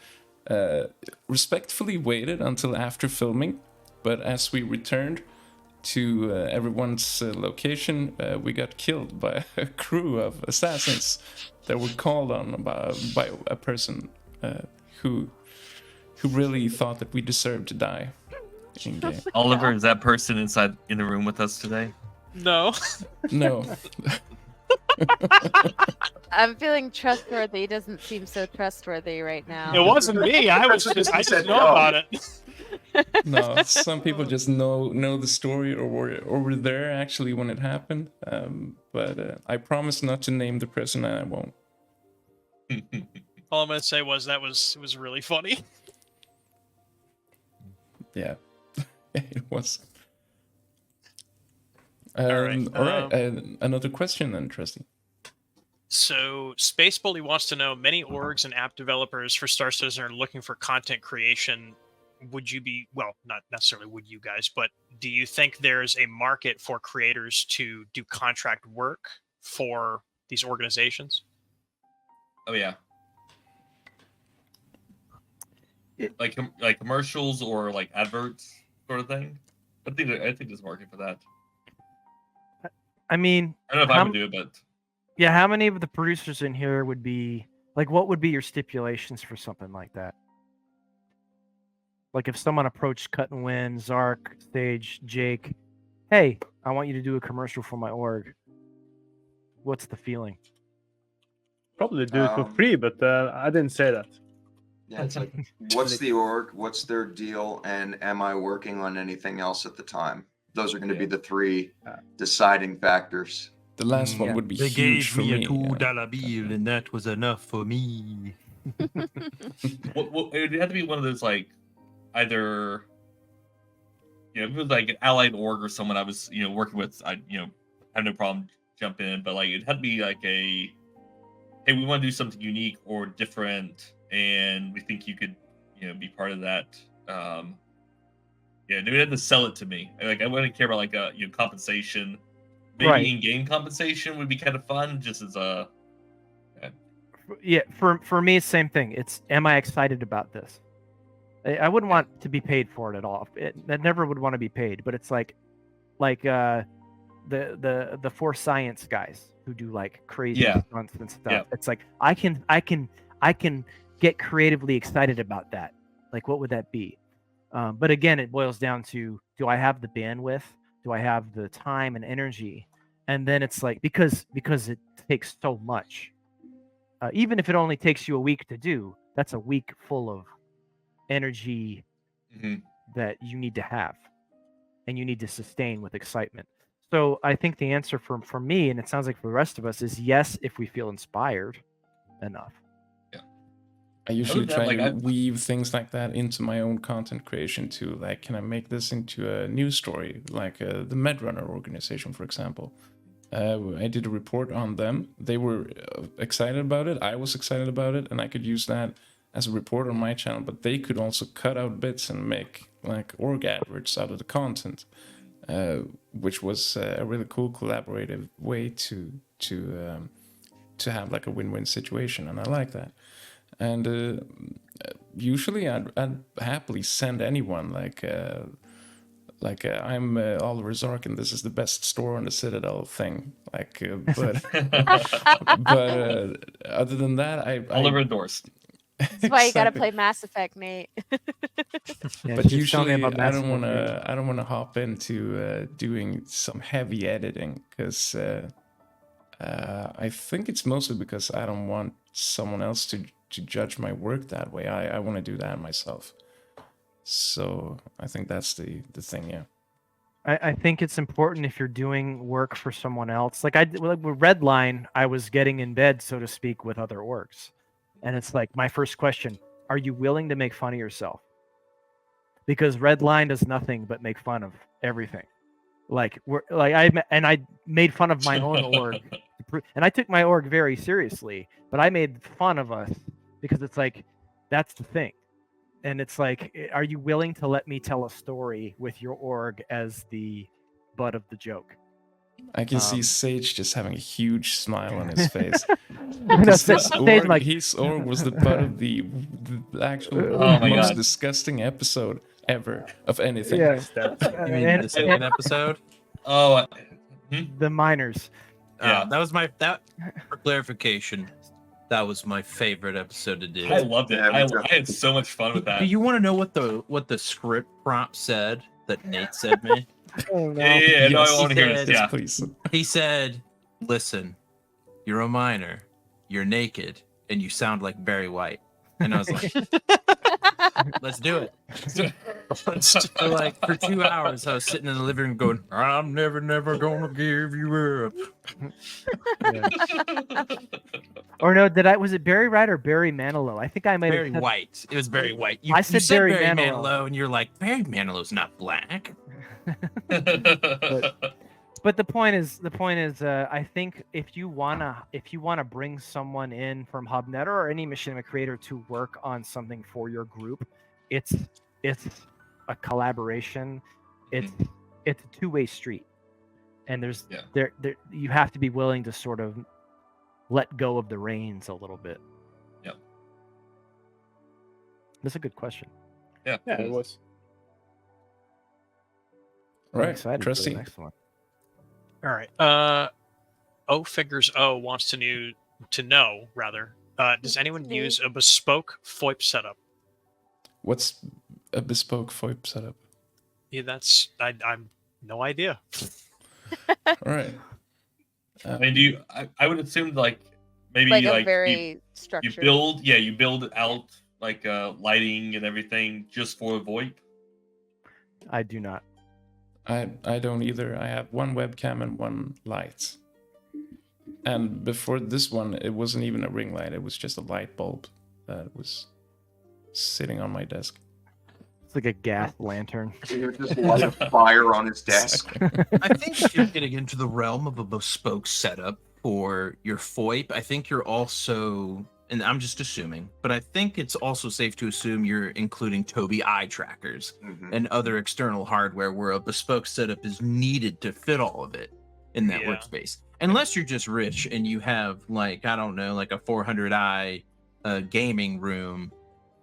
respectfully waited until after filming, but as we returned, to everyone's location, we got killed by a crew of assassins that were called on by a person who really thought that we deserved to die in game. Oliver, is that person in the room with us today? No. No. I'm feeling trustworthy. He doesn't seem so trustworthy right now. It wasn't me. I just know about it. No, some people just know the story or were there actually when it happened. But I promise not to name the person, and I won't. All I'm gonna say was it was really funny. Yeah, it was. All right. Another question then, Trusty. So, Space Bully wants to know, many orgs and app developers for Star Citizen are looking for content creation. Would you be, well, not necessarily would you guys, but do you think there's a market for creators to do contract work for these organizations? Oh yeah. Like commercials or like adverts sort of thing. I think there's a market for that. I mean, I don't know if I would do it, but yeah, how many of the producers in here would be like? What would be your stipulations for something like that? Like if someone approached Cut and Win, Zark, Stage, Jake, hey, I want you to do a commercial for my org. What's the feeling? Probably do it for free, but I didn't say that. Yeah, it's like, what's the org? What's their deal? And am I working on anything else at the time? Those are going to be the three deciding factors. The last one would be They huge gave for me a me. $2 bill, and that was enough for me. well, it would have to be one of those like either if it was like an allied org or someone I was working with, I have no problem jump in, but like it had to be like a hey, we want to do something unique or different, and we think you could be part of that. Yeah, they had to sell it to me. Like I wouldn't care about like compensation. Maybe Right. in-game compensation would be kind of fun, just as a. Yeah, for me, same thing. It's, am I excited about this? I wouldn't want to be paid for it at all. I never would want to be paid, but it's like the four science guys who do like crazy stunts and stuff. Yeah. It's like I can get creatively excited about that. Like, what would that be? But again, it boils down to, do I have the bandwidth? Do I have the time and energy? And then it's like, because it takes so much. Even if it only takes you a week to do, that's a week full of energy that you need to have and you need to sustain with excitement. So I think the answer for me, and it sounds like for the rest of us, is yes, if we feel inspired enough. I usually try to weave things like that into my own content creation too. Like, can I make this into a news story? Like the Medrunner organization, for example. I did a report on them. They were excited about it. I was excited about it, and I could use that as a report on my channel. But they could also cut out bits and make like org adverts out of the content, which was a really cool collaborative way to have like a win-win situation, and I like that. And usually I'd happily send anyone like I'm Oliver Zark and this is the best store on the Citadel thing. Like, but other than that, Oliver endorsed. That's why you gotta play Mass Effect, Nate. But usually I don't want to hop into doing some heavy editing because I think it's mostly because I don't want someone else to judge my work that way. I want to do that myself. So I think that's the thing, yeah. I think it's important if you're doing work for someone else. Like with Redline, I was getting in bed, so to speak, with other orgs. And it's like, my first question, are you willing to make fun of yourself? Because Redline does nothing but make fun of everything. I made fun of my own org. And I took my org very seriously, but I made fun of us because it's like, that's the thing. And it's like, are you willing to let me tell a story with your org as the butt of the joke? I can see Sage just having a huge smile on his face. His org was the butt of the actual most disgusting episode. ever of anything. Yeah. You mean the second episode? Oh, The miners. Yeah. That was for clarification, that was my favorite episode to do. I loved it. Yeah, I me too. had so much fun with that. Do you want to know what the script prompt said that Nate said me? Oh, no. Yeah, no, Yes, I want to hear this. yes, Yeah. please. He said, "Listen, you're a miner, you're naked, and you sound like Barry White." And I was like, "Let's do it." So like for 2 hours, I was sitting in the living room going, "I'm never gonna give you up." Or no, was it Barry White or Barry Manilow? I think I might Barry have said, White. It was Barry White. I said you Barry Barry Manilow. Manilow, and you're like, Barry Manilow's not black. But the point is, I think if you wanna bring someone in from HubNet or any Machinima creator to work on something for your group, it's a collaboration. It's a two-way street, and there you have to be willing to sort of let go of the reins a little bit. Yep. That's a good question. Yeah, it was. I'm Right, excited for Trusty. the next one. All right. O figures O wants to know rather. Does anyone use a bespoke FOIP setup? What's a bespoke FOIP setup? Yeah, I'm no idea. All right. I mean, I would assume like maybe Like a like very you structured. you build out like lighting and everything just for VoIP. I do not. I don't either. I have one webcam and one light. And before this one, it wasn't even a ring light. It was just a light bulb that was sitting on my desk. It's like a gas lantern. You're just light a fire on his desk. I think if you're getting into the realm of a bespoke setup for your FOIP, I think you're also, and I'm just assuming, but I think it's also safe to assume you're including Tobii eye trackers and other external hardware where a bespoke setup is needed to fit all of it in that workspace. Unless you're just rich and you have like, I don't know, like a 400i gaming room,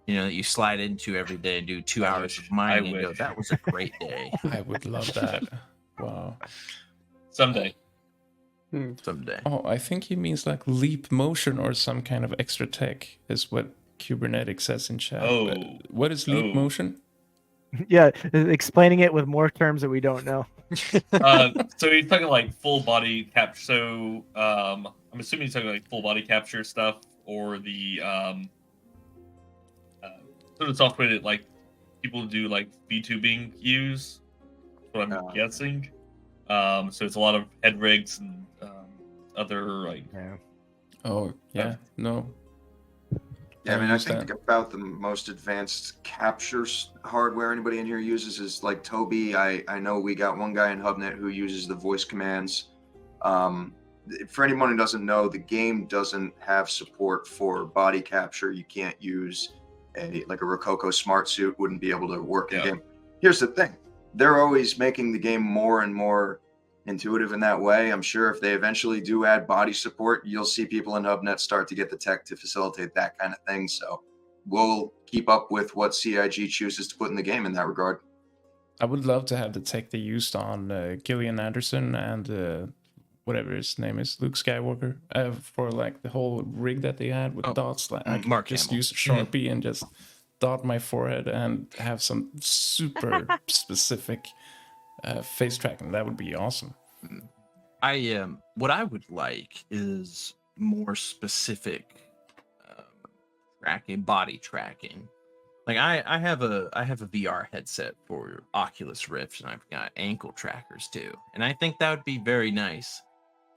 that you slide into every day and do 2 hours of mining and go, that was a great day. I would love that. Wow. Someday. Someday. Oh, I think he means like leap motion or some kind of extra tech is what Kubernetes says in chat. Oh. What is leap motion? Yeah, explaining it with more terms that we don't know. So he's talking like full body capture. So I'm assuming he's talking like full body capture stuff or the sort of software that like people do like VTubing use. That's what I'm guessing. So it's a lot of head rigs and other like. Yeah. Oh yeah, no. Yeah, I mean, I think about the most advanced captures hardware anybody in here uses is like Tobii. I know we got one guy in HubNet who uses the voice commands. For anyone who doesn't know, the game doesn't have support for body capture. You can't use like a Rococo smart suit wouldn't be able to work in the game. Here's the thing. They're always making the game more and more intuitive in that way. I'm sure if they eventually do add body support, you'll see people in HubNet start to get the tech to facilitate that kind of thing. So we'll keep up with what CIG chooses to put in the game in that regard. I would love to have the tech they used on Gillian Anderson and whatever his name is, Luke Skywalker, for like the whole rig that they had with dots. Like I could just use a Sharpie and just dot my forehead and have some super specific face tracking. That would be awesome. What I would like is more specific tracking, body tracking. Like I have a VR headset for Oculus Rift, and I've got ankle trackers too. And I think that would be very nice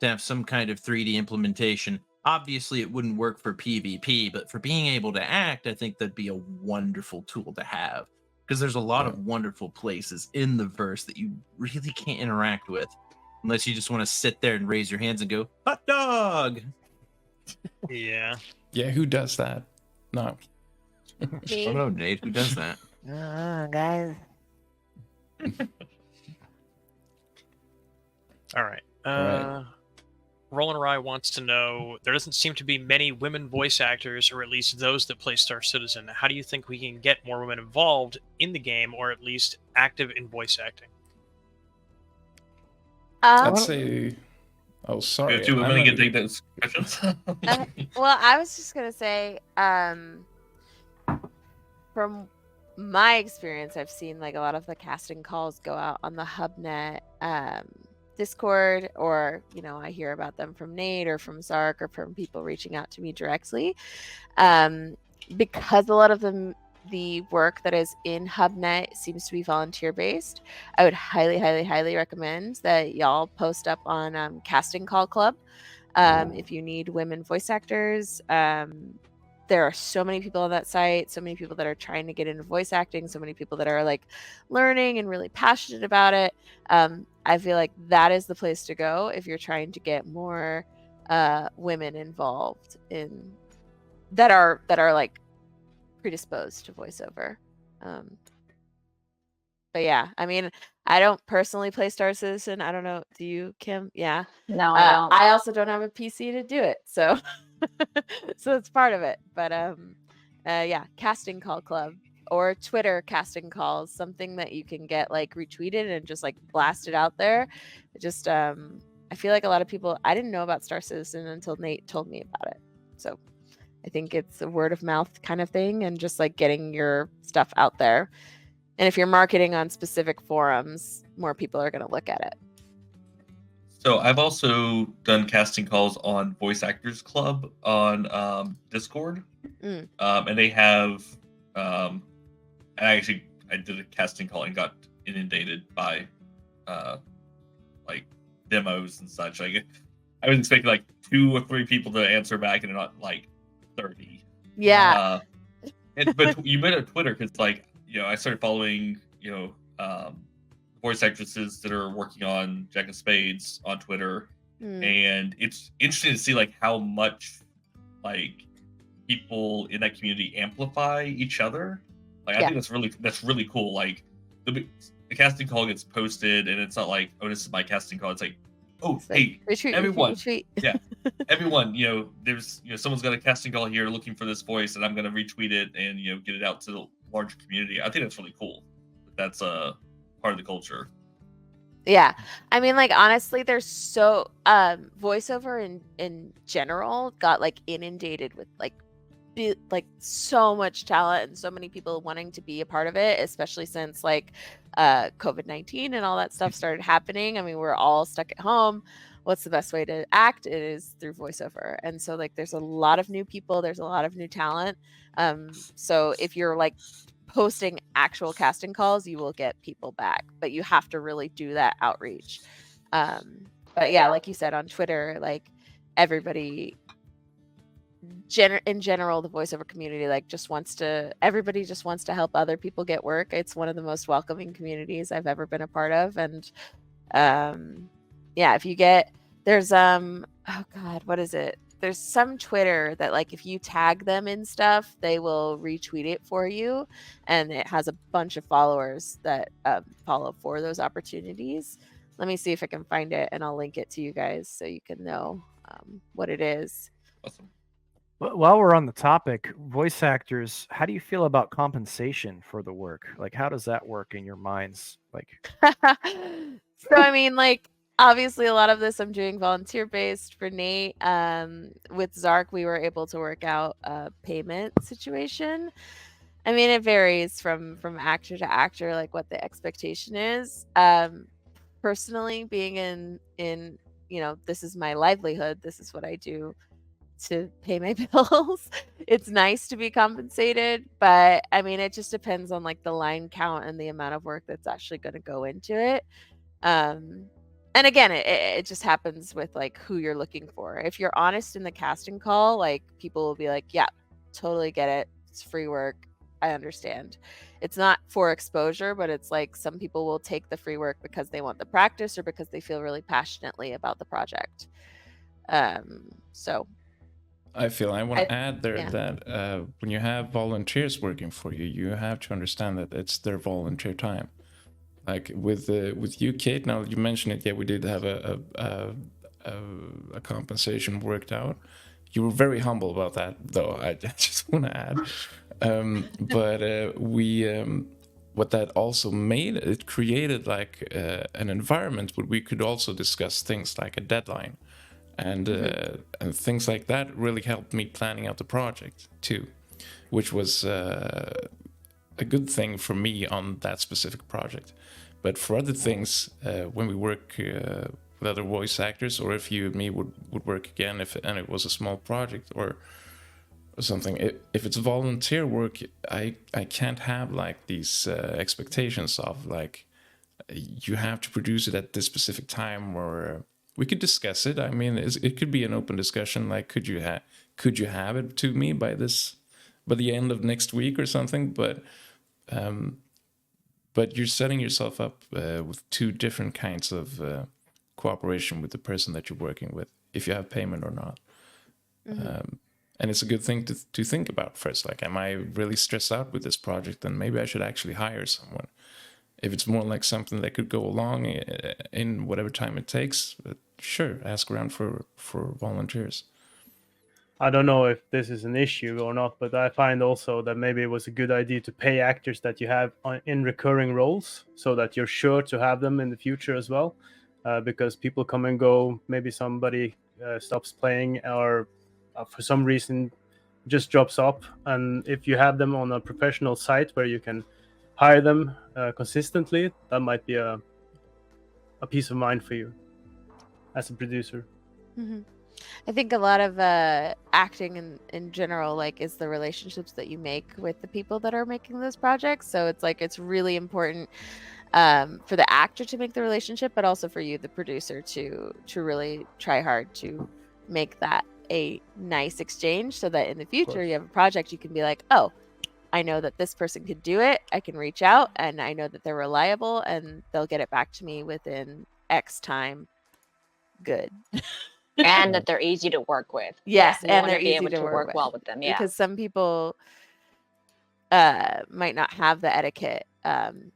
to have some kind of 3D implementation. Obviously, it wouldn't work for PvP, but for being able to act, I think that'd be a wonderful tool to have. Because there's a lot of wonderful places in the verse that you really can't interact with unless you just want to sit there and raise your hands and go, hot dog! Yeah. Yeah, who does that? No. I don't know, Nate, who does that? Guys. All right. Right. Roland Rye wants to know, there doesn't seem to be many women voice actors, or at least those that play Star Citizen. How do you think we can get more women involved in the game, or at least active in voice acting? I'd say. Oh, We sorry. have two I'm women not get even- take those questions. Well, I was just gonna say, from my experience, I've seen like a lot of the casting calls go out on the HubNet Discord, or I hear about them from Nate or from Zark or from people reaching out to me directly. Because a lot of the work that is in HubNet seems to be volunteer based, I would highly recommend that y'all post up on Casting Call Club if you need women voice actors. There are so many people on that site, so many people that are trying to get into voice acting, so many people that are like learning and really passionate about it. I feel like that is the place to go if you're trying to get more women involved in that are like predisposed to voiceover. But yeah, I mean, I don't personally play Star Citizen. I don't know. Do you, Kim? Yeah. No, I don't. I also don't have a PC to do it, so so it's part of it. But yeah, Casting Call Club or Twitter casting calls, something that you can get like retweeted and just like blasted out there. It just I feel like a lot of people, I didn't know about Star Citizen until Nate told me about it. So I think it's a word of mouth kind of thing, and just like getting your stuff out there. And if you're marketing on specific forums, more people are going to look at it. So I've also done casting calls on Voice Actors Club on Discord, and they have. I did a casting call and got inundated by like demos and such. Like I was expecting like 2 or 3 people to answer back, and not like 30. Yeah. But you made it on Twitter because like I started following voice actresses that are working on Jack of Spades on Twitter, and it's interesting to see like how much like people in that community amplify each other. Like I think that's really cool. Like the casting call gets posted, and it's not like, oh, this is my casting call. It's like, oh, It's hey, like, retweet, everyone, retweet. yeah, everyone. There's someone's got a casting call here looking for this voice, and I'm gonna retweet it and get it out to the larger community. I think that's really cool. That's part of the culture. Yeah, I mean, like honestly, there's so voiceover in general got like inundated with like so much talent and so many people wanting to be a part of it, especially since like COVID-19 and all that stuff started happening. I mean, we're all stuck at home. What's the best way to act? It is through voiceover. And so like there's a lot of new people, there's a lot of new talent. So if you're like posting actual casting calls, you will get people back, but you have to really do that outreach. But yeah, like you said, on Twitter, like everybody in general, the voiceover community everybody just wants to help other people get work. It's one of the most welcoming communities I've ever been a part of. And yeah, if you get, there's oh god, what is it, there's some Twitter that like if you tag them in stuff, they will retweet it for you, and it has a bunch of followers that follow for those opportunities. Let me see if I can find it, and I'll link it to you guys so you can know what it is. Awesome. While we're on the topic, voice actors, how do you feel about compensation for the work? Like, how does that work in your minds? Like, so I mean, like obviously a lot of this I'm doing volunteer based for Nate. With Zark, we were able to work out a payment situation. I mean, it varies from actor to actor, like what the expectation is. Personally, being in this is my livelihood, this is what I do to pay my bills. It's nice to be compensated, but I mean, it just depends on like the line count and the amount of work that's actually going to go into it. And again, it just happens with like who you're looking for. If you're honest in the casting call, like people will be like, yeah, totally get it, it's free work, I understand. It's not for exposure, but it's like some people will take the free work because they want the practice or because they feel really passionately about the project. So I want to add there yeah. that when you have volunteers working for you, you have to understand that it's their volunteer time. Like with you, Kate. Now you mentioned it. Yeah, we did have a a compensation worked out. You were very humble about that, though. I just want to add. But what that also made, it created like an environment where we could also discuss things like a deadline, and things like that really helped me planning out the project too, which was a good thing for me on that specific project. But for other things, when we work with other voice actors, or if you and me would work again, and it was a small project or something, if it's volunteer work, I can't have like these expectations of like you have to produce it at this specific time, or we could discuss it. I mean, it could be an open discussion, like could you have it to me by the end of next week or something, but you're setting yourself up with two different kinds of cooperation with the person that you're working with, if you have payment or not. And it's a good thing to think about first. Like, am I really stressed out with this project? Then maybe I should actually hire someone. If it's more like something that could go along in whatever time it takes, sure, ask around for volunteers. I don't know if this is an issue or not, but I find also that maybe it was a good idea to pay actors that you have in recurring roles, so that you're sure to have them in the future as well, because people come and go. Maybe somebody stops playing, or for some reason just drops off. And if you have them on a professional site where you can hire them consistently, that might be a peace of mind for you as a producer. I think a lot of acting in general, like, is the relationships that you make with the people that are making those projects. So it's like, it's really important for the actor to make the relationship, but also for you, the producer, to really try hard to make that a nice exchange, so that in the future you have a project, you can be like, oh, I know that this person could do it. I can reach out, and I know that they're reliable, and they'll get it back to me within X time. Good. And that they're easy to work with. Yes, you and wanna they're be easy able to work well with them. Yeah. Because some people might not have the etiquette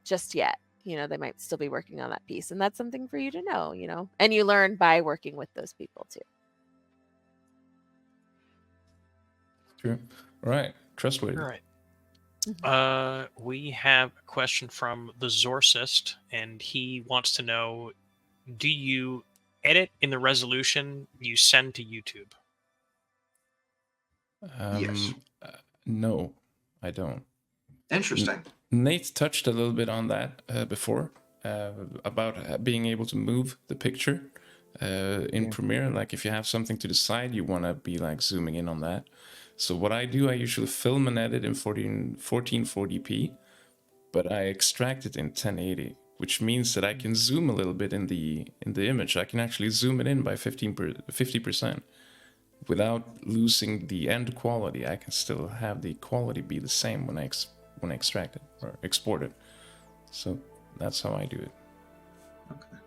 just yet. You know, they might still be working on that piece, and that's something for you to know. You know, and you learn by working with those people too. True. All right. Trustworthy. All right. We have a question from the Zorcist, and he wants to know, do you edit in the resolution you send to YouTube? Yes. No, I don't. Interesting. Nate touched a little bit on that before, about being able to move the picture in Premiere. Like, if you have something to the side, you want to be like zooming in on that. So what I do, I usually film and edit in 1440p, but I extract it in 1080, which means that I can zoom a little bit in the image. I can actually zoom it in by 50% without losing the end quality. I can still have the quality be the same when I extract it or export it. So that's how I do it. Okay.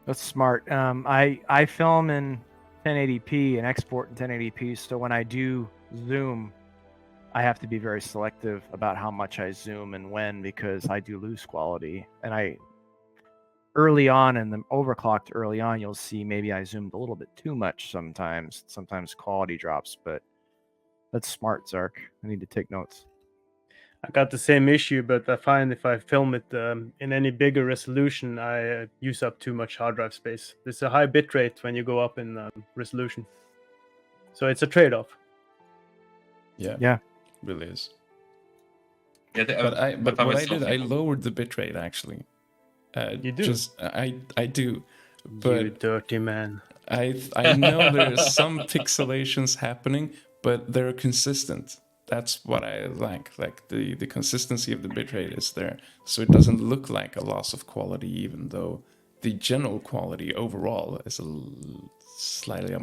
That's smart. I film in 1080p and export in 1080p. So when I do zoom, I have to be very selective about how much I zoom and when, because I do lose quality. And early on in the overclocked early on, you'll see maybe I zoomed a little bit too much sometimes. Sometimes quality drops, but that's smart, Zark. I need to take notes. I got the same issue, but I find if I film it in any bigger resolution, I use up too much hard drive space. There's a high bit rate when you go up in resolution. So it's a trade-off. Yeah. Really is. Yeah, But what I did, I lowered the bitrate actually. You do? I do. But you dirty man. I know there's some pixelations happening, but they're consistent. That's what I like. Like the consistency of the bitrate is there, so it doesn't look like a loss of quality, even though the general quality overall is slightly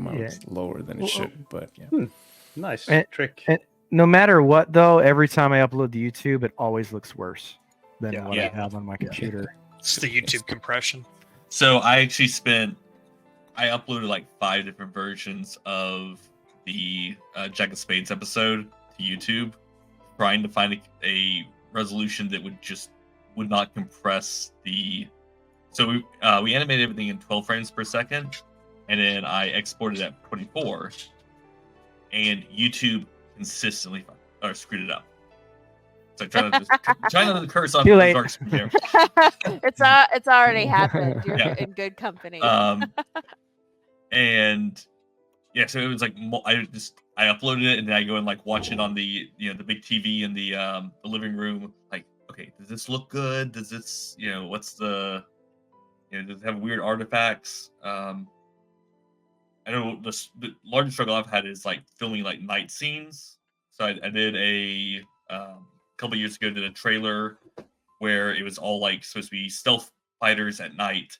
lower than it should. But yeah. Nice trick. And no matter what, though, every time I upload to YouTube, it always looks worse than what I have on my computer. It's the YouTube compression. So I uploaded like 5 different versions of the Jack of Spades episode to YouTube, trying to find a resolution that would not compress the. So we animated everything in 12 frames per second, and then I exported at 24, and YouTube consistently screwed it up. So trying to curse on Too late. Zark's there. It's already happened. You're Yeah. in good company. And yeah, so it was like I uploaded it and then I go and like watch it on the the big TV in the living room. Like, okay, does this look good? Does this what's the does it have weird artifacts? I know the largest struggle I've had is like filming like night scenes. So I did a couple years ago did a trailer where it was all like supposed to be stealth fighters at night,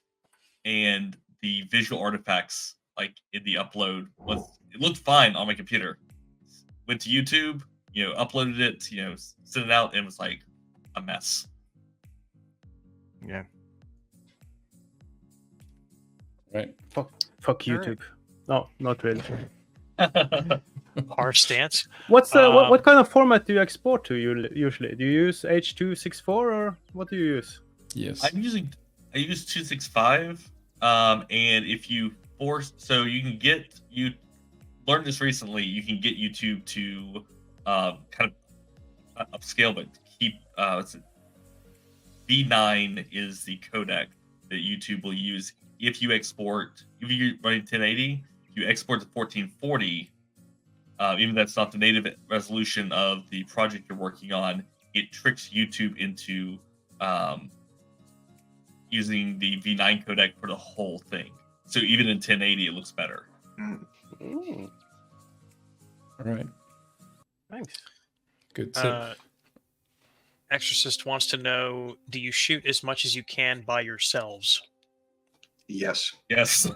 and the visual artifacts like in the upload it looked fine on my computer. Went to YouTube, uploaded it, sent it out, and it was like a mess. Yeah. Right. Fuck YouTube. No, not really. Harsh stance. What's what kind of format do you export to usually? Do you use H.264 or what do you use? Yes. I use 265, and if you you can get learned this recently. You can get YouTube to kind of upscale, but keep V9 is the codec that YouTube will use if you export. If you're running 1080, you export to 1440. Even that's not the native resolution of the project you're working on, it tricks YouTube into using the V9 codec for the whole thing. So even in 1080, it looks better. All right. Thanks. Good tip. Exorcist wants to know, do you shoot as much as you can by yourselves? Yes. Yes.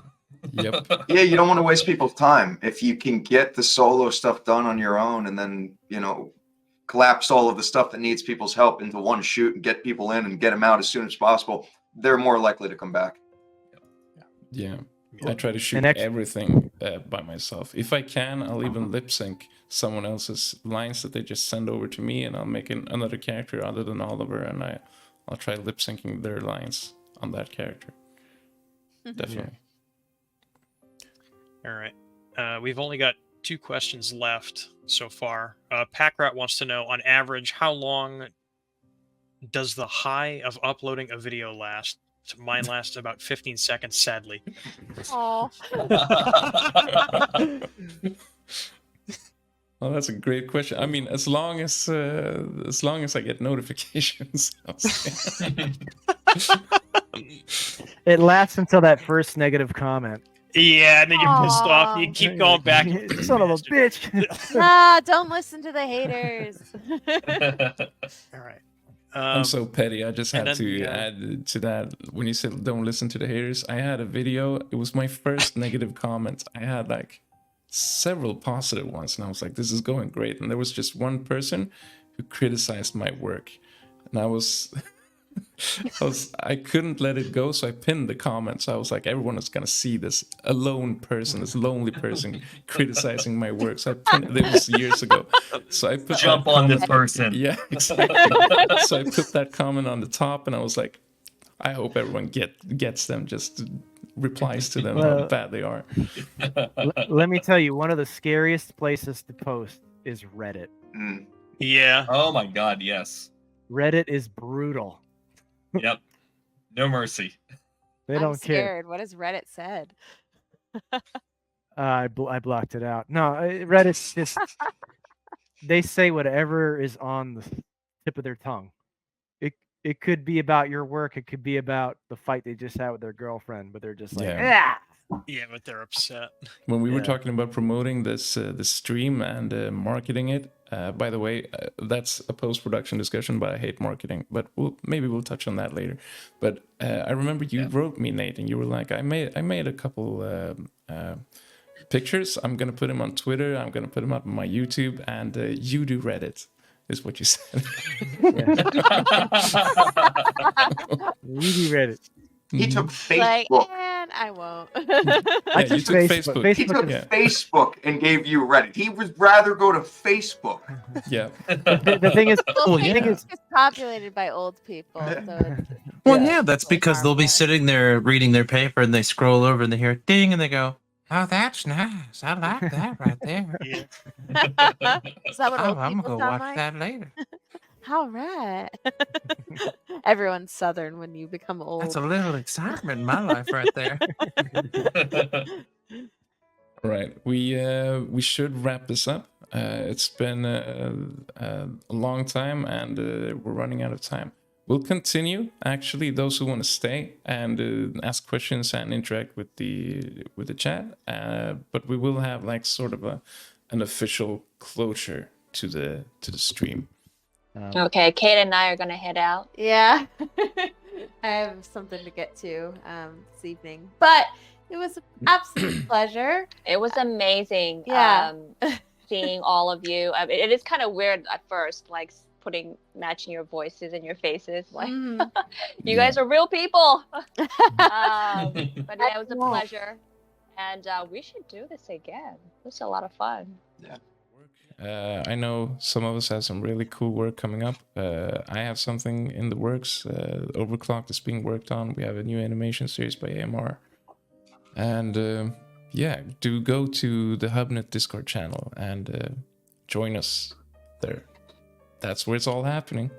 Yep. Yeah, you don't want to waste people's time. If you can get the solo stuff done on your own and then, collapse all of the stuff that needs people's help into one shoot and get people in and get them out as soon as possible, they're more likely to come back. Yeah. I try to shoot everything by myself. If I can, I'll even lip sync someone else's lines that they just send over to me, and I'll make another character other than Oliver, and I'll try lip syncing their lines on that character. Definitely. All right. We've only got 2 questions left so far. Packrat wants to know, on average, how long does the high of uploading a video last? Mine lasts about 15 seconds, sadly. Oh. Well, that's a great question. I mean, as long as I get notifications. It lasts until that first negative comment. Yeah, and then you're pissed off. You keep going back. Son of a bitch. Nah, don't listen to the haters. All right. I'm so petty. I just had then, to add to that. When you said don't listen to the haters, I had a video. It was my first negative comment. I had like several positive ones, and I was like, this is going great. And there was just one person who criticized my work. And I couldn't let it go, so I pinned the comments. I was like, everyone is gonna see this lonely person criticizing my work. So I pinned it. Was years ago. So I put jump on this person. Yeah, exactly. So I put that comment on the top, and I was like, I hope everyone gets them. Just replies to them how bad they are. Let me tell you, one of the scariest places to post is Reddit. Yeah. Oh my God, yes. Reddit is brutal. Yep. No mercy. They I'm don't care. scared. What has Reddit said? I blocked it out. No, Reddit's just they say whatever is on the tip of their tongue. It could be about your work. It could be about the fight they just had with their girlfriend, but they're just like, Yeah. Yeah, but they're upset. When we were talking about promoting this stream and marketing it, by the way, that's a post-production discussion, but I hate marketing. But maybe we'll touch on that later. But I remember you wrote me, Nate, and you were like, I made a couple pictures. I'm gonna put them on Twitter. I'm gonna put them up on my YouTube, and you do Reddit. Is what you said. You do Reddit. He took Facebook. Like, and I won't. I took Facebook. He took Facebook and gave you Reddit. He would rather go to Facebook. Yeah. The thing is, it's populated by old people. So Well, yeah, that's because they'll be sitting there reading their paper and they scroll over and they hear ding and they go, Oh, that's nice. I like that right there. Yeah. Is that what Oh, old I'm people gonna go sound watch like? that later. All right. Everyone's Southern when you become old. That's a little excitement in my life right there. Right. We should wrap this up. It's been a long time, and we're running out of time. We'll continue. Actually, those who want to stay and ask questions and interact with the chat. But we will have like sort of an official closure to the stream. Okay, Kate and I are gonna head out. Yeah. I have something to get to this evening. But it was an absolute pleasure. It was amazing. Yeah. Seeing all of you. I mean, it is kind of weird at first, like matching your voices and your faces. Like, you guys are real people. But yeah, it was a pleasure, and we should do this again. It was a lot of fun. Yeah. I know some of us have some really cool work coming up. I have something in the works. Overclocked is being worked on. We have a new animation series by AMR. And yeah, do go to the HubNet Discord channel and join us there. That's where it's all happening.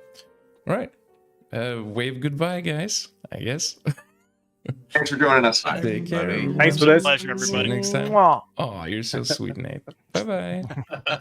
All right. Wave goodbye, guys, I guess. Thanks for joining us. Take care. Thanks for this. Pleasure, See you everybody. next time. Mwah. Oh, you're so sweet, Nate. Bye-bye.